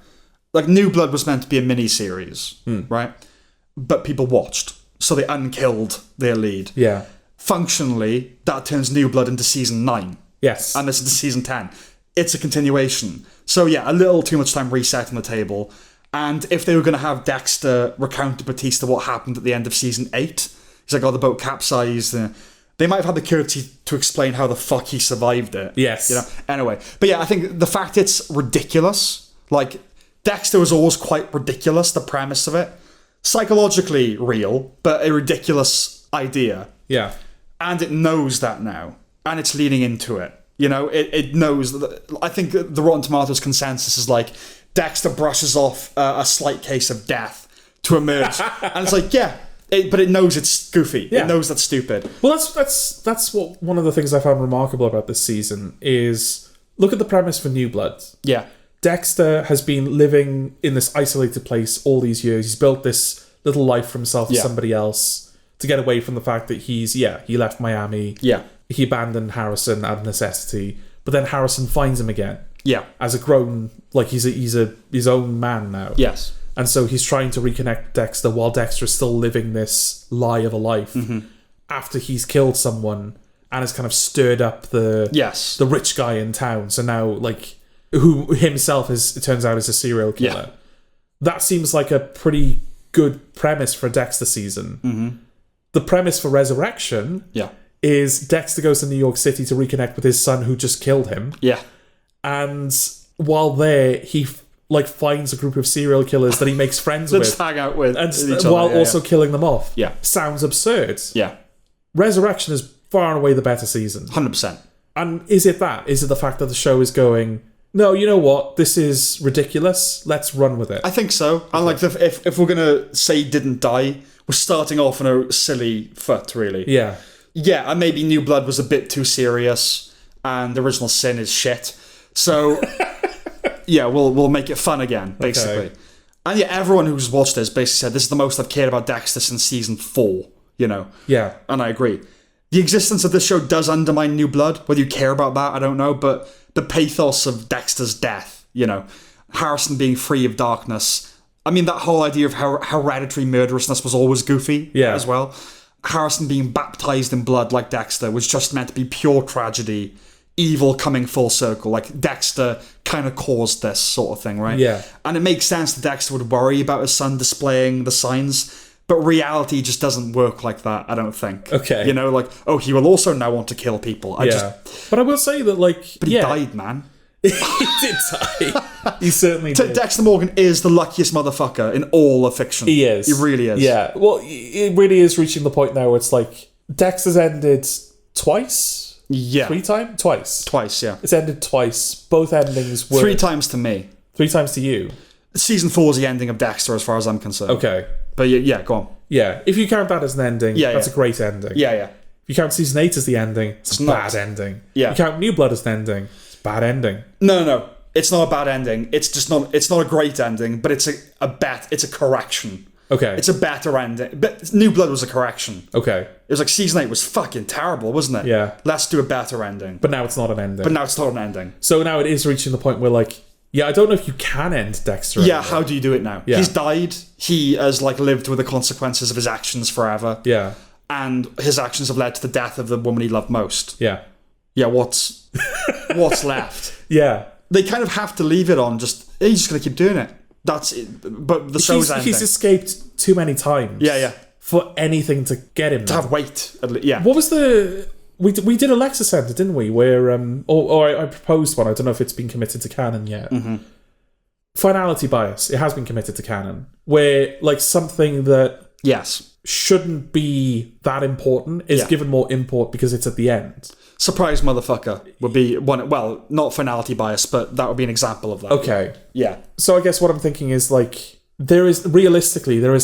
Like, New Blood was meant to be a mini-series, right? But people watched, so they unkilled their lead. Yeah. Functionally, that turns New Blood into season 9. Yes. And this is season 10. It's a continuation. So yeah, a little too much time resetting the table. And if they were going to have Dexter recount to Batista what happened at the end of season 8, he's like, the boat capsized. They might have had the courtesy to explain how the fuck he survived it. Yes. Anyway. But yeah, I think the fact it's ridiculous, like, Dexter was always quite ridiculous, the premise of it. Psychologically real, but a ridiculous idea. Yeah. And it knows that now. And it's leaning into it. It knows that. I think the Rotten Tomatoes consensus is like, Dexter brushes off a slight case of death to emerge. And it's like, but it knows it's goofy. Yeah. It knows that's stupid. Well, that's what one of the things I found remarkable about this season is, look at the premise for New Blood. Yeah. Dexter has been living in this isolated place all these years. He's built this little life for himself and somebody else to get away from the fact that he left Miami. Yeah. He abandoned Harrison out of necessity, but then Harrison finds him again. Yeah. As a grown, like he's his own man now. Yes. And so he's trying to reconnect Dexter while Dexter is still living this lie of a life after he's killed someone and has kind of stirred up the rich guy in town. So now, like, who himself it turns out is a serial killer. Yeah. That seems like a pretty good premise for a Dexter season. Mm-hmm. The premise for Resurrection is Dexter goes to New York City to reconnect with his son who just killed him. Yeah. And while there, he finds a group of serial killers that he makes friends with. Just hang out with and each while other. also killing them off. Yeah. Sounds absurd. Yeah. Resurrection is far and away the better season. 100%. And is it that? Is it the fact that the show is going, no, you know what? This is ridiculous. Let's run with it. I think so. And like, if we're gonna say he didn't die, we're starting off on a silly foot, really. Yeah. Yeah, and maybe New Blood was a bit too serious, and Original Sin is shit. So, yeah, we'll make it fun again, basically. Okay. And yeah, everyone who's watched this basically said this is the most I've cared about Dexter since season 4. You know. Yeah. And I agree. The existence of this show does undermine New Blood. Whether you care about that, I don't know. But the pathos of Dexter's death, you know, Harrison being free of darkness. I mean, that whole idea of hereditary murderousness was always goofy as well. Harrison being baptized in blood like Dexter was just meant to be pure tragedy, evil coming full circle. Like, Dexter kind of caused this sort of thing, right? Yeah. And it makes sense that Dexter would worry about his son displaying the signs. But reality just doesn't work like that, I don't think. Okay. You know, like, oh, he will also now want to kill people. But I will say that, like... But he died, man. He did die. He certainly did. Dexter Morgan is the luckiest motherfucker in all of fiction. He is. He really is. Yeah. Well, it really is reaching the point now where it's like, Dexter's ended twice? Yeah. 3 times? Twice. Twice, yeah. It's ended twice. Both endings were... 3 times to me. 3 times to you. Season 4 is the ending of Dexter as far as I'm concerned. Okay. But yeah, go on. Yeah. If you count that as an ending, that's a great ending. Yeah, yeah. If you count season 8 as the ending, it's a bad ending. Yeah. If you count New Blood as an ending, it's a bad ending. No. It's not a bad ending. It's just not. It's not a great ending, but it's a correction. Okay. It's a better ending. But New Blood was a correction. Okay. It was like season 8 was fucking terrible, wasn't it? Yeah. Let's do a better ending. But now it's not an ending. But now it's not an ending. So now it is reaching the point where, like, yeah, I don't know if you can end Dexter. Yeah, anymore. how do you do it now? Yeah. He's died. He has like lived with the consequences of his actions forever. Yeah. And his actions have led to the death of the woman he loved most. Yeah. Yeah, what's left? Yeah. They kind of have to leave it on. He's just going to keep doing it. That's it. But the show's ending. He's escaped too many times. Yeah. For anything to get him. To have weight. Yeah. What was the... We did a Lexus Center, didn't we? Where I proposed one. I don't know if it's been committed to canon yet. Mm-hmm. Finality bias. It has been committed to canon. Where, like, something that shouldn't be that important is given more import because it's at the end. Surprise motherfucker would be one. Well, not finality bias, but that would be an example of that. Okay. Yeah. So I guess what I'm thinking is, like, there is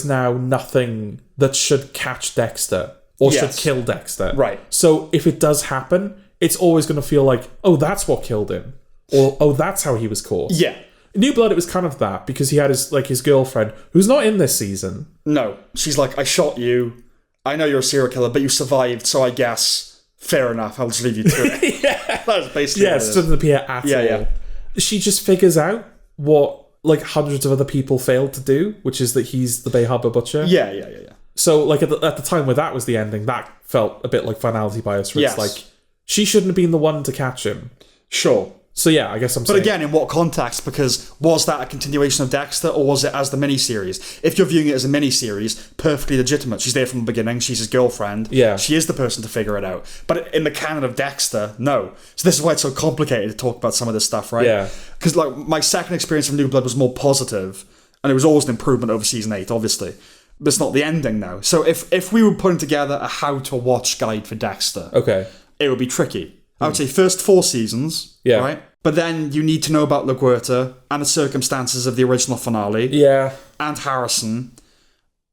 now nothing that should catch Dexter or should kill Dexter. Right. So if it does happen, it's always going to feel like, oh, that's what killed him. Or, oh, that's how he was caught. Yeah. In New Blood, it was kind of that, because he had his girlfriend, who's not in this season. No. She's like, I shot you. I know you're a serial killer, but you survived, so I guess, fair enough, I'll just leave you to it. That was basically it doesn't appear at all. Yeah. She just figures out what, like, hundreds of other people failed to do, which is that he's the Bay Harbor Butcher. Yeah. So, like, at the time where that was the ending, that felt a bit like finality bias, where it's like, she shouldn't have been the one to catch him. Sure. So, yeah, I guess I'm saying... But again, in what context? Because was that a continuation of Dexter, or was it as the miniseries? If you're viewing it as a miniseries, perfectly legitimate. She's there from the beginning. She's his girlfriend. Yeah. She is the person to figure it out. But in the canon of Dexter, no. So this is why it's so complicated to talk about some of this stuff, right? Yeah. Because, like, my second experience of New Blood was more positive, and it was always an improvement over season 8, obviously. But it's not the ending now. So if we were putting together a how-to-watch guide for Dexter, okay, it would be tricky. I would say first 4 seasons, right? But then you need to know about LaGuerta and the circumstances of the original finale. Yeah. And Harrison.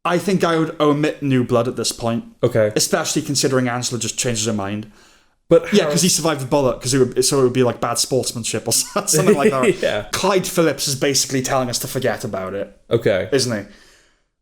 I think I would omit New Blood at this point. Okay. Especially considering Angela just changes her mind. But yeah, because he survived the bullet, because it would be like bad sportsmanship or something like that. Yeah. Clyde Phillips is basically telling us to forget about it. Okay. Isn't he?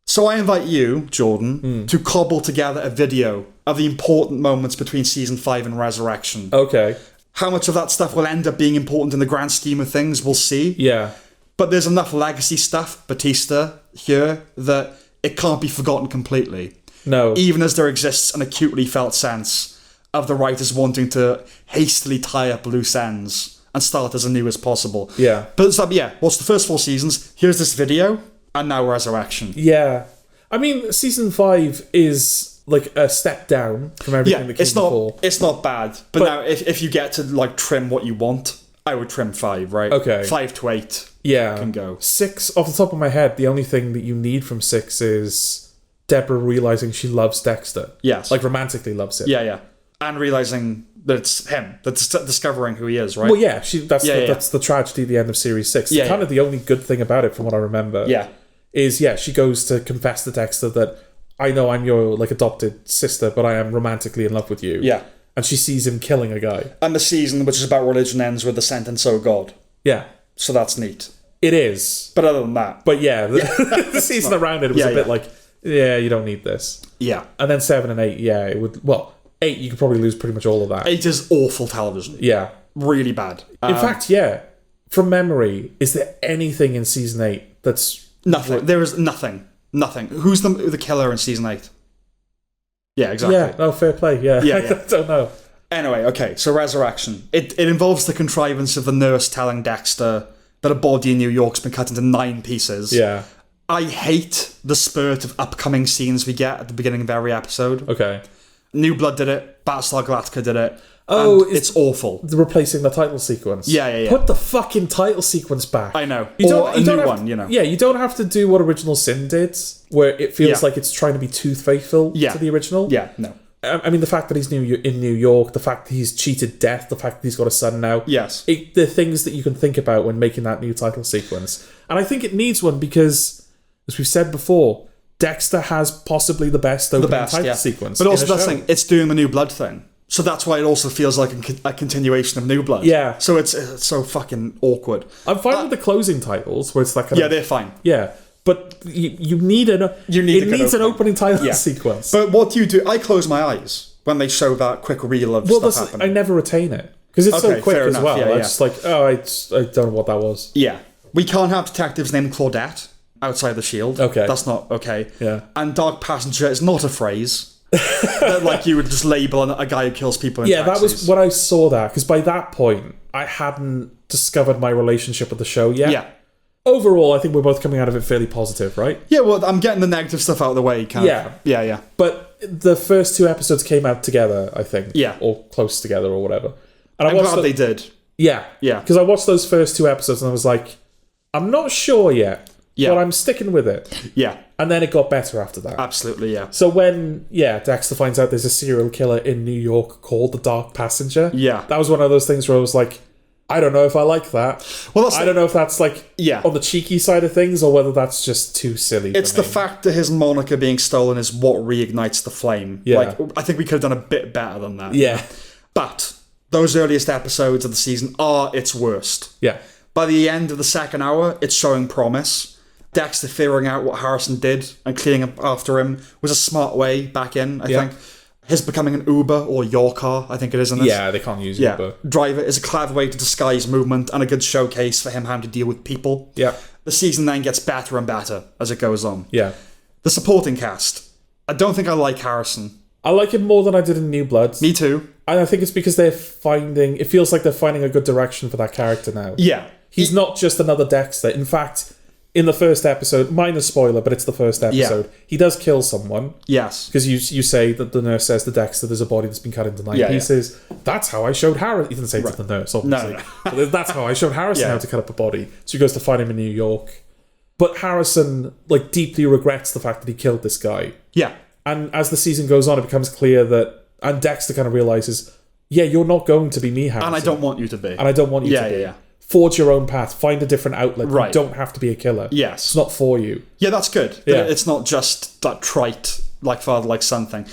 So I invite you, Jordan, to cobble together a video of the important moments between season 5 and Resurrection. Okay. How much of that stuff will end up being important in the grand scheme of things, we'll see. Yeah. But there's enough legacy stuff, Batista, here, that it can't be forgotten completely. No. Even as there exists an acutely felt sense of the writers wanting to hastily tie up loose ends and start as anew as possible. Yeah. But it's like, watch the first 4 seasons, here's this video, and now Resurrection. Yeah. I mean, season 5 is like a step down from everything that came before. It's not bad. But now, if you get to like trim what you want, I would trim 5, right? Okay. 5 to 8 can go. 6, off the top of my head, the only thing that you need from 6 is Deborah realising she loves Dexter. Yes. Like, romantically loves it. Yeah. And realizing that it's him, that's discovering who he is, right? Well, yeah, that's the tragedy at the end of series 6. Yeah, Kind of the only good thing about it, from what I remember, is she goes to confess to Dexter that, I know I'm your like adopted sister, but I am romantically in love with you. Yeah. And she sees him killing a guy. And the season, which is about religion, ends with the sentence, "Oh God." Yeah. So that's neat. It is. But other than that. But yeah, the season around it was a bit like, you don't need this. Yeah. And then 7 and 8, it would... Well, 8, you could probably lose pretty much all of that. 8 is awful television. Yeah. Really bad. In fact, from memory, is there anything in season 8 that's... Nothing. There is nothing. Nothing. Who's the killer in season 8? Yeah, exactly. Yeah, no, fair play, yeah. I don't know. Anyway, okay, so Resurrection. It involves the contrivance of the nurse telling Dexter that a body in New York's been cut into 9 pieces. Yeah. I hate the spurt of upcoming scenes we get at the beginning of every episode. Okay. New Blood did it. Battlestar Galactica did it. Oh, it's awful. Replacing the title sequence. Yeah. Put the fucking title sequence back. I know. You or a new have one, you know. Yeah, you don't have to do what Original Sin did, where it feels like it's trying to be too faithful to the original. Yeah, no. I mean, the fact that he's in New York, the fact that he's cheated death, the fact that he's got a son now. Yes. The things that you can think about when making that new title sequence. And I think it needs one because, as we've said before, Dexter has possibly the best opening title sequence. But also that's the thing, it's doing the New Blood thing. So that's why it also feels like a continuation of New Blood. Yeah. So it's so fucking awkward. I'm fine with the closing titles, where it's that kind of... Yeah, they're fine. Yeah. But you need an opening title sequence. But what do you do? I close my eyes when they show that quick reel of stuff happening. I never retain it. Because it's so quick as well. I'm just like, I don't know what that was. Yeah. We can't have detectives named Claudette outside the Shield. Okay. That's not okay. Yeah. And Dark Passenger is not a phrase that like you would just label a guy who kills people in taxis. That was when I saw that, because by that point, I hadn't discovered my relationship with the show yet. Yeah. Overall, I think we're both coming out of it fairly positive, right? Yeah, well, I'm getting the negative stuff out of the way, kind of. Yeah. But the first 2 episodes came out together, I think. Yeah. Or close together or whatever. And I'm glad they did. Yeah. Yeah. Because I watched those first 2 episodes and I was like, I'm not sure yet, but I'm sticking with it. Yeah. And then it got better after that. Absolutely, yeah. So when, Dexter finds out there's a serial killer in New York called the Dark Passenger, that was one of those things where I was like, I don't know if I like that. Well, I don't know if that's like on the cheeky side of things or whether that's just too silly. It's the fact that his moniker being stolen is what reignites the flame. Yeah. Like, I think we could have done a bit better than that. Yeah. But those earliest episodes of the season are its worst. Yeah. By the end of the second hour, it's showing promise. Dexter figuring out what Harrison did and cleaning up after him was a smart way back in, I think. His becoming an Uber or your car, I think it is in this. Yeah, they can't use Uber. Driver is a clever way to disguise movement and a good showcase for him having to deal with people. Yeah. The season then gets better and better as it goes on. Yeah. The supporting cast. I don't think I like Harrison. I like him more than I did in New Blood. Me too. And I think it's because it feels like they're finding a good direction for that character now. Yeah. He's not just another Dexter. In fact, in the first episode, minor spoiler, but it's the first episode, he does kill someone. Yes. Because you say that the nurse says to Dexter there's a body that's been cut into 9 pieces. That's how I showed Harrison. He didn't say it to the nurse, obviously. No. But that's how I showed Harrison how to cut up a body. So he goes to find him in New York. But Harrison deeply regrets the fact that he killed this guy. Yeah. And as the season goes on, it becomes clear that... And Dexter kind of realises, you're not going to be me, Harrison. And I don't want you to be. And I don't want you to be. Yeah. Forge your own path. Find a different outlet. Right. You don't have to be a killer. Yes. It's not for you. Yeah, that's good. Yeah. It's not just that trite, like father, like son thing.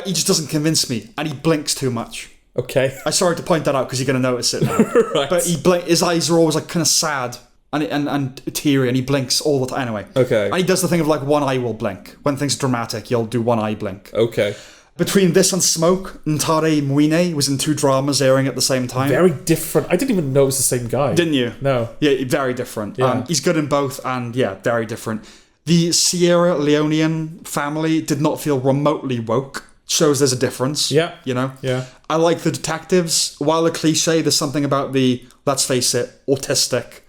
He just doesn't convince me. And he blinks too much. Okay. I'm sorry to point that out because you're going to notice it now. Right. But his eyes are always kind of sad and teary and he blinks all the time. Anyway. Okay. And he does the thing of one eye will blink. When things are dramatic, he'll do one eye blink. Okay. Between this and Smoke, Ntare Mwine was in 2 dramas airing at the same time. Very different. I didn't even know it was the same guy. Didn't you? No. Yeah, very different. Yeah. He's good in both, and very different. The Sierra Leonean family did not feel remotely woke. Shows there's a difference. Yeah. You know? Yeah. I like the detectives. While a cliche, there's something about the, let's face it, autistic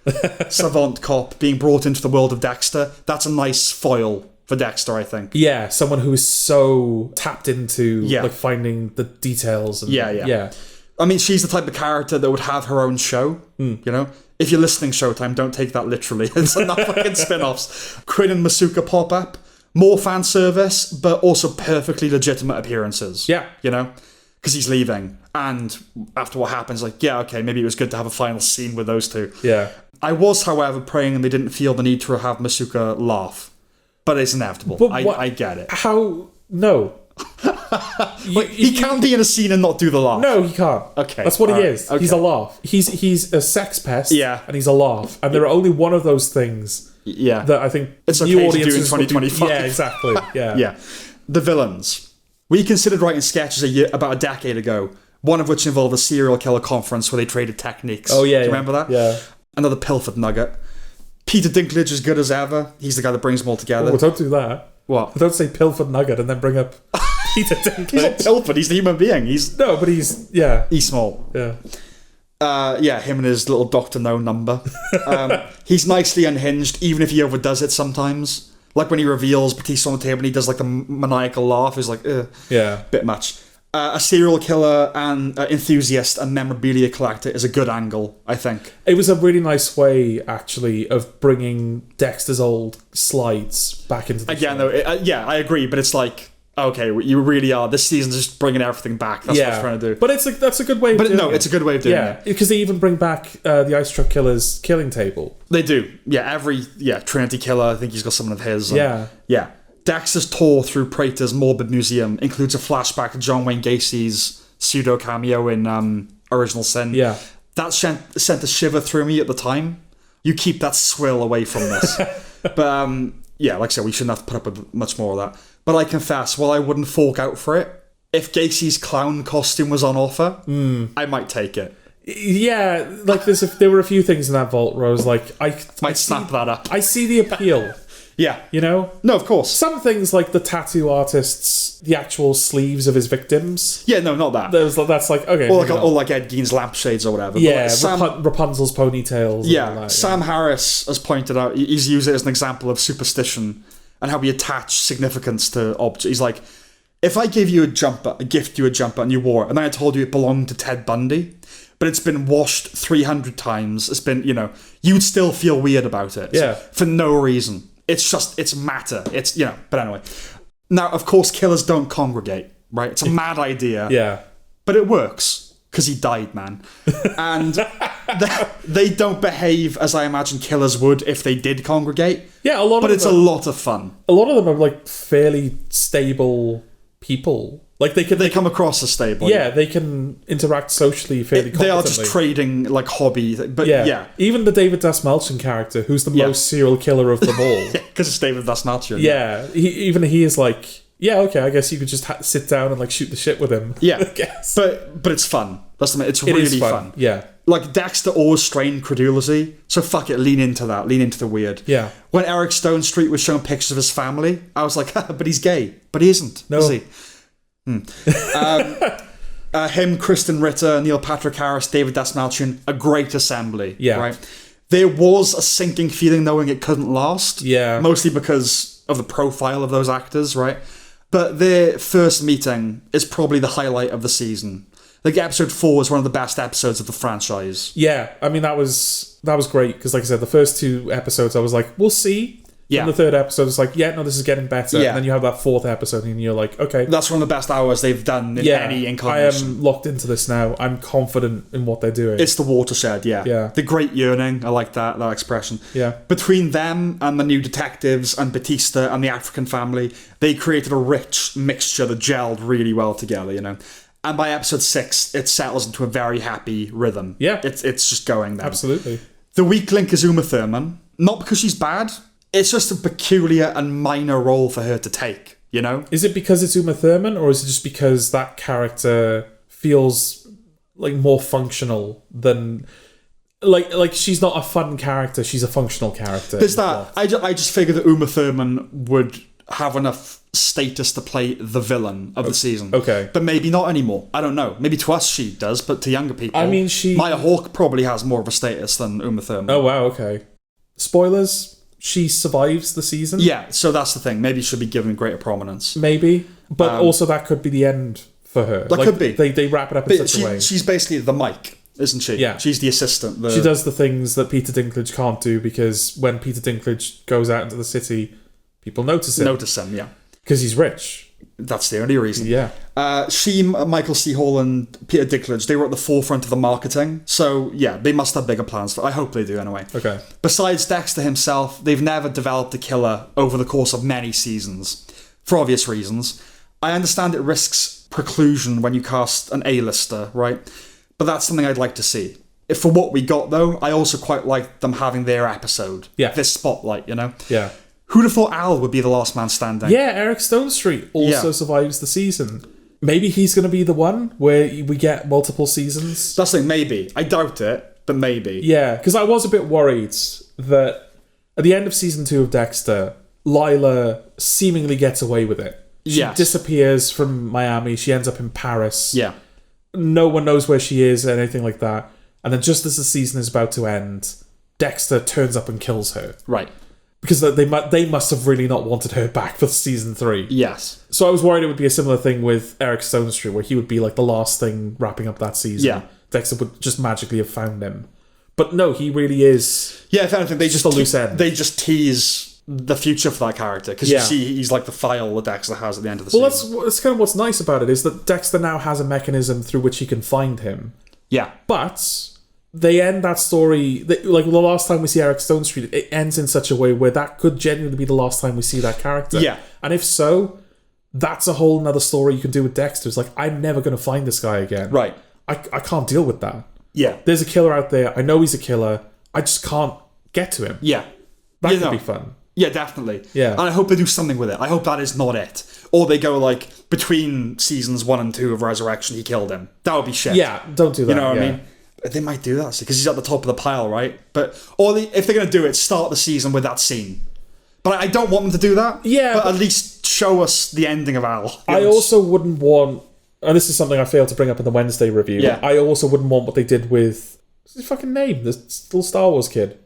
savant cop being brought into the world of Dexter. That's a nice foil for Dexter, I think. Yeah, someone who is so tapped into finding the details. And, yeah. I mean, she's the type of character that would have her own show. You know, if you're listening, Showtime, don't take that literally. It's enough fucking spin-offs. Quinn and Masuka pop up, more fan service, but also perfectly legitimate appearances. Yeah, you know, because he's leaving. And after what happens, like, yeah, okay, maybe it was good to have a final scene with those two. Yeah. I was, however, praying they didn't feel the need to have Masuka laugh. But it's inevitable. But I get it. How? No. He can be in a scene and not do the laugh. No, he can't. Okay. That's what he alright, is. okay. He's a laugh. He's a sex pest. Yeah. And he's a laugh. And there are only one of those things that I think it's new okay audiences to do in 2025. Yeah, exactly. Yeah. Yeah. The villains. We considered writing sketches about a decade ago, one of which involved a serial killer conference where they traded techniques. Oh, yeah. Do you remember that? Yeah. Another Pilfered Nugget. Peter Dinklage is good as ever. He's the guy that brings them all together. Oh, don't do that. What? Don't say Pilfered Nugget and then bring up Peter Dinklage. He's not Pilfered, he's the human being. He's No, but he's small. Yeah. Him and his little Dr. No number. He's nicely unhinged, even if he overdoes it sometimes. Like when he reveals Batista on the table and he does like the maniacal laugh. He's like, Yeah. bit much. A serial killer and enthusiast and memorabilia collector is a good angle, I think. It was a really nice way, actually, of bringing Dexter's old slides back into the Again, show. though, I agree, but it's like, okay, you really are. This season's just bringing everything back. That's what I'm trying to do. But it's like that's a good way of doing it. No, it's a good way of doing Yeah, it. because they even bring back the Ice Truck Killer's killing table. They do. Yeah, Trinity Killer, I think he's got some of his. Yeah. Yeah. Dexter's tour through Prater's morbid museum includes a flashback to John Wayne Gacy's pseudo cameo in Original Sin. Yeah. That sent a shiver through me at the time. You keep that swill away from this. But like I said, we shouldn't have to put up with much more of that. But I confess, while I wouldn't fork out for it, if Gacy's clown costume was on offer, I might take it. Yeah, like there were a few things in that vault where I was like, I Might snap that up. I see the appeal. Yeah. You know? No, of course. Some things like the tattoo artist's, the actual sleeves of his victims. Yeah, no, not that. That's like, okay. Or like Ed Gein's lampshades or whatever. Yeah, But like Rapunzel's ponytails. Yeah, and all that, Sam Harris has pointed out, he's used it as an example of superstition and how we attach significance to objects. He's like, if I gave you a jumper, I gift you a jumper and you wore it, and then I told you it belonged to Ted Bundy, but it's been washed 300 times, it's been, you'd still feel weird about it. Yeah. For no reason. It's matter. It's, but anyway. Now, of course, killers don't congregate, right? It's a mad idea. Yeah. But it works, because he died, man. And they don't behave as I imagine killers would if they did congregate. Yeah, a lot of fun. A lot of them are like fairly stable people. Like they come across as stable. Yeah, they can interact socially fairly competently. They are just trading like hobby. But yeah. Even the David Dasmalchian character, who's the most serial killer of them all. Because it's David Dasmalchian. Yeah, he is like, yeah, okay, I guess you could just sit down and like shoot the shit with him. Yeah, I guess. But it's fun. It's really fun. Yeah. Like Dexter always strained credulity, so fuck it, lean into that, lean into the weird. Yeah. When Eric Stone Street was showing pictures of his family, I was like, but he's gay. But he isn't, is he? Him, Kristen Ritter, Neil Patrick Harris, David Dasmalchian, a great assembly. Yeah. Right? There was a sinking feeling knowing it couldn't last. Yeah. Mostly because of the profile of those actors, right? But their first meeting is probably the highlight of the season. Like episode 4 was one of the best episodes of the franchise. Yeah, I mean that was great because, like I said, the first 2 episodes I was like, we'll see. Yeah. And the 3rd episode is like, yeah, no, this is getting better. Yeah. And then you have that 4th episode and you're like, okay. That's one of the best hours they've done in any incarnation. I am locked into this now. I'm confident in what they're doing. It's the watershed, yeah. Yeah. The great yearning, I like that expression. Yeah. Between them and the new detectives and Batista and the African family, they created a rich mixture that gelled really well together, And by episode 6, it settles into a very happy rhythm. Yeah. It's just going there. Absolutely. The weak link is Uma Thurman. Not because she's bad. It's just a peculiar and minor role for her to take, Is it because it's Uma Thurman, or is it just because that character feels like more functional than... Like she's not a fun character, she's a functional character. There's that. I just figured that Uma Thurman would have enough status to play the villain of the season. Okay. But maybe not anymore. I don't know. Maybe to us she does, but to younger people... I mean, Maya Hawke probably has more of a status than Uma Thurman. Oh, wow, okay. Spoilers... She survives the season? Yeah, so that's the thing. Maybe she'll be given greater prominence. Maybe. But also that could be the end for her. That could be. They wrap it up in such a way. She's basically the Mike, isn't she? Yeah. She's the assistant. She does the things that Peter Dinklage can't do because when Peter Dinklage goes out into the city, people notice him. Notice him, yeah. Because he's rich. That's the only reason. Yeah. Michael C. Hall, and Peter Dinklage, they were at the forefront of the marketing. So, yeah, they must have bigger plans. I hope they do, anyway. Okay. Besides Dexter himself, they've never developed a killer over the course of many seasons, for obvious reasons. I understand it risks preclusion when you cast an A-lister, right? But that's something I'd like to see. If for what we got, though, I also quite like them having their episode. Yeah. This spotlight, you know? Yeah. Who'd have thought Al would be the last man standing? Yeah, Eric Stonestreet also survives the season. Maybe he's going to be the one where we get multiple seasons. That's the thing, maybe. I doubt it, but maybe. Yeah, because I was a bit worried that at the end of season 2 of Dexter, Lila seemingly gets away with it. She disappears from Miami. She ends up in Paris. Yeah. No one knows where she is or anything like that. And then just as the season is about to end, Dexter turns up and kills her. Right. Because they must have really not wanted her back for season 3. Yes. So I was worried it would be a similar thing with Eric Stonestreet, where he would be like the last thing wrapping up that season. Yeah. Dexter would just magically have found him. But no, he really is. Yeah, if anything, they just a loose end. They just tease the future for that character, because you see he's like the file that Dexter has at the end of the season. Well, that's kind of what's nice about it, is that Dexter now has a mechanism through which he can find him. Yeah. But they end that story, like the last time we see Eric Stonestreet, it ends in such a way where that could genuinely be the last time we see that character. Yeah. And if so, that's a whole nother story you can do with Dexter. It's like, I'm never going to find this guy again. Right. I can't deal with that. Yeah. There's a killer out there. I know he's a killer. I just can't get to him. Yeah. That could be fun. Yeah, definitely. Yeah. And I hope they do something with it. I hope that is not it. Or they go like, between seasons 1 and 2 of Resurrection, he killed him. That would be shit. Yeah, don't do that. You know what I mean? They might do that, because he's at the top of the pile, right? If they're going to do it, start the season with that scene. But I don't want them to do that. Yeah. But at least show us the ending of Al. I also wouldn't want, and this is something I failed to bring up in the Wednesday review, I also wouldn't want what they did with, what's his fucking name? The little Star Wars kid.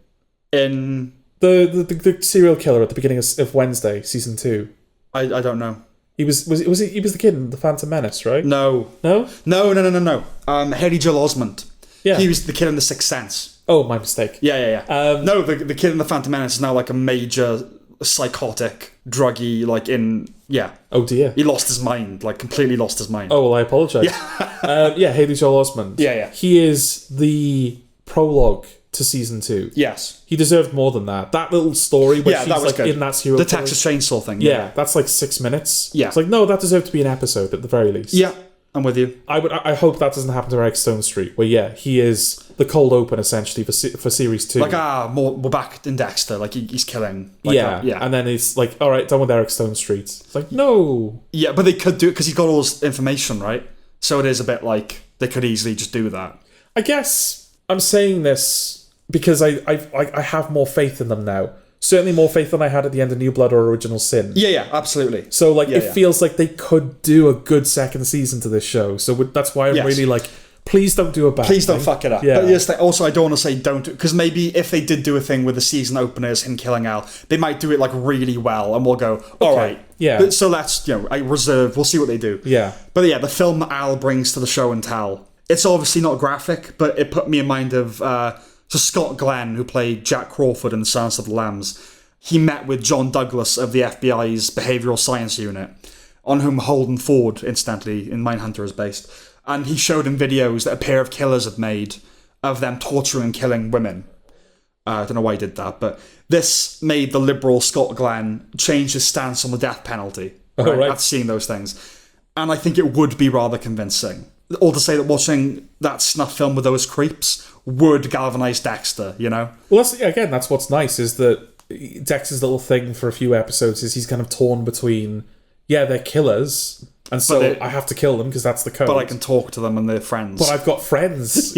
In... The serial killer at the beginning of Wednesday, season 2. I don't know. He was the kid in The Phantom Menace, right? No. No? No. Haley Joel Osment. Yeah. He was the kid in The Sixth Sense. Oh, my mistake. Yeah. No, the kid in The Phantom Menace is now like a major psychotic, druggy, like in... Yeah. Oh, dear. He lost his mind, like completely lost his mind. Oh, well, I apologise. Yeah. Haley Joel Osment. Yeah. He is the prologue to season 2. Yes. He deserved more than that. That little story where she's that was like good. in that serial The killer. Texas Chainsaw thing. Yeah, that's like 6 minutes. Yeah. It's like, no, that deserved to be an episode at the very least. Yeah, I'm with you. I hope that doesn't happen to Eric Stonestreet, where he is the cold open essentially for series 2. Like, we're back in Dexter, like he's killing. Like, yeah. And then it's like, all right, done with Eric Stonestreet. It's like, no. Yeah, but they could do it because he's got all this information, right? So it is a bit like they could easily just do that. I guess I'm saying this because I have more faith in them now. Certainly more faith than I had at the end of New Blood or Original Sin. Yeah, absolutely. So it feels like they could do a good second season to this show. So that's why I'm really like, please don't do a bad Please don't thing. fuck it up. Yeah. But yes, also I don't want to say don't, because maybe if they did do a thing with the season openers, him killing Al, they might do it like really well, and we'll go, all right. Yeah. But, so let's, I reserve. We'll see what they do. Yeah. But yeah, the film Al brings to the show and tell. It's obviously not graphic, but it put me in mind of so Scott Glenn, who played Jack Crawford in Silence of the Lambs. He met with John Douglas of the FBI's Behavioural Science Unit, on whom Holden Ford, incidentally, in Mindhunter is based. And he showed him videos that a pair of killers had made of them torturing and killing women. I don't know why he did that, but this made the liberal Scott Glenn change his stance on the death penalty. Right? After seeing those things. And I think it would be rather convincing. Or to say that watching that snuff film with those creeps would galvanise Dexter, Well, that's what's nice, is that Dexter's little thing for a few episodes is he's kind of torn between, they're killers, and so I have to kill them because that's the code. But I can talk to them and they're friends. But I've got friends,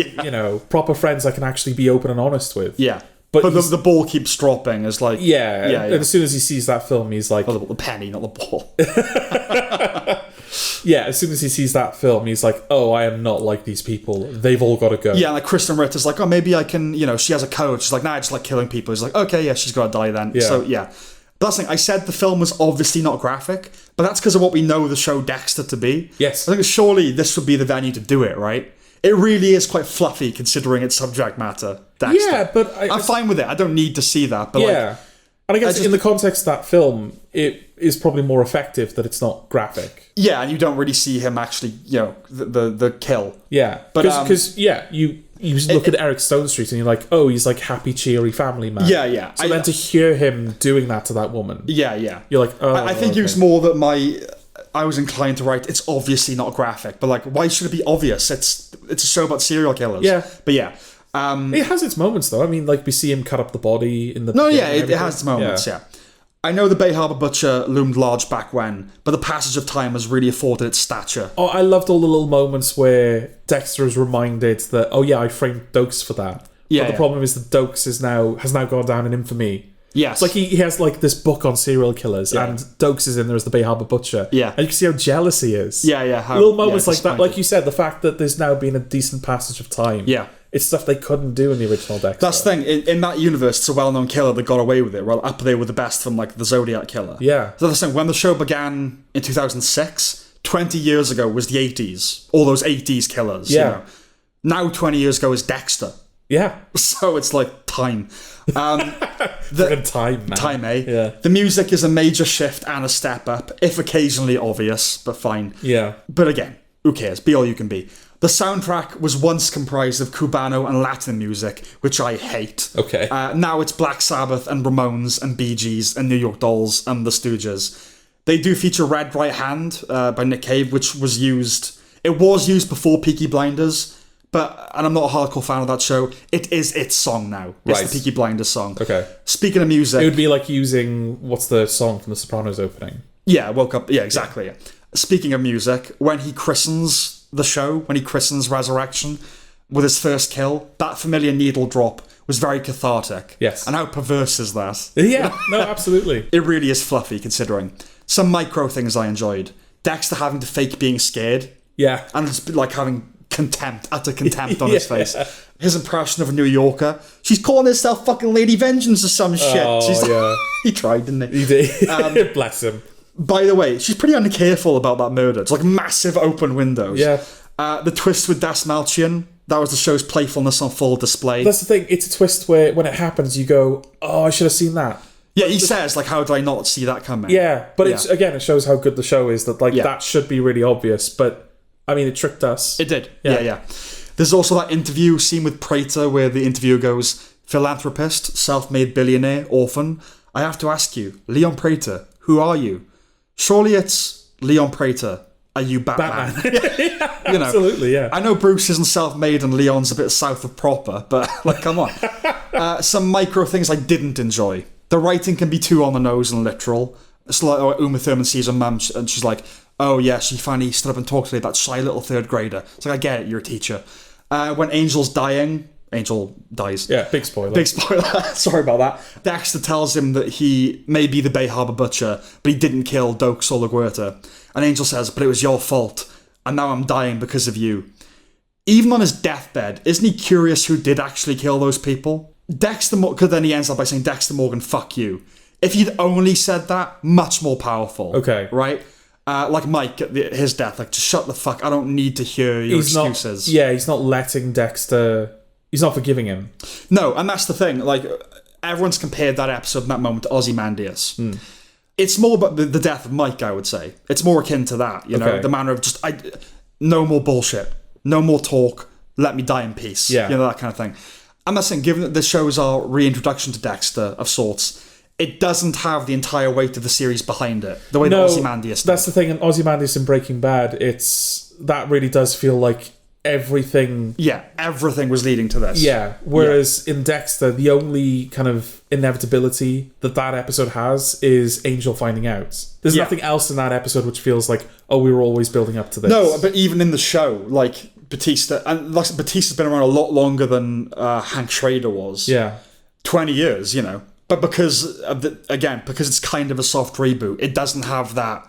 proper friends I can actually be open and honest with. Yeah. But the ball keeps dropping. It's like... Yeah. And as soon as he sees that film, he's like... Oh, the penny, not the ball. Yeah, as soon as he sees that film, he's like, oh, I am not like these people. They've all got to go. Yeah, like Kristen Ritter's like, oh, maybe I can... she has a code. She's like, nah, I just like killing people. He's like, okay, yeah, she's got to die then. Yeah. So, yeah. But that's the thing. I said the film was obviously not graphic, but that's because of what we know the show Dexter to be. Yes. I think surely this would be the venue to do it, right? It really is quite fluffy considering its subject matter, Dexter. Yeah, but... I'm fine with it. I don't need to see that, but And I guess in the context of that film, it is probably more effective that it's not graphic. Yeah, and you don't really see him actually, the kill. Yeah, because you look at Eric Stone Street and you're like, oh, he's like happy, cheery family man. Yeah. So then to hear him doing that to that woman, yeah, you're like, oh. I think it was more that I was inclined to write, it's obviously not graphic, but like, why should it be obvious? It's a show about serial killers. Yeah, but yeah. It has its moments though. I mean, like we see him cut up the body in the. No, yeah, it has its moments. Yeah. I know the Bay Harbour Butcher loomed large back when, but the passage of time has really afforded its stature. Oh, I loved all the little moments where Dexter is reminded that, oh yeah, I framed Dokes for that. Yeah. But the problem is that Dokes has now gone down in infamy. Yes. It's like he has like this book on serial killers, and Dokes is in there as the Bay Harbour Butcher. Yeah. And you can see how jealous he is. Yeah. Little moments like that, like you said, the fact that there's now been a decent passage of time. Yeah. It's stuff they couldn't do in the original Dexter. That's the thing. In that universe, it's a well-known killer that got away with it. Well, up there with the best from like the Zodiac Killer. Yeah. So that's the thing. When the show began in 2006, 20 years ago was the 80s. All those 80s killers. Yeah. Now 20 years ago is Dexter. Yeah. So it's like time. Time, man. Time, eh? Yeah. The music is a major shift and a step up, if occasionally obvious, but fine. Yeah. But again, who cares? Be all you can be. The soundtrack was once comprised of Cubano and Latin music, which I hate. Okay. Now it's Black Sabbath and Ramones and Bee Gees and New York Dolls and the Stooges. They do feature Red Right Hand by Nick Cave, which was used... It was used before Peaky Blinders, and I'm not a hardcore fan of that show. It is its song now. It's the Peaky Blinders song. Okay. Speaking of music... It would be like using... What's the song from The Sopranos opening? Yeah, Woke Up... Yeah, exactly. Yeah. Speaking of music, when he christens the show, when he christens Resurrection with his first kill, that familiar needle drop was very cathartic. Yes. And how perverse is that? Yeah, no, absolutely. It really is fluffy, considering. Some micro things I enjoyed. Dexter having to fake being scared. Yeah. And just like having utter contempt on his face. His impression of a New Yorker. She's calling herself fucking Lady Vengeance or some shit. Yeah. He tried, didn't he? He did. Bless him. By the way, she's pretty uncareful about that murder. It's like massive open windows. Yeah. The twist with Das Malchian, that was the show's playfulness on full display. That's the thing. It's a twist where when it happens, you go, oh, I should have seen that. Yeah, he says, like, how did I not see that coming? Yeah, but it's again, it shows how good the show is that, like, that should be really obvious, but, I mean, it tricked us. It did. Yeah. There's also that interview scene with Prater where the interviewer goes, philanthropist, self-made billionaire, orphan. I have to ask you, Leon Prater, who are you? Surely it's Leon Prater. Are you Batman? Absolutely, yeah. I know Bruce isn't self-made and Leon's a bit south of proper, but like, come on. Some micro things I didn't enjoy. The writing can be too on the nose and literal. It's like Uma Thurman sees her mum and she's like, oh yeah, she finally stood up and talked to me, that shy little third grader. It's like, I get it, you're a teacher. When Angel's dying... Angel dies. Yeah, big spoiler. Big spoiler. Sorry about that. Dexter tells him that he may be the Bay Harbour Butcher, but he didn't kill Dokes or LaGuerta. And Angel says, but it was your fault, and now I'm dying because of you. Even on his deathbed, isn't he curious who did actually kill those people? Dexter, because then he ends up by saying, Dexter Morgan, fuck you. If he'd only said that, much more powerful. Okay. Right? Like Mike at his death, like, just shut the fuck, I don't need to hear your excuses. He's not letting Dexter... He's not forgiving him. No, and that's the thing. Like, everyone's compared that episode in that moment to Ozymandias. It's more about the death of Mike, I would say. It's more akin to that, you know? The manner of just, no more bullshit. No more talk. Let me die in peace. Yeah. You know, that kind of thing. And that's the thing, given that this show is our reintroduction to Dexter of sorts, it doesn't have the entire weight of the series behind it, the way that Ozymandias did. That's the thing, in Ozymandias and Breaking Bad, that really does feel like everything was leading to this. Whereas in Dexter, the only kind of inevitability that episode has is Angel finding out. There's nothing else in that episode which feels like, oh, we were always building up to this. No, but even in the show, like Batista, and like, Batista's been around a lot longer than Hank Schrader was. 20 years, you know. But because it's kind of a soft reboot, it doesn't have that,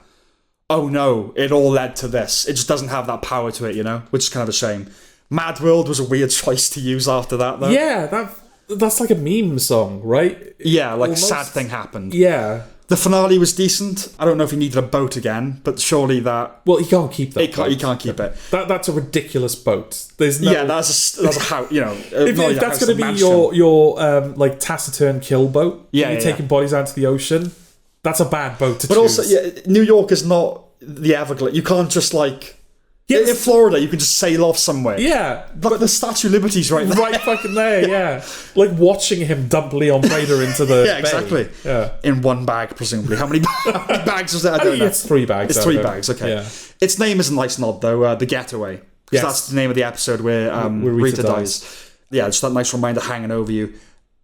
oh no, it all led to this. It just doesn't have that power to it, you know? Which is kind of a shame. Mad World was a weird choice to use after that, though. Yeah, that's like a meme song, right? Yeah, like almost. Sad thing happened. Yeah. The finale was decent. I don't know if he needed a boat again, but surely that... Well, he can't keep that. He can't keep it. That's a ridiculous boat. There's no... Yeah, that's a house, you know... If that's going to be your like, taciturn kill boat, you're taking bodies out to the ocean, that's a bad boat to choose. But also, New York is not the Everglades. You can't just, like... Yes. In Florida, you can just sail off somewhere. Yeah. But the Statue of Liberty's right there. Right fucking there, yeah. Like watching him dump Leon Prater into the Yeah, exactly. bay. Yeah. In one bag, presumably. How many bags was that? I don't know. It's 3 bags. It's 3 bags, okay. Yeah. Its name is a nice nod, though, The Getaway. Because that's the name of the episode where Rita dies. Yeah, just that nice reminder hanging over you.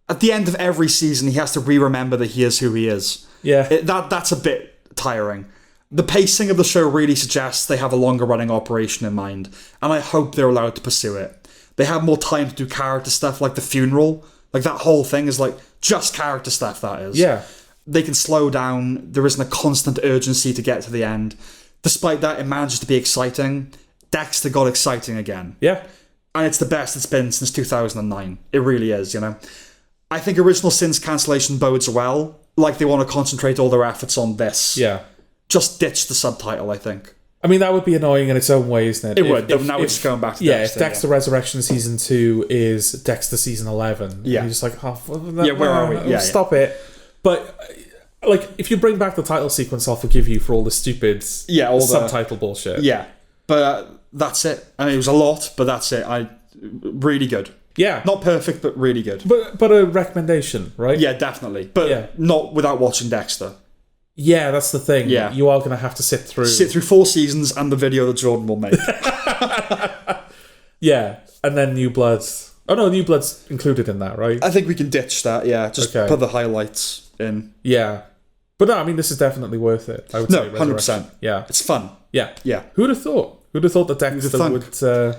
At the end of every season, he has to re-remember that he is who he is. Yeah. That's a bit tiring. The pacing of the show really suggests they have a longer running operation in mind, and I hope they're allowed to pursue it. They have more time to do character stuff like the funeral. Like, that whole thing is like just character stuff, that is. Yeah. They can slow down. There isn't a constant urgency to get to the end. Despite that, it manages to be exciting. Dexter got exciting again. Yeah. And it's the best it's been since 2009. It really is, you know. I think Original Sin's cancellation bodes well. Like, they want to concentrate all their efforts on this. Yeah. Just ditch the subtitle, I think. I mean, that would be annoying in its own way, isn't it? It would. Now we're just going back to Dexter. If Dexter Resurrection Season 2 is Dexter Season 11, you're just like, where are we? Stop it. But, like, if you bring back the title sequence, I'll forgive you for all the stupid subtitle bullshit. Yeah. But that's it. I mean, it was a lot, but that's it. Really good. Yeah. Not perfect, but really good. But a recommendation, right? Yeah, definitely. But not without watching Dexter. Yeah, that's the thing. Yeah. You are going to have to sit through 4 seasons and the video that Jordan will make. Yeah, and then New Blood's... Oh no, New Blood's included in that, right? I think we can ditch that, yeah. Just put the highlights in. Yeah. But no, I mean, this is definitely worth it, I would say. 100%. Yeah. It's fun. Yeah. Yeah. Who'd have thought? Who'd have thought that Dexter would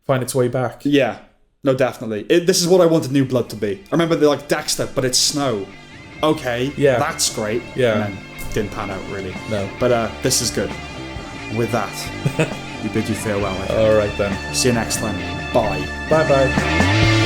find its way back? Yeah. No, definitely. This is what I wanted New Blood to be. I remember they're like, Dexter, but it's snow. Okay. Yeah. That's great. Yeah. And then didn't pan out, really. No. But this is good. With that, we bid you farewell. All right, then. See you next time. Bye. Bye-bye.